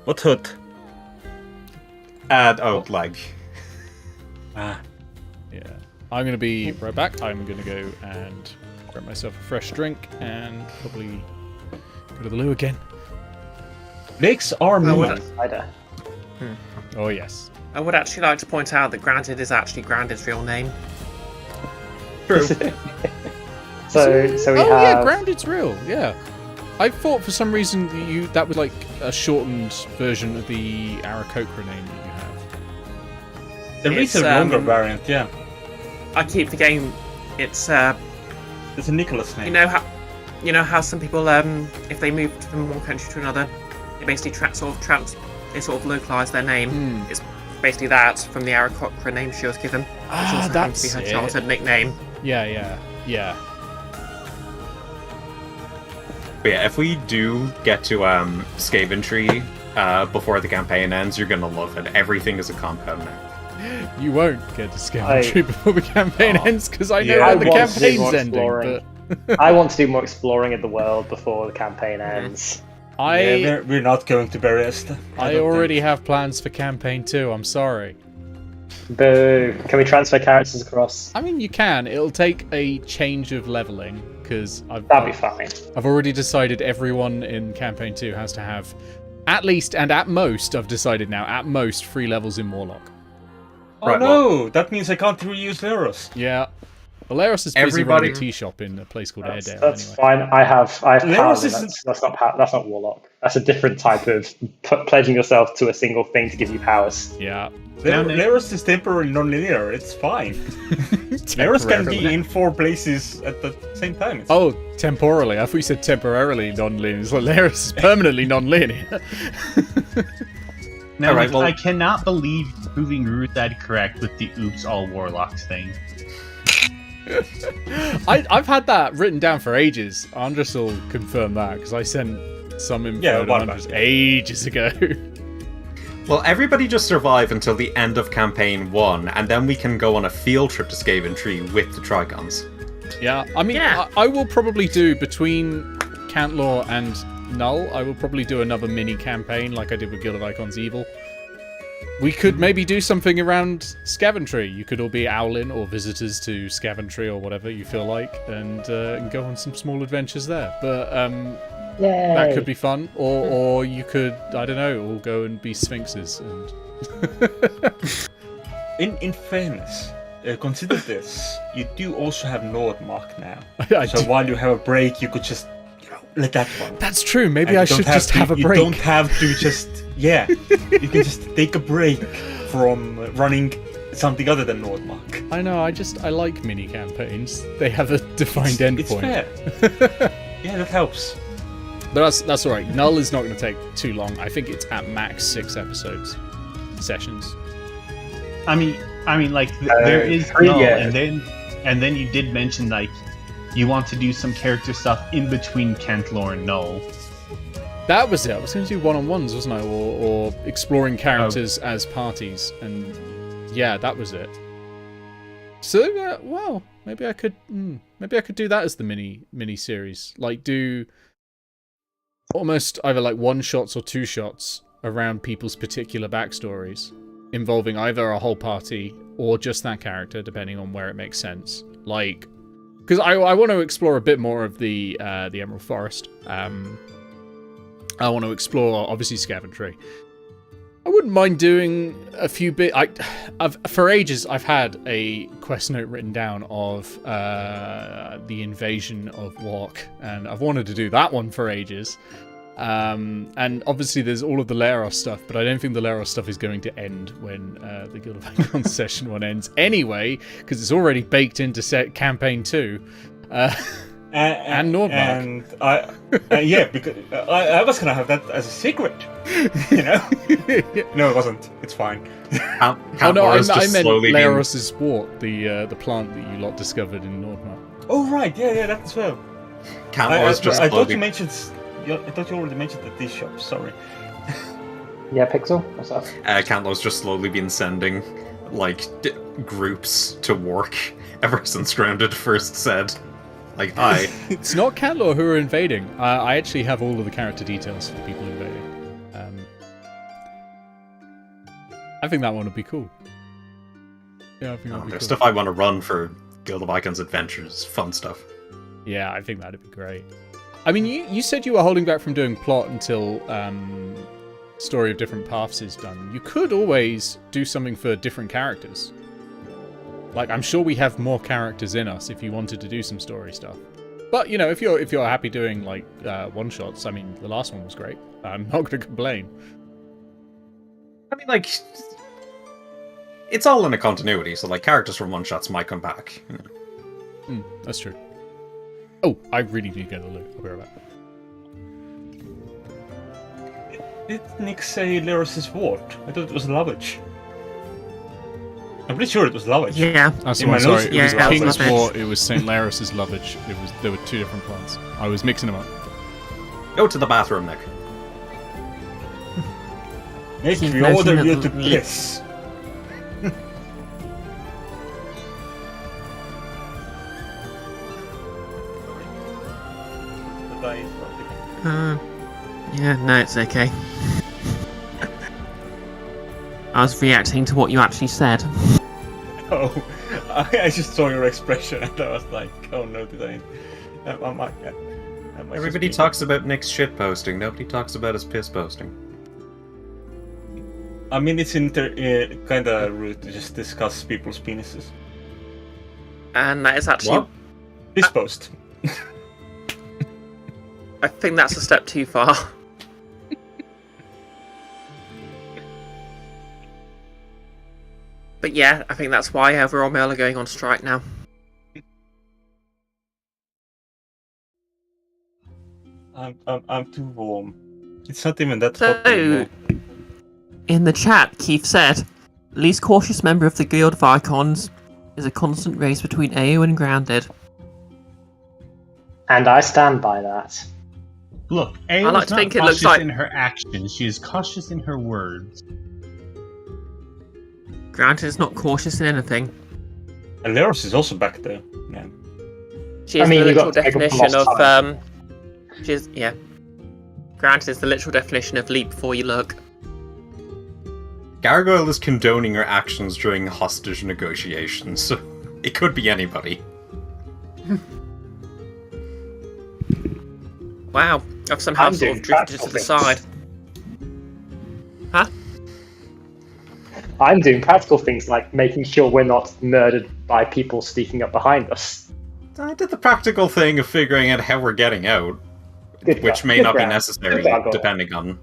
What hood? Leg. Ah, Yeah. I'm going to be right back. I'm going to go and grab myself a fresh drink and probably go to the loo again. legs are moving. cider. Oh, yes. I would actually like to point out that Granted is actually Grandad's real name. True. So we have. Yeah, Grounded's real. Yeah. I thought for some reason that was like a shortened version of the Aarakocra name that you have. There is a longer variant, yeah. I keep forgetting it's It's a Nicholas name. you know how some people if they move from one country to another, they basically they sort of localise their name. It's basically that from the Aarakocra name she was given, which also happens to be her childhood nickname. Yeah. But yeah, if we do get to Scaventry before the campaign ends, you're gonna love it. Everything is a compound now. You won't get to Scaventry before the campaign ends because I know how the campaign's ending. But I want to do more exploring of the world before the campaign ends. We're not going to Berest. I already have plans for campaign 2. I'm sorry. Boo! Can we transfer characters across? I mean, you can. It'll take a change of leveling because That'd be fine. I've already decided everyone in campaign 2 has to have at least and at most. I've decided now at most 3 levels in Warlock. Oh Right, no! That means I can't reuse Leros. Yeah. Valeros is busy running a tea shop in a place called Airedale. That's Anyway. fine. I have Leros Paladin. That's not Warlock. That's a different type of pledging yourself to a single thing to give you powers. Yeah. Leros is temporarily non-linear. It's fine. Leros can be in 4 places at the same time. Oh, temporally. I thought you said temporarily non-linear. It's like Valeros is permanently non-linear. Now, Alright, well- I cannot believe proving Ruthad correct with the oops all warlocks thing. I've had that written down for ages. Andres will confirm that because I sent some info to Andres ages ago. Well, everybody just survive until the end of campaign 1, and then we can go on a field trip to Scaventry with the Trigons. Yeah, I mean, I will probably do between Cantlore and Null. I will probably do another mini campaign like I did with Guild of Icons Evil. We could maybe do something around Scaventry. You could all be Owlin or visitors to Scaventry or whatever you feel like, and go on some small adventures there. But that could be fun. Or you could, I don't know, all go and be Sphinxes. And In fairness, consider this. You do also have Nordmark now. So while you have a break, you could just let that one. That's true. Maybe I should just have a break. You don't have to just... Yeah. You can just take a break from running something other than Nordmark. I know, I like mini campaigns. They have a defined endpoint. It's fair. Yeah, that helps. But that's alright. Null is not going to take too long. I think it's at max 6 sessions. I mean, like there is Null, yeah. and then you did mention like you want to do some character stuff in between Cantlore and Null. That was it. I was going to do one-on-ones, wasn't I? Or exploring characters as parties. And yeah, that was it. So, well, maybe I could do that as the mini series. Like, do almost either like one-shots or two-shots around people's particular backstories, involving either a whole party or just that character, depending on where it makes sense. Like, because I want to explore a bit more of the Emerald Forest. I want to explore, obviously, Scaventry. I wouldn't mind doing a few for ages, I've had a quest note written down of the invasion of Warlock, and I've wanted to do that one for ages. And obviously there's all of the Leros stuff, but I don't think the Leros stuff is going to end when the Guild of Icons Session 1 ends anyway, because it's already baked into Campaign 2. And Nordmark. And yeah, because I was gonna have that as a secret, you know. No, it wasn't. It's fine. Oh no, I meant Leros' sport, the plant that you lot discovered in Nordmark. Oh right, yeah, that as well. I thought you mentioned. I thought you already mentioned these shops. Sorry. Yeah, Pixel. What's up? Cantlore's just slowly been sending like groups to work ever since Grounded first said. Like, hi. It's not Cantlore who are invading. I actually have all of the character details for the people invading. I think that one would be cool. Yeah, I think that would be there's cool. stuff I want to run for Guild of Icons Adventures. Fun stuff. Yeah, I think that'd be great. I mean, you said you were holding back from doing plot until Story of Different Paths is done. You could always do something for different characters. Like, I'm sure we have more characters in us if you wanted to do some story stuff. But, you know, if you're happy doing, like, one-shots, I mean, the last one was great. I'm not going to complain. I mean, like, it's all in a continuity, so, like, characters from one-shots might come back. That's true. Oh, I really need to get a loot. I'll be right back. Did Nick say Leros' ward? I thought it was Lovage. I'm pretty sure it was Lovage. Yeah. That's In what my I'm sorry. notes, It was yeah, King's Lovage. War, it was St. Laris's Lovage. There were two different plants. I was mixing them up. Go to the bathroom, Nick. Nick, Keep we order noting you that to the- piss. Yeah, no, it's okay. I was reacting to what you actually said. Oh, I just saw your expression and I was like, oh no, did I? Everybody talks about Nick's shit posting. Nobody talks about his piss posting. I mean, it's kind of rude to just discuss people's penises. And that is actually... What? This post. I think that's a step too far. But yeah, I think that's why Overall Mail are going on strike now. I'm too warm. It's not even that So, hot anymore. in the chat, Keith said, least cautious member of the Guild of Icons is a constant race between Eao and Grounded. And I stand by that. Look, I Eao like is to not think it looks cautious like- in her actions. She is cautious in her words. Grounded is not cautious in anything. And Leros is also back there. Yeah. She is I mean, the you literal got to take up a definition lost of, time. she is, yeah. Grounded is the literal definition of leap before you look. Gargoyle is condoning her actions during hostage negotiations, so it could be anybody. Wow, I've somehow I'm sort doing of drifted to practical the side. Huh? I'm doing practical things like making sure we're not murdered by people sneaking up behind us. I did the practical thing of figuring out how we're getting out, Good which job. may Good not be job. necessary, Good job. depending on...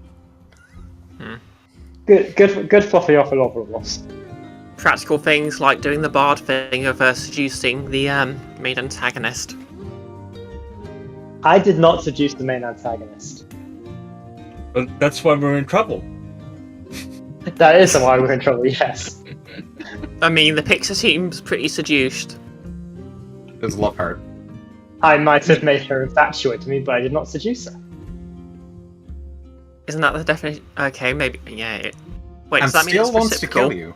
Good fluffy off loss. Practical things like doing the bard thing of seducing the main antagonist. I did not seduce the main antagonist. Well, that's why we're in trouble. That is why we're in trouble, yes. I mean, the Pixar seems pretty seduced. There's love heart. I might have made her infatuated with me, but I did not seduce her. Isn't that the definition? Okay, maybe. Yeah. Wait, And does that mean still it's wants to reciprocal? kill you.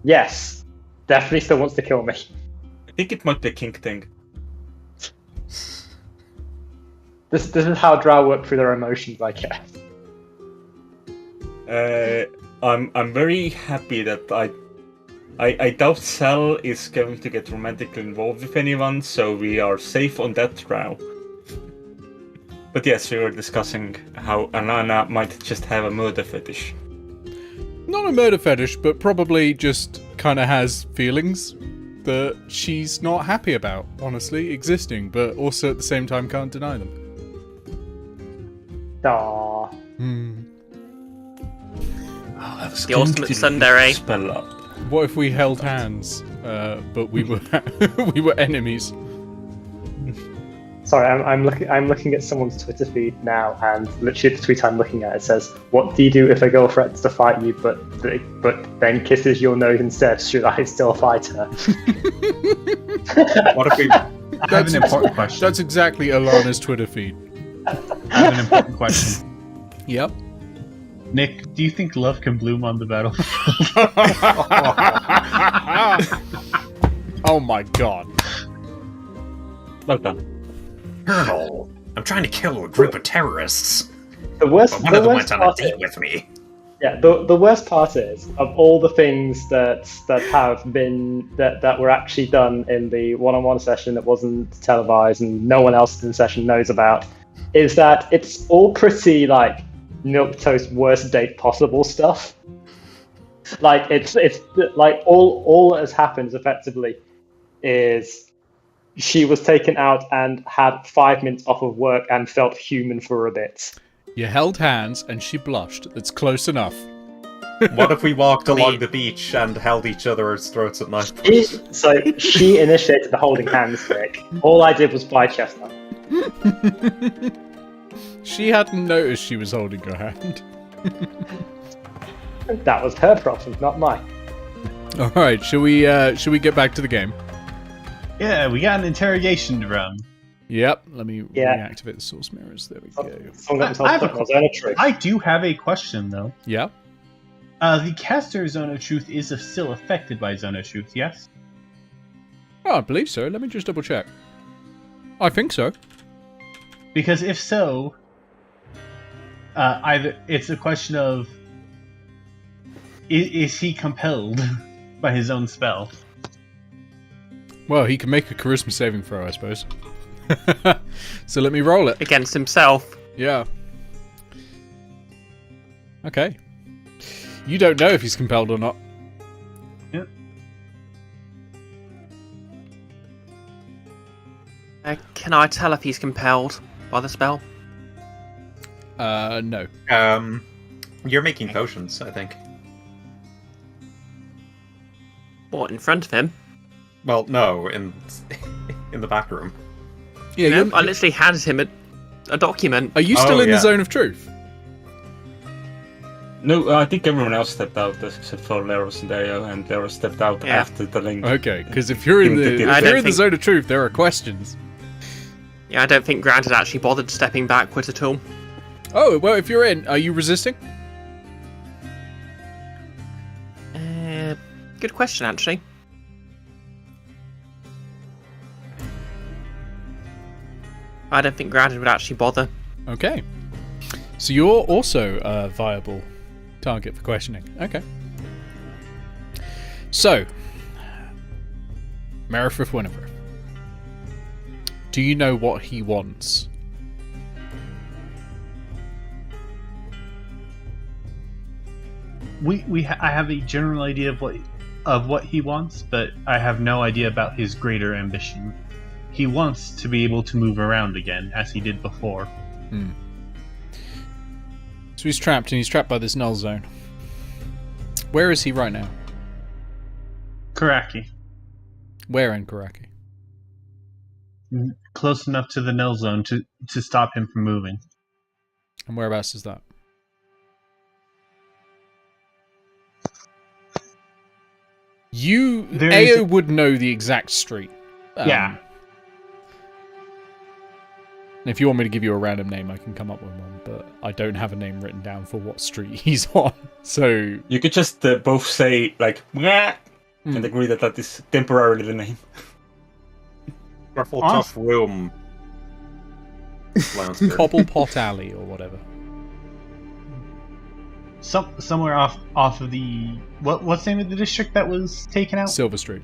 Yes. Definitely still wants to kill me. I think it might be a kink thing. This is how Drow work through their emotions, I guess. I'm very happy that I doubt Sal is going to get romantically involved with anyone, so we are safe on that Drow. But yes, we were discussing how Alana might just have a murder fetish. Not a murder fetish, but probably just kind of has feelings that she's not happy about, honestly, existing, but also at the same time can't deny them. Aww. The ultimate tsundere. Spell up. What if we held hands, but we were we were enemies? Sorry, I'm looking at someone's Twitter feed now, and literally the tweet I'm looking at, it says, "What do you do if a girl threatens to fight you, but then kisses your nose instead? Should I still fight her?" What if we? I have an important question. That's exactly Alana's Twitter feed. I have an important question. Yep. Nick, do you think love can bloom on the battlefield? Oh my god. Well done. Colonel, I'm trying to kill a group of terrorists. The worst, But one of them went on a date with me. Yeah, the worst part is, of all the things that have been that were actually done in the one-on-one session that wasn't televised and no one else in the session knows about, is that it's all pretty like milquetoast worst date possible stuff. Like it's like all that has happened effectively is she was taken out and had 5 minutes off of work and felt human for a bit. You held hands and she blushed. That's close enough. What if we walked along the beach and held each other's throats at night? So she initiated the holding hands trick. All I did was buy Chestnut. She hadn't noticed she was holding your hand. That was her problem, not mine. All right, should we get back to the game? Yeah, we got an interrogation to run. Yep. Let me Yeah. reactivate the source mirrors. There we go. Someone got themselves put in a trick. I do have a question, though. Yeah. The caster Zone of Truth is still affected by Zone of Truth, yes? Oh, I believe so. Let me just double check. I think so. Because if so, either it's a question of is he compelled by his own spell? Well, he can make a charisma saving throw, I suppose. So let me roll it. Against himself. Yeah. Okay. You don't know if he's compelled or not. Yep. Can I tell if he's compelled by the spell? No. You're making potions, I think. What, in front of him? Well, no, in the back room. Yeah. No, I literally handed him a document. Are you still Oh, in yeah. the zone of truth? No, I think everyone else stepped out except for Leros and Eao, and Leros stepped out Yeah. after the link. Okay, because if you're in I the don't zone of truth, there are questions. Yeah, I don't think Grant had actually bothered stepping backward at all. Oh well, if you're in, are you resisting? Good question, actually. I don't think Grant would actually bother. Okay. So you're also a viable target for questioning. Okay. So, Merrifrith Winifred, do you know what he wants? I have a general idea of what he wants, but I have no idea about his greater ambition. He wants to be able to move around again, as he did before. So he's trapped, and he's trapped by this null zone. Where is he right now? Karaki. Where in Karaki? Close enough to the null zone to stop him from moving. And whereabouts is that? Eao would know the exact street. Yeah. If you want me to give you a random name, I can come up with one, but I don't have a name written down for what street he's on. So You could just both say, like, "Mwah," and agree that that is temporarily the name. Careful, tough room. Cobblepot Alley or whatever. Somewhere off of the what's the name of the district that was taken out? Silver Street.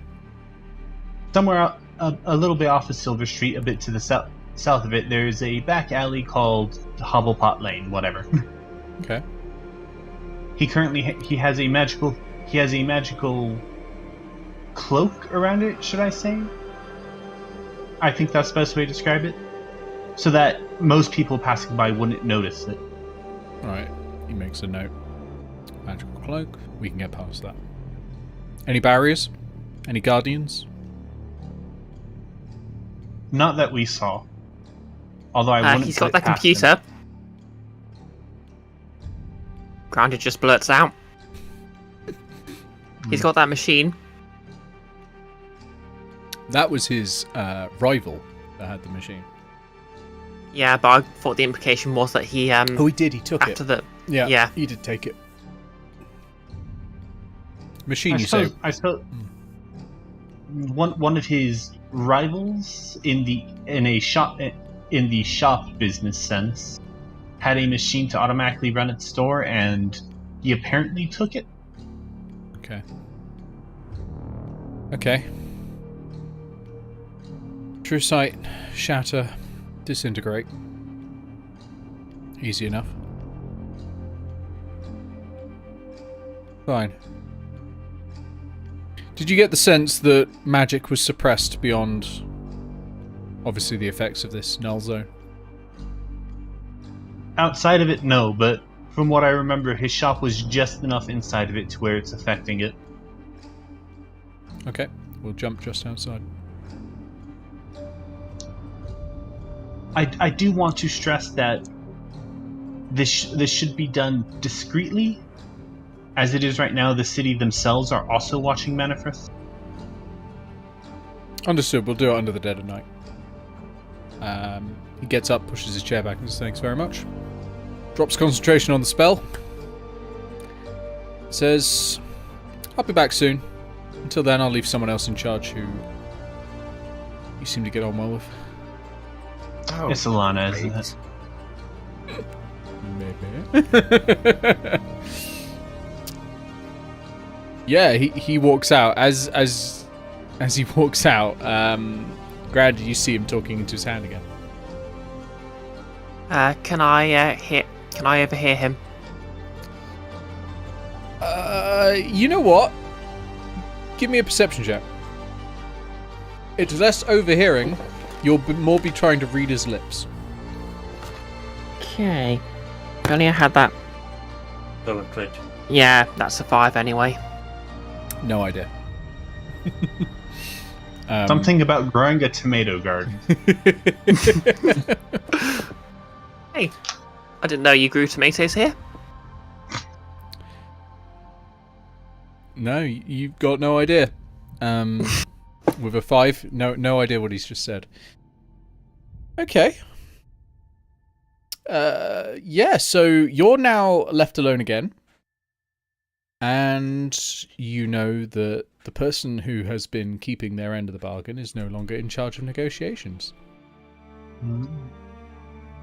Somewhere a little bit off of Silver Street, a bit to the south of it, there's a back alley called Hobblepot Lane, whatever. Okay. He has a magical cloak around it, should I say? I think that's the best way to describe it. So that most people passing by wouldn't notice it. Alright, he makes a note. Magical cloak, we can get past that. Any barriers? Any guardians? Not that we saw. Although I wouldn't he's put got it that past him. computer. Grounded just blurts out. He's got that machine. That was his rival that had the machine. Yeah, but I thought the implication was that he Oh, he did. He took after it. the Yeah, he did take it. Machine, you say? I suppose one of his rivals in the shop business sense had a machine to automatically run its store, and he apparently took it. Okay. Okay. True sight, shatter, disintegrate. Easy enough. Fine. Did you get the sense that magic was suppressed beyond, obviously, the effects of this null zone? Outside of it, no, but from what I remember, his shop was just enough inside of it to where it's affecting it. Okay, we'll jump just outside. I do want to stress that this should be done discreetly. As it is right now, the city themselves are also watching Manifest. Understood, we'll do it under the dead of night. He gets up, pushes his chair back and says, thanks very much. Drops concentration on the spell. Says, I'll be back soon. Until then, I'll leave someone else in charge who you seem to get on well with. Oh, It's Alana, isn't it? Maybe. Yeah, he walks out. As he walks out, Grad, you see him talking into his hand again. Can I overhear him? You know what? Give me a perception check. It's less overhearing. You'll more be trying to read his lips. Okay. If only I had that. Don't trait. Yeah, that's a 5 anyway. No idea. Something about growing a tomato garden. Hey, I didn't know you grew tomatoes here. No, you've got no idea. With a 5, no idea what he's just said. Okay. Yeah, so you're now left alone again. And you know that the person who has been keeping their end of the bargain is no longer in charge of negotiations.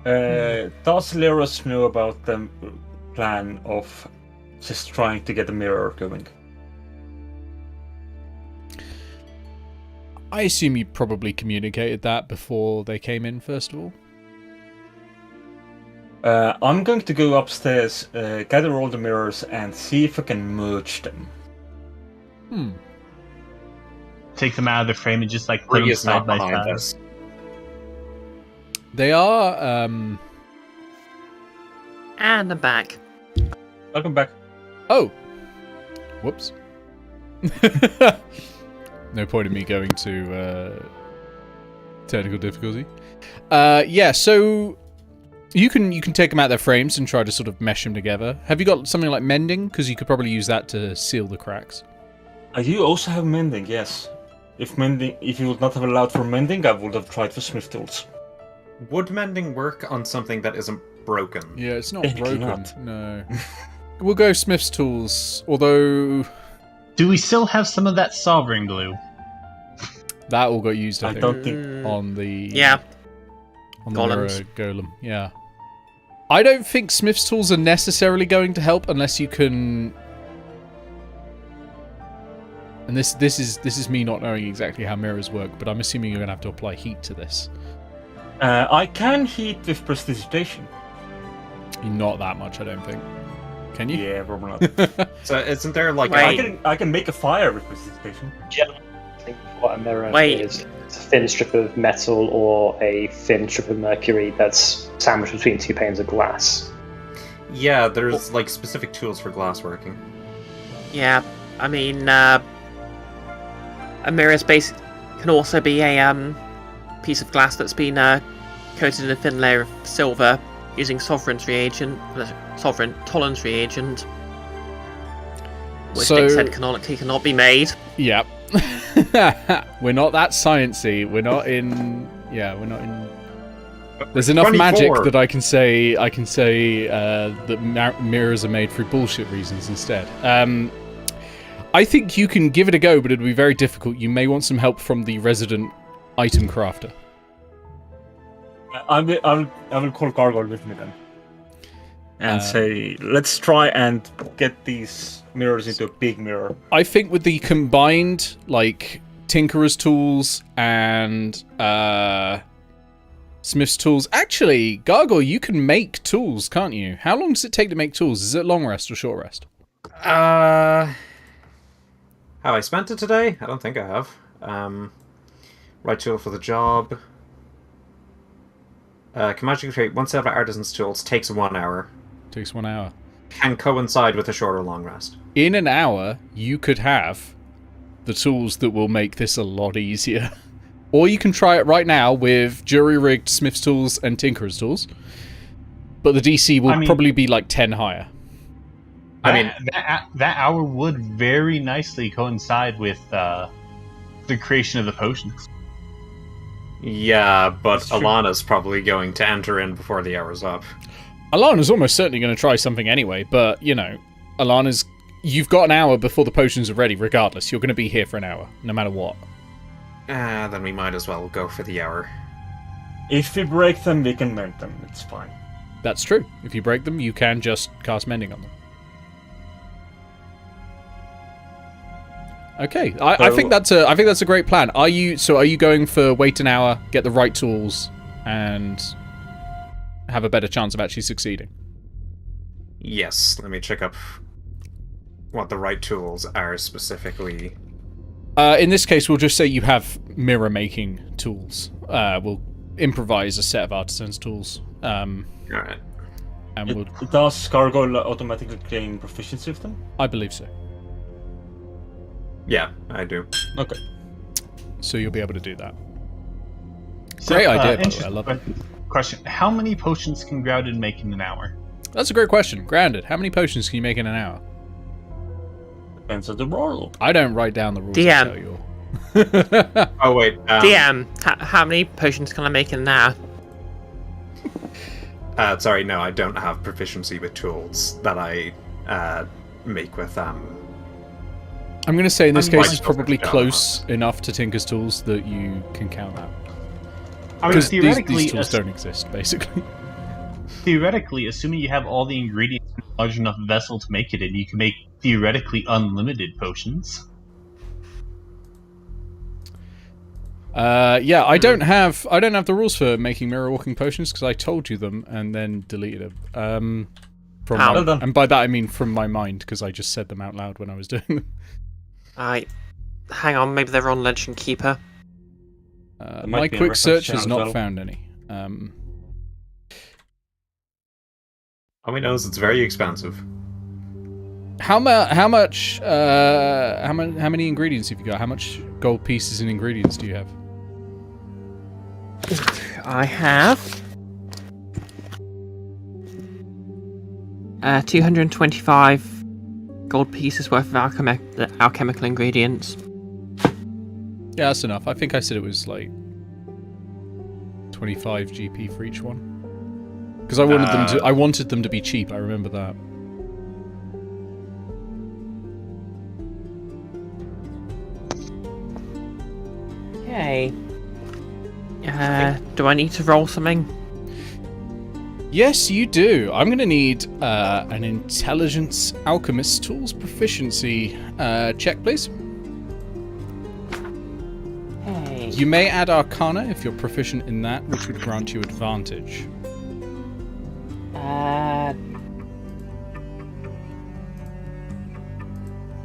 Does Leros know about the plan of just trying to get the mirror going? I assume you probably communicated that before they came in, first of all. I'm going to go upstairs, gather all the mirrors, and see if I can merge them. Take them out of the frame and just like put Bree them is not side by behind side. us. They are, And I'm back. Welcome back. Oh! Whoops. No point in me going to technical difficulty. Yeah, so you can take them out their frames and try to sort of mesh them together. Have you got something like mending? Because you could probably use that to seal the cracks. I do also have mending, yes. If you would not have allowed for mending, I would have tried for smith tools. Would mending work on something that isn't broken? Yeah, it's not Technically broken. not. No. We'll go Smith's tools, although Do we still have some of that sovereign glue? that all got used, I I think, don't think. on the Yeah. on the Golems. mirror golem. Yeah. I don't think Smith's tools are necessarily going to help unless you can. And this is me not knowing exactly how mirrors work, but I'm assuming you're gonna have to apply heat to this. I can heat with prestidigitation. Not that much, I don't think. Can you? Yeah, probably not. So isn't there like Wait. I can make a fire with prestidigitation. I think what a mirror Wait. is thin strip of metal or a thin strip of mercury that's sandwiched between two panes of glass. Yeah, there's like specific tools for glassworking. Yeah, I mean, a mirror's base can also be a piece of glass that's been coated in a thin layer of silver using Tollens reagent, which Nick said canonically cannot be made. Yep. We're not that sciencey. We're not in. There's enough 24. magic that I can say that mirrors are made for bullshit reasons instead. I think you can give it a go, but it'll be very difficult. You may want some help from the resident item crafter. I will call Gargoyle with me then. And say, let's try and get these mirrors into a big mirror. I think with the combined, like, Tinkerer's tools and Smith's tools... Actually, Gargoyle, you can make tools, can't you? How long does it take to make tools? Is it long rest or short rest? How I spent it today? I don't think I have. Right tool for the job. Can magically create one set of artisan's tools. Takes 1 hour. Takes 1 hour. Can coincide with a short or long rest. In an hour, you could have the tools that will make this a lot easier. Or you can try it right now with jury-rigged Smith's tools and Tinkerer's tools. But the DC will probably be like 10 higher. That hour would very nicely coincide with the creation of the potions. Yeah, but Alana's probably going to enter in before the hour's up. Alana's almost certainly going to try something anyway, but, you know, you've got an hour before the potions are ready, regardless. You're going to be here for an hour, no matter what. Then we might as well go for the hour. If we break them, we can mend them. It's fine. That's true. If you break them, you can just cast mending on them. Okay, I think that's a great plan. Are you going for wait an hour, get the right tools, and have a better chance of actually succeeding? Yes, let me check up what the right tools are specifically. In this case, we'll just say you have mirror making tools. We'll improvise a set of artisan's tools. Alright. And does Gargoyle automatically gain proficiency with them? I believe so. Yeah, I do. Okay. So you'll be able to do that. So, great idea, by the way. I love it. Question. How many potions can Grounded make in an hour? That's a great question. Grounded, how many potions can you make in an hour? Depends on the roll. I don't write down the rules. DM. I tell you all. Oh, wait. DM, how many potions can I make in an hour? Sorry, no, I don't have proficiency with tools that I make with I'm going to say in this case it's probably close enough to Tinker's tools that you can count that. Because these tools don't exist, basically. Theoretically, assuming you have all the ingredients in a large enough vessel to make it in, you can make theoretically unlimited potions. Yeah, I don't have the rules for making mirror walking potions because I told you them and then deleted them. And by that I mean from my mind because I just said them out loud when I was doing them. Hang on, maybe they're on Legend Keeper. My quick search has not found any. All we know is it's very expensive. How many ingredients have you got? How much gold pieces and ingredients do you have? I have 225 gold pieces worth of alchemical ingredients. Yeah, that's enough. I think I said it was like 25 GP for each one. Because I wanted them to be cheap. I remember that. Okay. Do I need to roll something? Yes, you do. I'm going to need an intelligence alchemist tools proficiency check, please. Hey. You may add arcana if you're proficient in that, which would grant you advantage.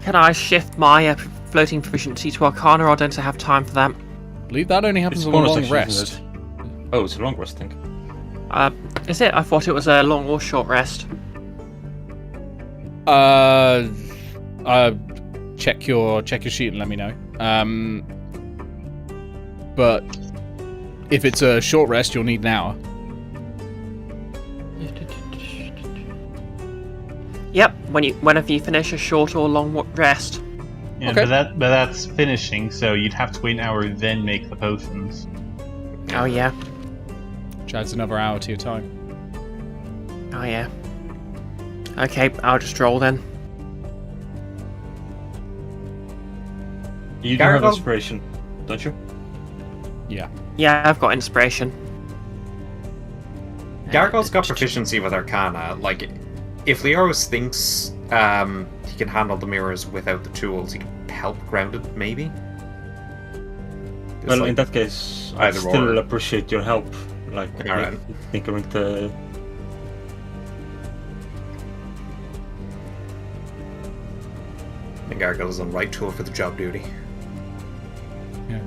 Can I shift my floating proficiency to arcana, or don't I have time for that? believe that only happens It's on a bonus long action, rest. isn't it? Oh, it's a long rest thing. Is it? I thought it was a long or short rest. Check your sheet and let me know. But if it's a short rest, you'll need an hour. Yep. Whenever you finish a short or long rest. Yeah, Okay. but that's finishing, so you'd have to wait an hour, then make the potions. Oh yeah. Which adds another hour to your time. Oh yeah. Okay, I'll just roll then. You do have Gargoyle? inspiration, don't you? Yeah. Yeah, I've got inspiration. Gargoyle's got proficiency with Arcana. Like, if Leoros thinks he can handle the mirrors without the tools, he can help Grounded, maybe? Well, in that case, I either still or. appreciate your help. Like, Alright. tinkering the... The Gargoyle's on right tool for the job duty. Yeah.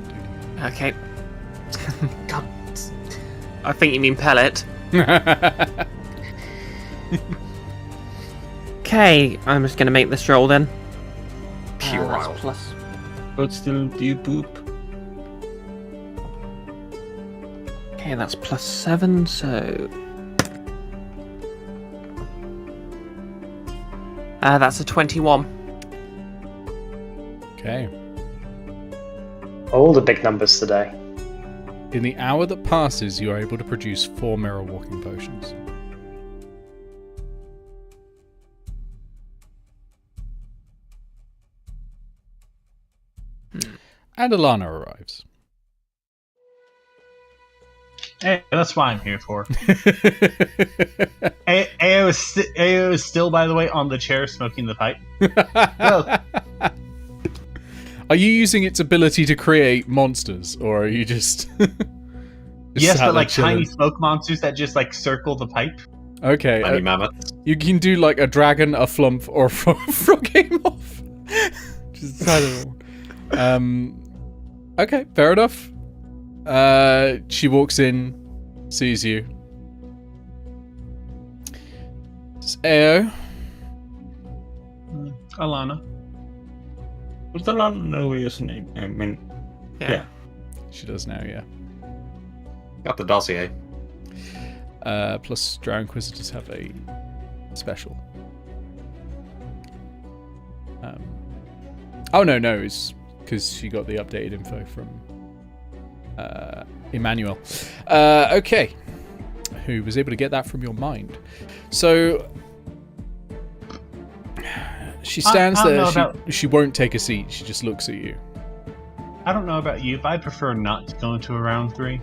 Okay. God. I think you mean pellet. Okay, I'm just gonna make this roll then. Pure That's oil. plus. But still, do you poop? Okay, that's +7, so. That's a 21. Okay. All the big numbers today. In the hour that passes, you are able to produce 4 mirror walking potions. And Alana arrives. Hey, that's what I'm here for. Eao is still, by the way, on the chair smoking the pipe. Well, Are you using its ability to create monsters, or are you just... yes, sat but there like chilling? tiny smoke monsters that just like circle the pipe. Okay, Tiny mammoths. you can do like a dragon, a flump, or a frog game off. Just either one. Okay, fair enough. She walks in, sees you. It's Eao. Alana. Does the land know his name? I mean, yeah. She does now, yeah. Got the dossier. Plus, Drow Inquisitors have a special. Oh, no, it's because she got the updated info from Emmanuel. Okay. Who was able to get that from your mind. So, she stands I don't there. know She won't take a seat. She just looks at you. I don't know about you, but I prefer not to go into a round 3.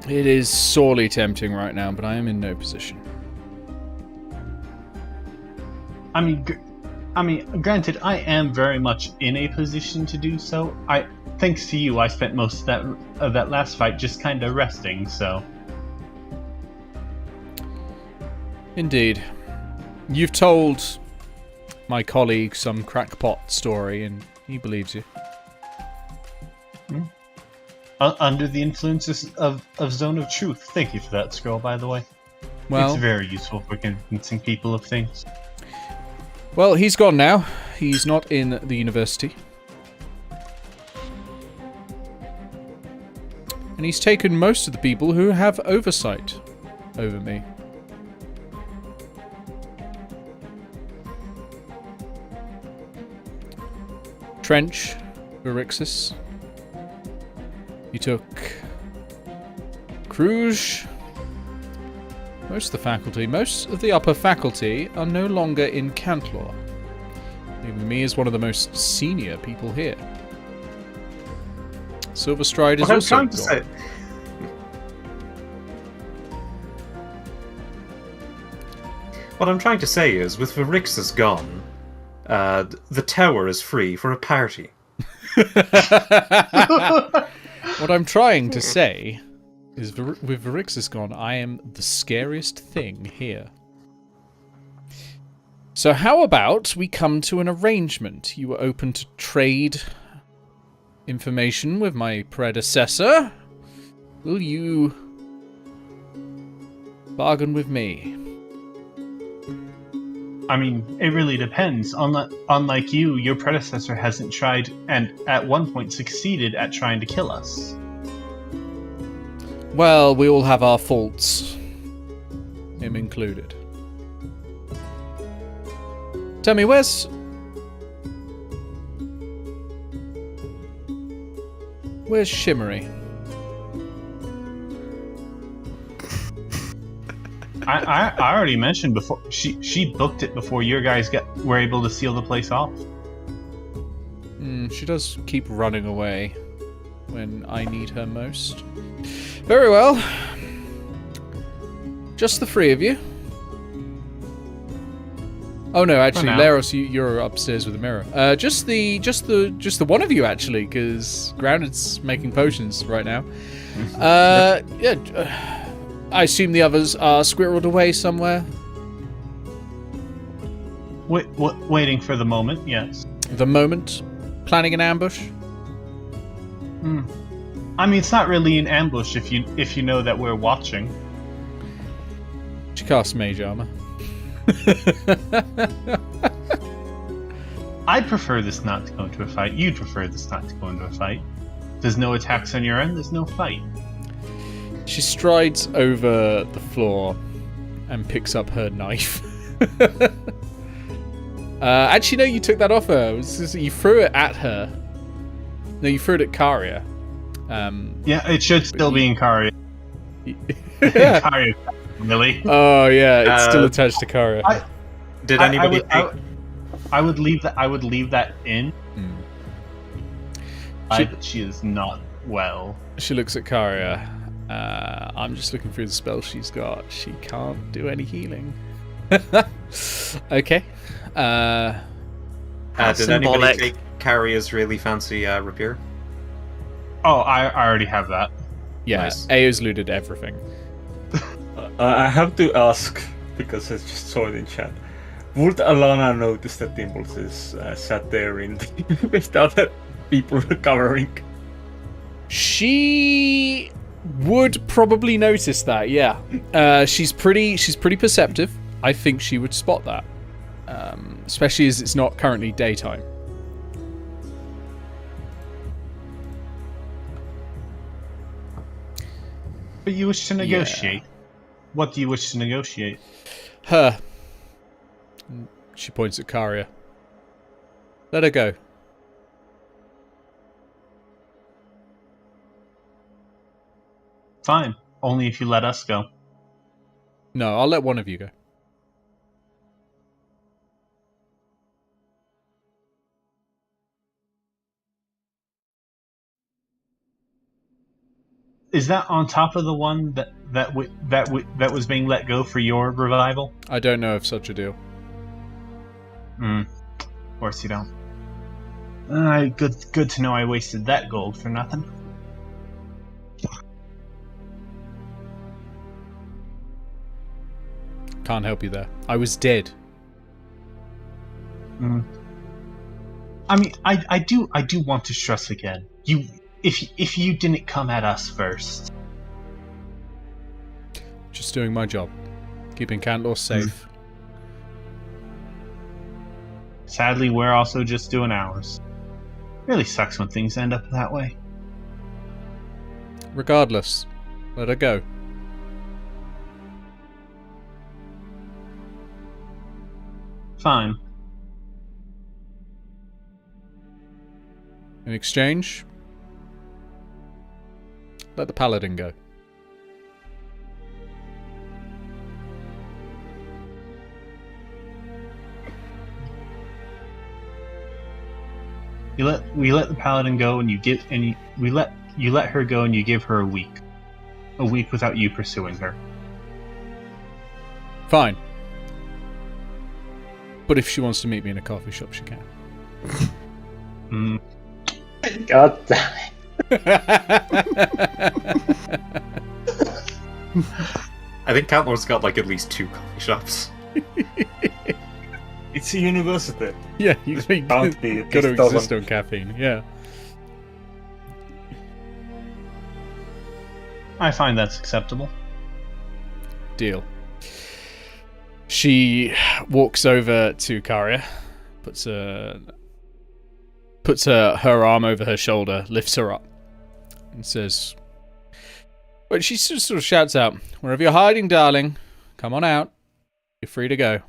It is sorely tempting right now, but I am in no position. I mean, granted, I am very much in a position to do so. Thanks to you, I spent most of that last fight just kind of resting. So, Indeed. You've told my colleague some crackpot story, and he believes you. under the influences of Zone of Truth. Thank you for that scroll, by the way. Well, It's very useful for convincing people of things. well, he's gone now. He's not in the university. And he's taken most of the people who have oversight over me. Trench, Verixis. He took Cruge. Most of the faculty, most of the upper faculty are no longer in Cantlore, leaving me as one of the most senior people here. Silverstride is also gone. What I'm trying to say is, with Verixis gone, the tower is free for a party. What I'm trying to say is, with Verixis gone, I am the scariest thing here. So how about we come to an arrangement? You were open to trade information with my predecessor. Will you bargain with me? I mean, it really depends. Unlike you, your predecessor hasn't tried, and at one point succeeded at trying to kill us. Well, we all have our faults. Him included. Tell me, where's Shimmery? I already mentioned before, she booked it before your guys were able to seal the place off. She does keep running away when I need her most. Very well. Just the three of you. Oh no, actually, Leros, you're upstairs with the mirror. Just the one of you actually, because Grounded's making potions right now. Yeah. I assume the others are squirreled away somewhere. Waiting for the moment, yes. The moment? Planning an ambush? I mean, it's not really an ambush if you know that we're watching. She casts mage armor. I prefer this not to go into a fight. You prefer this not to go into a fight. There's no attacks on your end, there's no fight. She strides over the floor and picks up her knife. Actually, no, you took that off her. You threw it at her. No, you threw it at Karia. Yeah, it should still be in Karia. Yeah. Karia, really? Oh yeah, it's still attached to Karia. Did anybody? I would leave that. I would leave that in. She is not well. She looks at Karia. I'm just looking through the spells she's got. She can't do any healing. Okay. Did anybody take Karia's really fancy rapier? Oh, I already have that. Yeah, Nice. Eao's looted everything. I have to ask, because I just saw it in chat. Would Alana notice that Dimples is sat there in with other people covering? She would probably notice that, yeah. She's pretty perceptive. I think she would spot that. Especially as it's not currently daytime. But you wish to negotiate. Yeah. What do you wish to negotiate? Her. She points at Karia. Let her go. Fine. Only if you let us go. No, I'll let one of you go. Is that on top of the one that was being let go for your revival? I don't know of such a deal. Of course you don't. Good to know I wasted that gold for nothing. Can't help you there. I was dead. I mean, I do want to stress again. If you didn't come at us first. Just doing my job. Keeping Cantlore safe. Sadly, we're also just doing ours. Really sucks when things end up that way. Regardless, let her go. Fine. In exchange, let the paladin go. We let the paladin go, and we let her go, and you give her a week without you pursuing her. Fine. But if she wants to meet me in a coffee shop, she can. God damn it. I think Cantlore's got like at least 2 coffee shops. It's a university. Yeah, you Can't be. got to This doesn't. exist on caffeine. Yeah. I find that's acceptable. Deal. She walks over to Karia, puts her arm over her shoulder, lifts her up, and says, but she sort of shouts out, "Wherever you're hiding, darling, come on out. You're free to go."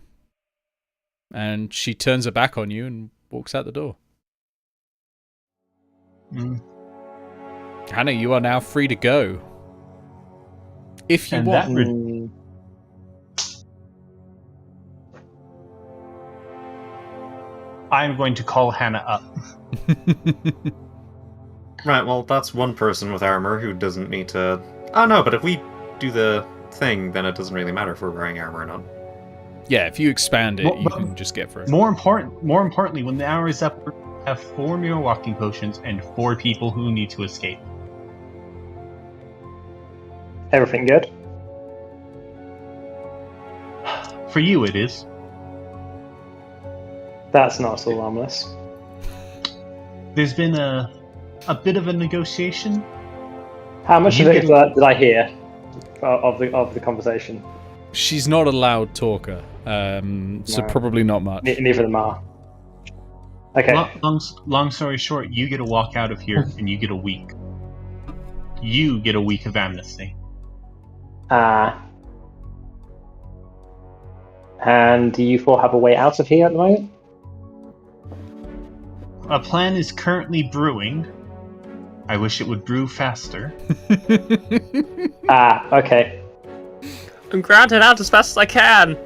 And she turns her back on you and walks out the door. Hannah, you are now free to go. If you And want. I'm going to call Hannah up. Right, well, that's one person with armor who doesn't need to... Oh, no, but if we do the thing, then it doesn't really matter if we're wearing armor or not. Yeah, if you expand it, Well, you can just get through. More importantly, when the hour is up, we have 4 mere walking potions and 4 people who need to escape. Everything good? For you, it is. That's not so harmless. There's been a bit of a negotiation. How much You of it get- did I hear of the conversation? She's not a loud talker, so No. probably not much. Neither of them are. Okay. Long story short, you get to walk out of here and you get a week. You get a week of amnesty. And do you four have a way out of here at the moment? A plan is currently brewing. I wish it would brew faster. Okay. I'm grounded out as fast as I can.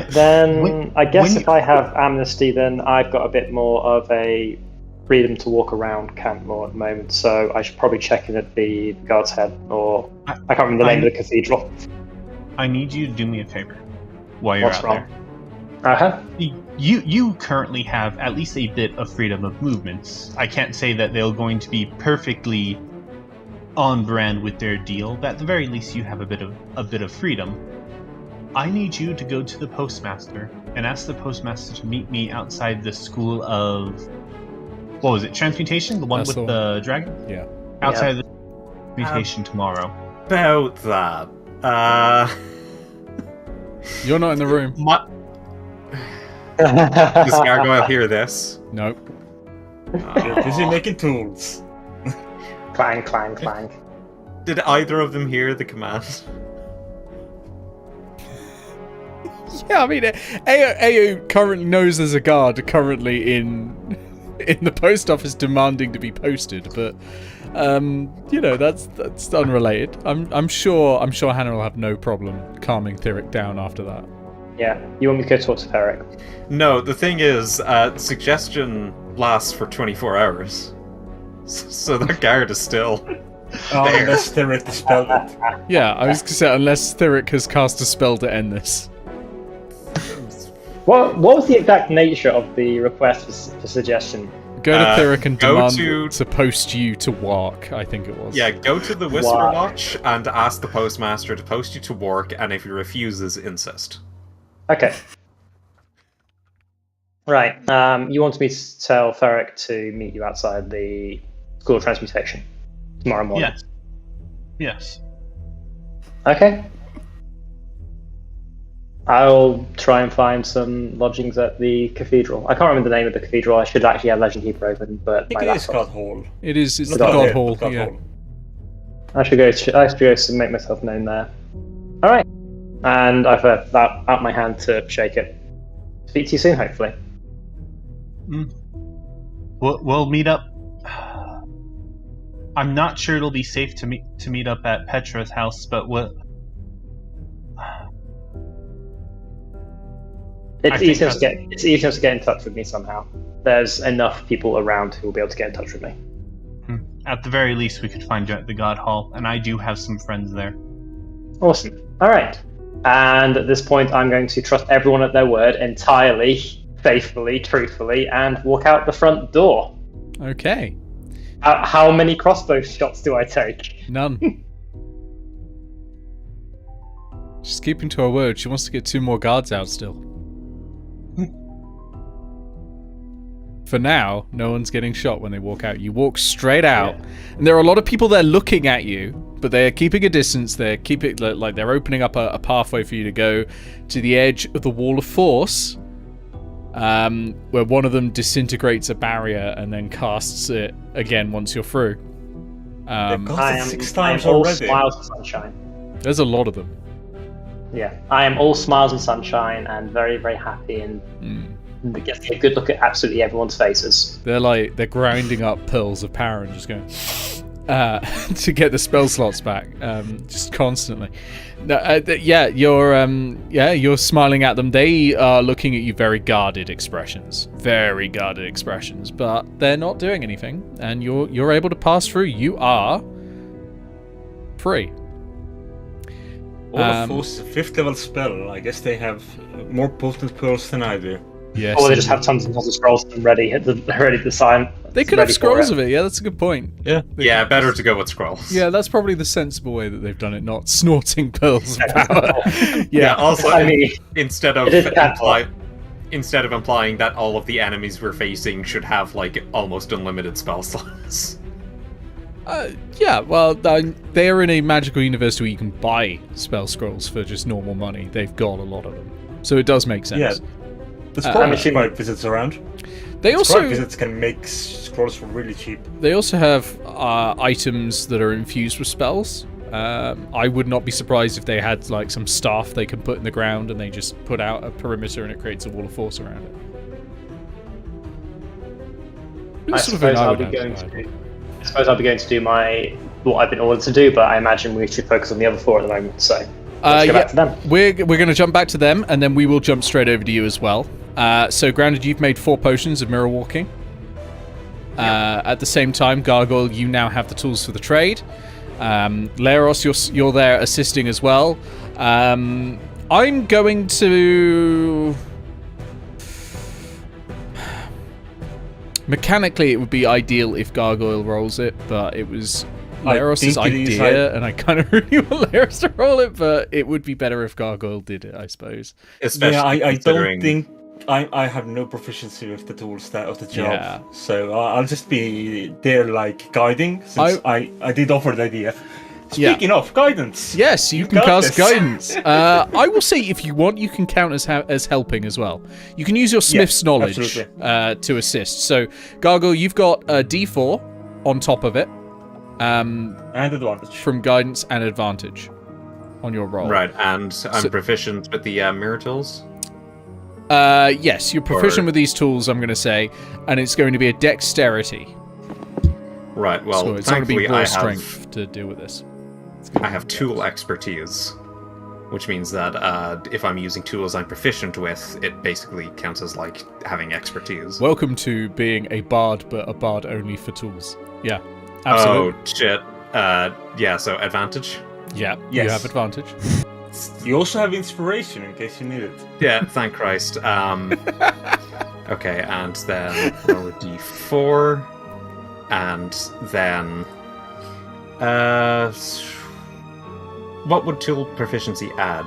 Then I guess if I have amnesty, then I've got a bit more of a freedom to walk around Cantlore at the moment, so I should probably check in at the Guard's Head, or I can't remember the name of the cathedral. I need you to do me a favor while you're What's out wrong? there. You currently have at least a bit of freedom of movements. I can't say that they're going to be perfectly on brand with their deal, but at the very least you have a bit of freedom. I need you to go to the postmaster and ask the postmaster to meet me outside the school of, what was it, transmutation? The one That's with the the dragon? Yeah. Outside of the transmutation tomorrow. About that. You're not in the room. Does Gargoyle hear this? Nope. You're busy making tools. Clang, clang, clang. Did either of them hear the command? Yeah, I mean, Eao currently knows there's a guard currently in the post office demanding to be posted, but that's unrelated. I'm sure Hannah will have no problem calming Theric down after that. Yeah, you want me to go talk to Theric? No, the thing is, suggestion lasts for 24 hours. So that guard is still there. Unless Theric dispelled it. Yeah, I was gonna say, unless Theric has cast a spell to end this. What was the exact nature of the request for suggestion? Go to Theric and go demand to post you to Wark, I think it was. Yeah, go to the Whisper Wow. Watch and ask the postmaster to post you to work, and if he refuses, insist. Okay. Right. You want me to tell Theric to meet you outside the School of Transmutation tomorrow morning? Yes. Okay. I'll try and find some lodgings at the cathedral. I can't remember the name of the cathedral. I should actually have Legend Keeper open, but I think my it is laptop- God Hall. It's Not the God God Head, Hall, but God yeah. Hall. I should go to make myself known there. All right. And I've out my hand to shake it. Speak to you soon, hopefully. We'll meet up. I'm not sure it'll be safe to meet up at Petra's house, but It's think easier to get in touch with me somehow. There's enough people around who will be able to get in touch with me. at the very least we could find you at the God Hall, and I do have some friends there. Awesome. All right. And at this point, I'm going to trust everyone at their word entirely, faithfully, truthfully, and walk out the front door. Okay. How many crossbow shots do I take? None. She's keeping to her word. She wants to get 2 more guards out still. For now, no one's getting shot when they walk out. You walk straight out, and there are a lot of people there looking at you, but they're keeping a distance. They're keeping like they're opening up a pathway for you to go to the edge of the wall of force, where one of them disintegrates a barrier and then casts it again once you're through. They've cast it 6 times all already. smiles and sunshine. There's a lot of them. Yeah, I am all smiles and sunshine and very, very happy and getting a good look at absolutely everyone's faces. They're grinding up pills of power and just going to get the spell slots back, just constantly. You're smiling at them. They are looking at you, very guarded expressions, but they're not doing anything, and you're able to pass through. You are free. All of Force is a 5th level spell. I guess they have more potent pearls than I do. Yes. Or they just have tons and tons of scrolls ready to sign. They could have scrolls of it. Yeah, that's a good point. Yeah, better to go with scrolls. Yeah, that's probably the sensible way that they've done it, not snorting pills of power. Also, I mean, instead of implying that all of the enemies we're facing should have like almost unlimited spell slots. They are in a magical universe where you can buy spell scrolls for just normal money. They've got a lot of them, so it does make sense. Yeah, the scroll scribe visits around. Scribe visits can make scrolls for really cheap. They also have items that are infused with spells. I would not be surprised if they had like some staff they can put in the ground and they just put out a perimeter and it creates a wall of force around it. I suppose I'll be going to do what I've been ordered to do, but I imagine we should focus on the other 4 at the moment. So let's go back to them. We're going to jump back to them, and then we will jump straight over to you as well. So, Grounded, you've made 4 potions of mirror walking. At the same time, Gargoyle, you now have the tools for the trade. Leros, you're there assisting as well. I'm going to... Mechanically, it would be ideal if Gargoyle rolls it, but it was Leros' idea, and I kind of really want Leros to roll it, but it would be better if Gargoyle did it, I suppose. Especially I don't think... I have no proficiency with the tools of the job, so I'll just be there, like, guiding, since I did offer the idea. Speaking of guidance, yes, you can cast guidance. I will say, if you want, you can count as helping as well. You can use your Smith's knowledge to assist. So, Gargoyle, you've got a D4 on top of it, and advantage from guidance and advantage on your roll. Right, and I'm proficient with the mirror tools. Yes, you're proficient with these tools, I'm going to say, and it's going to be a dexterity. Right, well, so it's going to be raw strength to deal with this. I have tool expertise, which means that if I'm using tools I'm proficient with, it basically counts as like having expertise. Welcome to being a bard, but a bard only for tools. Yeah, absolutely. Oh, shit. So advantage? Yeah, yes. You have advantage. You also have inspiration in case you need it. Yeah, thank Christ. Okay, and then roll a d4, and then what would tool proficiency add?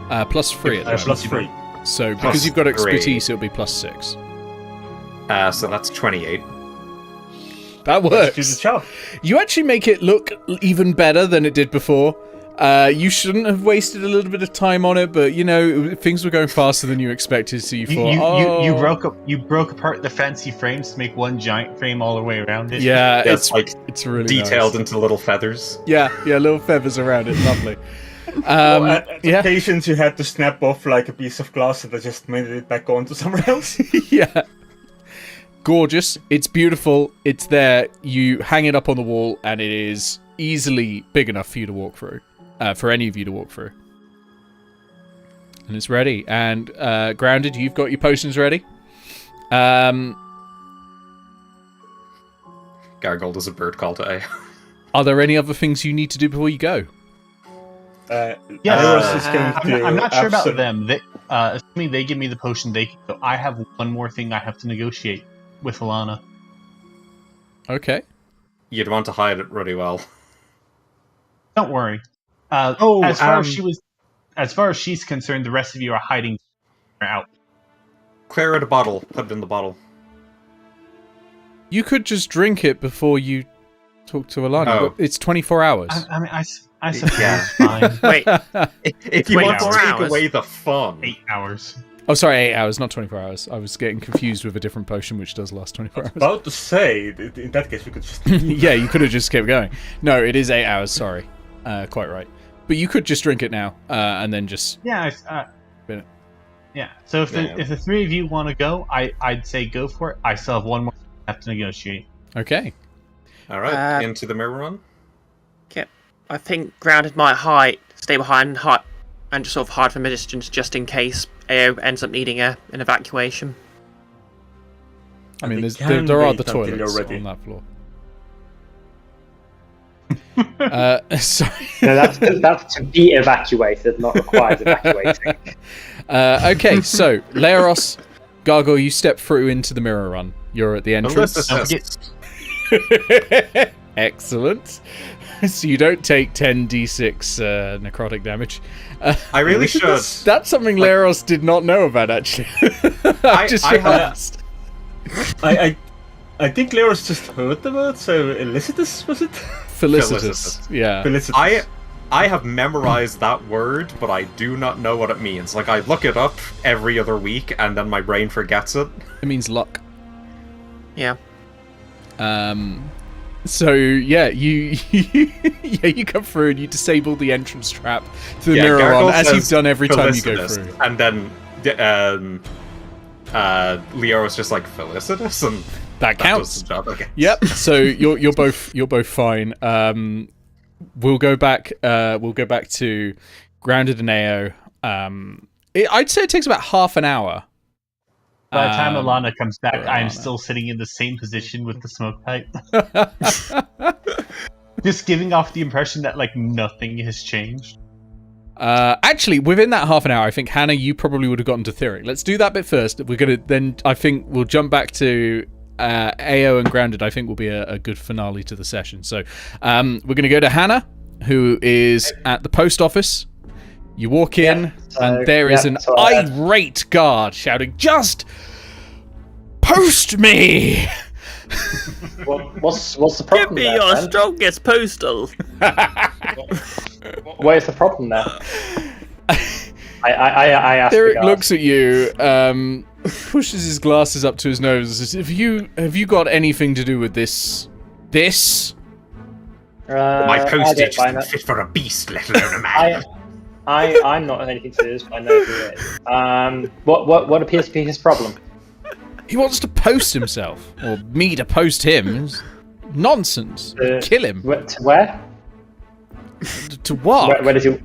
+3 at +3. So because you've got expertise, it'll be +6. So that's 28. That works. Do the job. You actually make it look even better than it did before. You shouldn't have wasted a little bit of time on it, but things were going faster than you expected, so you thought, you broke apart the fancy frames to make one giant frame all the way around it. Yeah, it's really detailed nice. Into little feathers. Yeah, little feathers around it, lovely. At occasions you had to snap off like a piece of glass and just made it back onto somewhere else. Yeah. Gorgeous. It's beautiful. It's there. You hang it up on the wall, and it is easily big enough for you to walk through. For any of you to walk through. And it's ready. And Grounded, you've got your potions ready. Gargoyle does a bird call to A. Are there any other things you need to do before you go? I'm not sure about them. Assuming they give me the potion, so I have one more thing I have to negotiate with Alana. Okay. You'd want to hide it really well. Don't worry. As far as she was as far as she's concerned, the rest of you are hiding out. Clear out a bottle. Put it in the bottle. You could just drink it before you talk to Alana. Oh. It's 24 hours. I mean, I suppose Yeah. fine. Wait, If you Wait, want to 4 take hours. away the fun. 8 hours. Oh, sorry, 8 hours, not 24 hours. I was getting confused with a different potion which does last 24 hours. About to say, in that case, we could just. Yeah, you could have just kept going. No, it is 8 hours, sorry. Quite right. But you could just drink it now, and then just... Yeah, yeah. So if the three of you want to go, I'd say go for it. I still have one more I have to negotiate. Okay. Alright, into the mirror run. okay. I think Grounded might stay behind and just sort of hide from a distance just in case Eao ends up needing an evacuation. I mean, they there can are wait the until toilets you're ready. on that floor. Sorry. No, that's to be evacuated, not required evacuating. Okay, so, Leros, Gargoyle, you step through into the mirror run. You're at the entrance. Excellent. So you don't take 10d6 necrotic damage. I really should. That's something Leros did not know about, actually. I just realized. I think Leros just heard the word, so Elicitus, was it? Felicitous. Yeah. Felicitas. I have memorized that word, but I do not know what it means. Like, I look it up every other week, and then my brain forgets it. It means luck. Yeah. So yeah, you come through and you disable the entrance trap to the mirror Gargoyle run, as says you've done every time you go felicitous, through. And then Leo was just like felicitous, and That that counts. does the job. Okay. Yep. So you're both fine. We'll go back to Grounded and Eao. I'd say it takes about half an hour. By the time Alana comes back, for I'm Alana. still sitting in the same position with the smoke pipe. Just giving off the impression that, like, nothing has changed. Actually, within that half an hour, I think Hannah, you probably would have gotten to Theric. Let's do that bit first. I think we'll jump back to Eao and Grounded. I think will be a good finale to the session. So, we're going to go to Hannah, who is at the post office. You walk in, and there is an irate guard shouting, "Just post me!" What's the problem? Give me there, your then? strongest postal. Where's the problem there? I asked. the Theric guard. looks at you, pushes his glasses up to his nose, and says, "Have you got anything to do with this? This?" My I postage don't find isn't that. fit for a beast, let alone a man. I'm not anything to do this, but I know who it is. What appears to be his problem? He wants to post himself, or me to post him. It's nonsense. Kill him. To where? To what? Where does he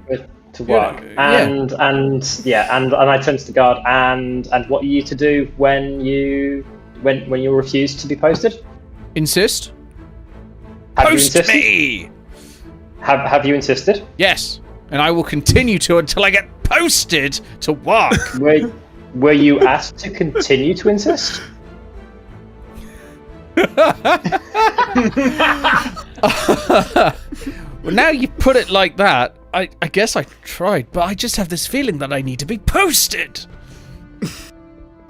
to work? Yeah. And I turn to the guard. And what are you to do when you refuse to be posted? Insist? Have you Post insisted? me! Have you insisted? Yes, and I will continue to until I get posted to work. Were you asked to continue to insist? Well, now you put it like that, I guess I tried, but I just have this feeling that I need to be posted.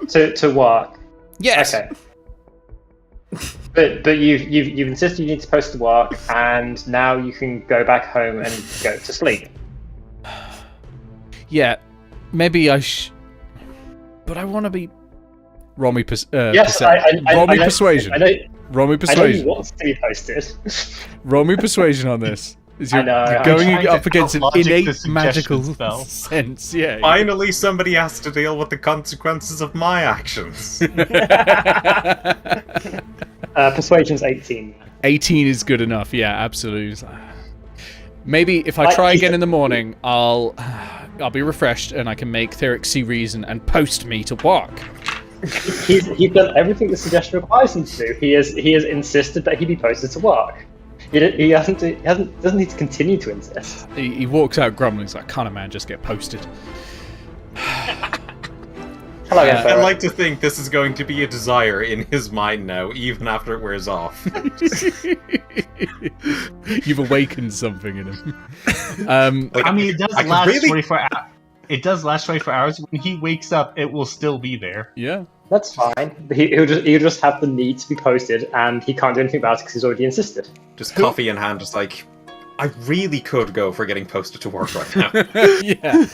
To work. Yes. Okay. But you've insisted you need to post to work, and now you can go back home and go to sleep. Yeah, maybe but I want to be. Roll me Yes, roll me I know- persuasion. I know Roll me you persuasion. want to be posted. Roll me persuasion on this. I know, You're I'm going trying up to against an outlogic the innate suggestion magical spell. sense. Yeah. Finally, somebody has to deal with the consequences of my actions. Persuasion's 18. 18 is good enough. Yeah, absolutely. Maybe if I try again in the morning, I'll be refreshed and I can make Theric see reason and post me to work. He's done everything the suggestion requires him to do. He has insisted that he be posted to work. He doesn't need to continue to insist. He walks out grumbling. He's like, "Can't a man just get posted?" Hello again, I'd Theric. like to think this is going to be a desire in his mind now, even after it wears off. You've awakened something in him. Like, I mean, it does I could last really- 24 hours. It does last 24 hours. When he wakes up, it will still be there. Yeah. That's fine. He'll just have the need to be posted, and he can't do anything about it because he's already insisted. Just coffee in hand, just like, I really could go for getting posted to work right now. Yeah.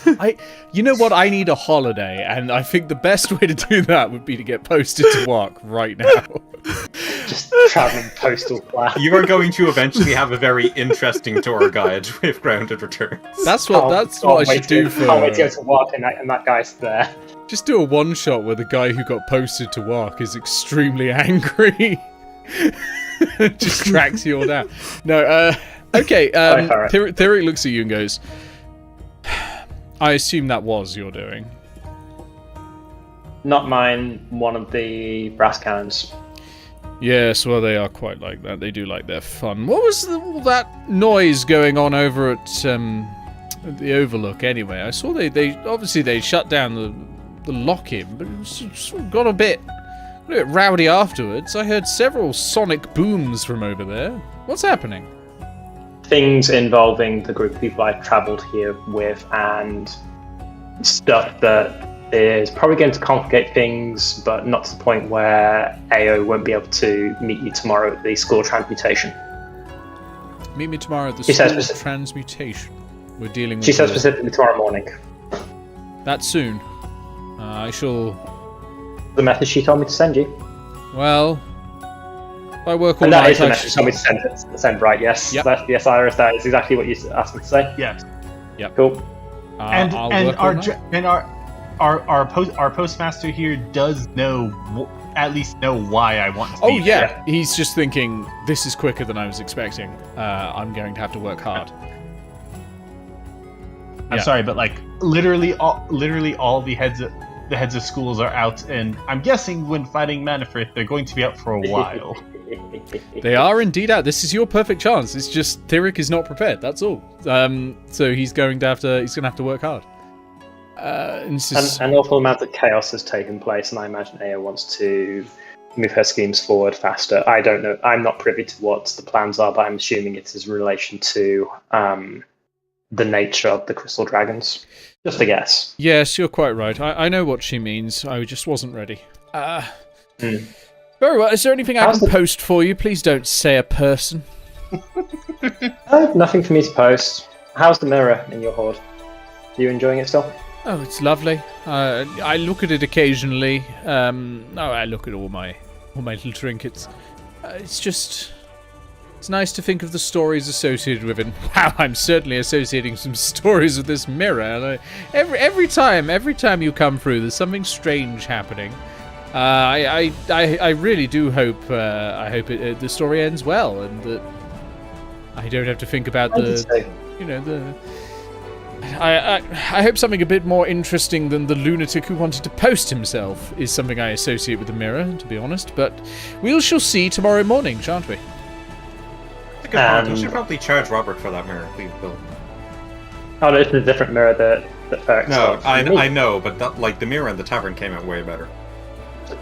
You know what? I need a holiday, and I think the best way to do that would be to get posted to work right now. Just traveling postal class. You are going to eventually have a very interesting tour guide with Grounded Returns. That's what I should do for. Can't wait to go to work, and that guy's there. Just do a one shot where the guy who got posted to work is extremely angry. Just tracks you all down. No, okay. Theory looks at you and goes, I assume that was your doing. Not mine, one of the brass cannons. Yes, well, they are quite like that. They do like their fun. What was all that noise going on over at the Overlook anyway? I saw they obviously shut down the lock-in, but it sort of got a bit rowdy afterwards. I heard several sonic booms from over there. What's happening? Things involving the group of people I travelled here with, and stuff that is probably going to complicate things, but not to the point where Eao won't be able to meet you tomorrow at the School of Transmutation. Meet me tomorrow at the School of Transmutation. We're dealing with... She said specifically tomorrow morning. That soon. I shall... The message she told me to send you. Well... I work all and night. That is the message she told me to send, right? Yes. Yep. Yes, Iris, that is exactly what you asked me to say. Yes. Yep. Cool. Our postmaster here does at least know why I want to. Oh yeah, he's just thinking this is quicker than I was expecting. I'm going to have to work hard. I'm sorry, but like literally all the heads of schools are out, and I'm guessing when fighting Manfred, they're going to be out for a while. They are indeed out. This is your perfect chance. It's just Theric is not prepared. That's all. So he's going to have to work hard. An awful amount of chaos has taken place, and I imagine Eao wants to move her schemes forward faster. I don't know. I'm not privy to what the plans are, but I'm assuming it is in relation to the nature of the crystal dragons. Just a guess. Yes, you're quite right. I know what she means. I just wasn't ready. Very well. Is there anything I can post for you? Please don't say a person. Nothing for me to post. How's the mirror in your hoard? Are you enjoying it still? Oh, it's lovely. I look at it occasionally. I look at all my little trinkets. It's nice to think of the stories associated with it. Wow, I'm certainly associating some stories with this mirror. And every time you come through, there's something strange happening. I really do hope. I hope the story ends well, and that I don't have to think about I hope something a bit more interesting than the lunatic who wanted to post himself is something I associate with the mirror, to be honest. But we shall see tomorrow morning, shan't we? That's a good point. We should probably charge Robert for that mirror. We will. Oh, no, it's a different mirror that Ferrex. No, I know, but the mirror in the tavern came out way better.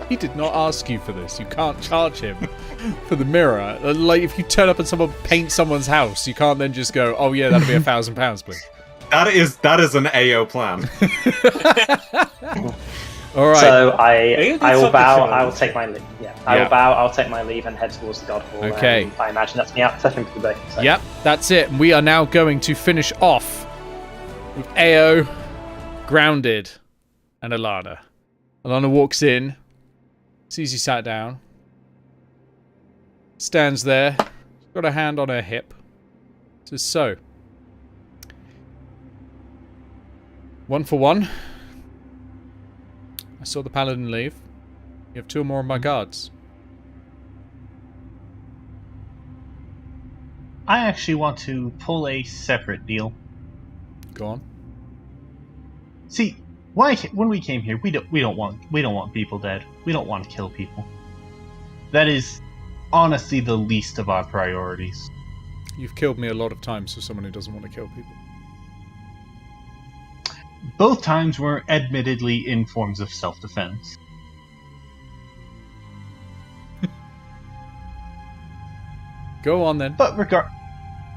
He did not ask you for this. You can't charge him for the mirror. Like, if you turn up and someone paints someone's house, you can't then just go, "Oh yeah, that'll be £1,000, please." That is an AO plan. All right. So I will bow. I will take my leave. Yeah, I will bow. I'll take my leave and head towards the God Hall. Okay. I imagine that's me out session for the day. So. Yep, that's it. We are now going to finish off with Eao, Grounded, and Alana. Alana walks in, sees you sat down, stands there, got a hand on her hip, says, "So, 1 for 1. I saw the paladin leave. You have 2 more of my guards." I actually want to pull a separate deal. Go on. See, when we came here, we don't want people dead. We don't want to kill people. That is honestly the least of our priorities. You've killed me a lot of times for someone who doesn't want to kill people. Both times were admittedly in forms of self-defense. Go on then. But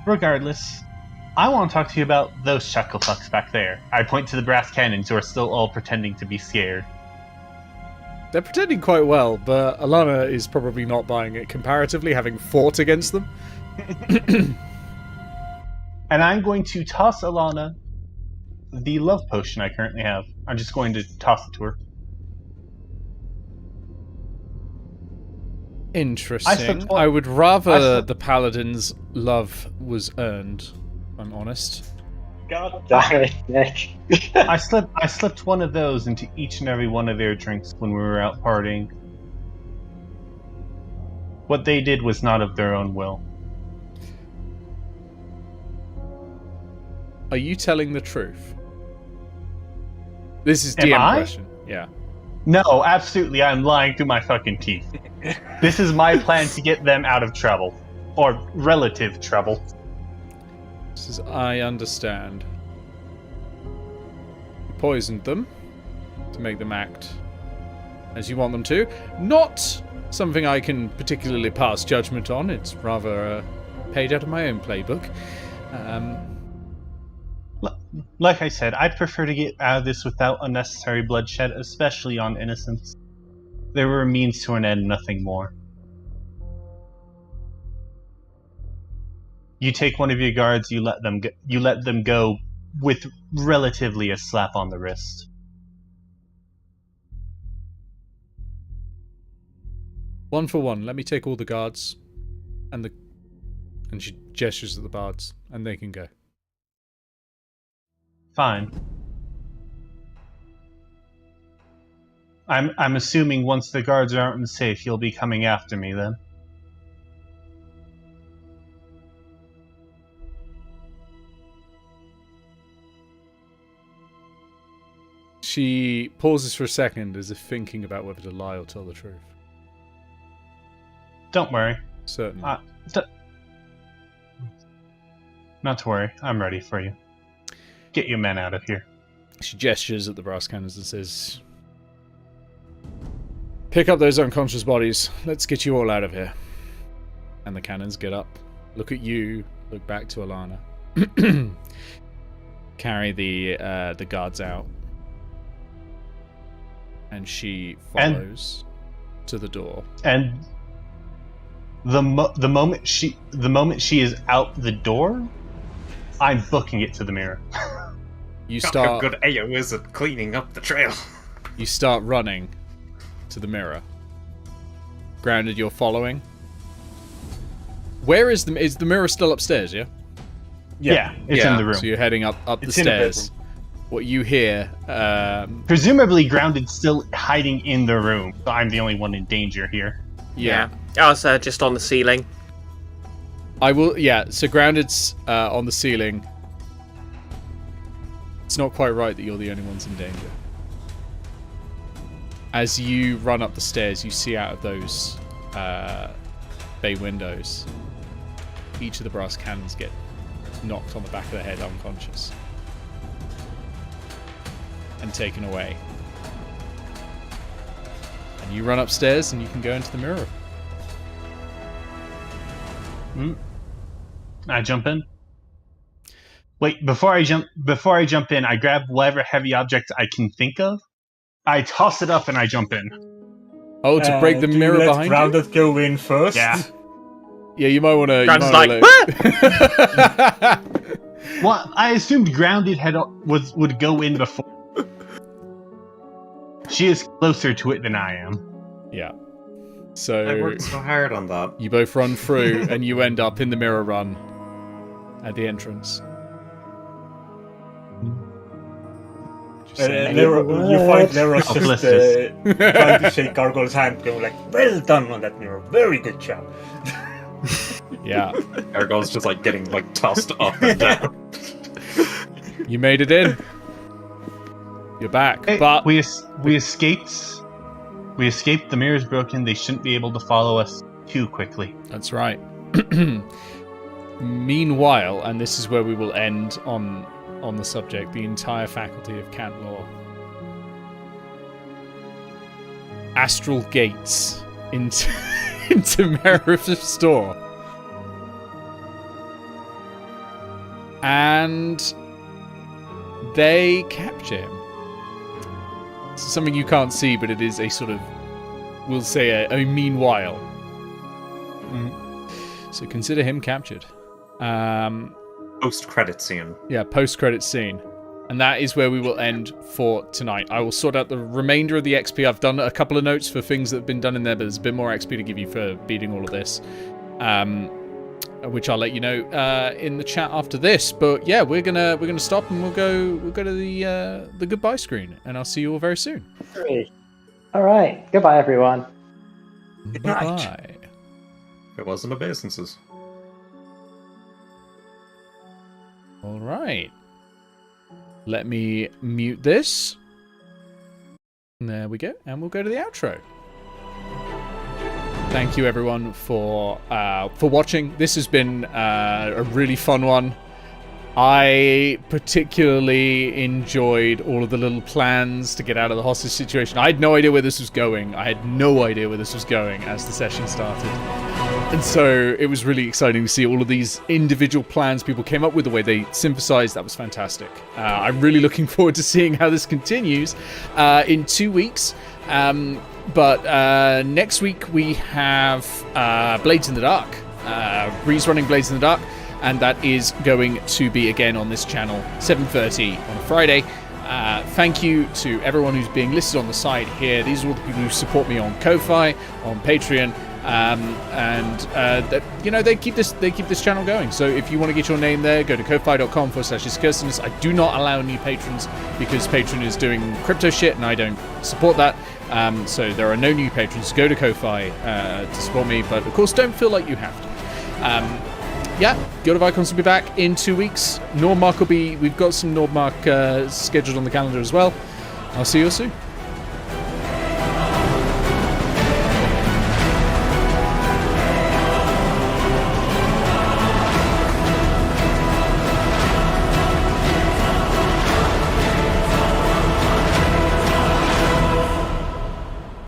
regardless, I want to talk to you about those chucklefucks back there. I point to the brass cannons who are still all pretending to be scared. They're pretending quite well, but Alana is probably not buying it comparatively, having fought against them. And I'm going to toss Alana the love potion I currently have. I'm just going to toss it to her. Interesting. I would rather the paladin's love was earned, if I'm honest. God damn it, Nick. I slipped one of those into each and every one of their drinks when we were out partying. What they did was not of their own will. Are you telling the truth? This is Am DM I? question. Yeah. No, absolutely, I'm lying through my fucking teeth. This is my plan to get them out of trouble. Or relative trouble. This is, I understand. You poisoned them to make them act as you want them to. Not something I can particularly pass judgment on. It's rather paid out of my own playbook. Like I said, I'd prefer to get out of this without unnecessary bloodshed, especially on innocents. They were a means to an end, nothing more. You take one of your guards, you let them go with relatively a slap on the wrist. One for one. Let me take all the guards, and she gestures at the bards, and they can go. Fine. I'm assuming once the guards are out and safe, you'll be coming after me then. She pauses for a second, as if thinking about whether to lie or tell the truth. Don't worry. Certainly. Not to worry. I'm ready for you. Get your men out of here. She gestures at the brass cannons and says, "Pick up those unconscious bodies. Let's get you all out of here." And the cannons get up, look at you, look back to Alana. Carry the guards out. And she follows to the door. And the moment she is out the door, I'm booking it to the mirror. You How start. good Eao is at cleaning up the trail. You start running to the mirror. Grounded, you're following. Where is the mirror still upstairs? Yeah. Yeah, it's in the room. So you're heading up the It's in the stairs. What you hear? Presumably, Grounded still hiding in the room. So I'm the only one in danger here. Yeah. I was just on the ceiling. I will. Yeah. So Grounded's on the ceiling. It's not quite right that you're the only ones in danger. As you run up the stairs, you see out of those bay windows, each of the brass cannons get knocked on the back of the head unconscious and taken away. And you run upstairs and you can go into the mirror. I jump in. Wait, before I jump in, I grab whatever heavy object I can think of. I toss it up and I jump in. Oh, to break the mirror behind you? Grounded go in first. Yeah. Yeah, you might want to. Grounded's like, Well, I assumed Grounded would go in before. She is closer to it than I am. Yeah. I So worked so hard on that. you both run through and you end up in the mirror run at the entrance. Just saying. You find Nero's Oh, just bless this. trying to shake Gargoyle's hand, going like, "Well done on that mirror, very good job." Yeah. Argol's just like getting like tossed up and down. You made it in. You're back. Hey, But we escaped. We escaped. The mirror's broken. They shouldn't be able to follow us too quickly. that's right. Meanwhile, and this is where we will end on the subject, the entire faculty of Cantlore. Astral gates into into Merith's store. and they capture him. It's something you can't see, but it is a sort of, we'll say, a meanwhile. So consider him captured. Post-credit scene. Yeah, post-credit scene. And that is where we will end for tonight. I will sort out the remainder of the XP. I've done a couple of notes for things that have been done in there, but there's a bit more XP to give you for beating all of this. Which I'll let you know in the chat after this. But yeah, we're gonna stop and we'll go to the goodbye screen, and I'll see you all very soon. Great. All right. Goodbye, everyone. Bye. It wasn't obeisances. All right. Let me mute this. And there we go, and we'll go to the outro. Thank you everyone for watching. This has been a really fun one. I particularly enjoyed all of the little plans to get out of the hostage situation. I had no idea where this was going. I had no idea where this was going as the session started. And so it was really exciting to see all of these individual plans people came up with, the way they synthesized. That was fantastic. I'm really looking forward to seeing how this continues in 2 weeks. But next week we have Blades in the Dark. Breeze running Blades in the Dark. And that is going to be again on this channel, 7:30 on a Friday. Thank you to everyone who's being listed on the side here. These are all the people who support me on Ko-Fi, on Patreon, they keep this channel going. So if you want to get your name there, go to ko-fi.com/iscursiness. I do not allow new patrons because Patreon is doing crypto shit and I don't support that. So there are no new patrons. Go to Ko-Fi to support me, but of course don't feel like you have to. Yeah, Guild of Icons will be back in 2 weeks. Nordmark will be... We've got some Nordmark scheduled on the calendar as well. I'll see you all soon.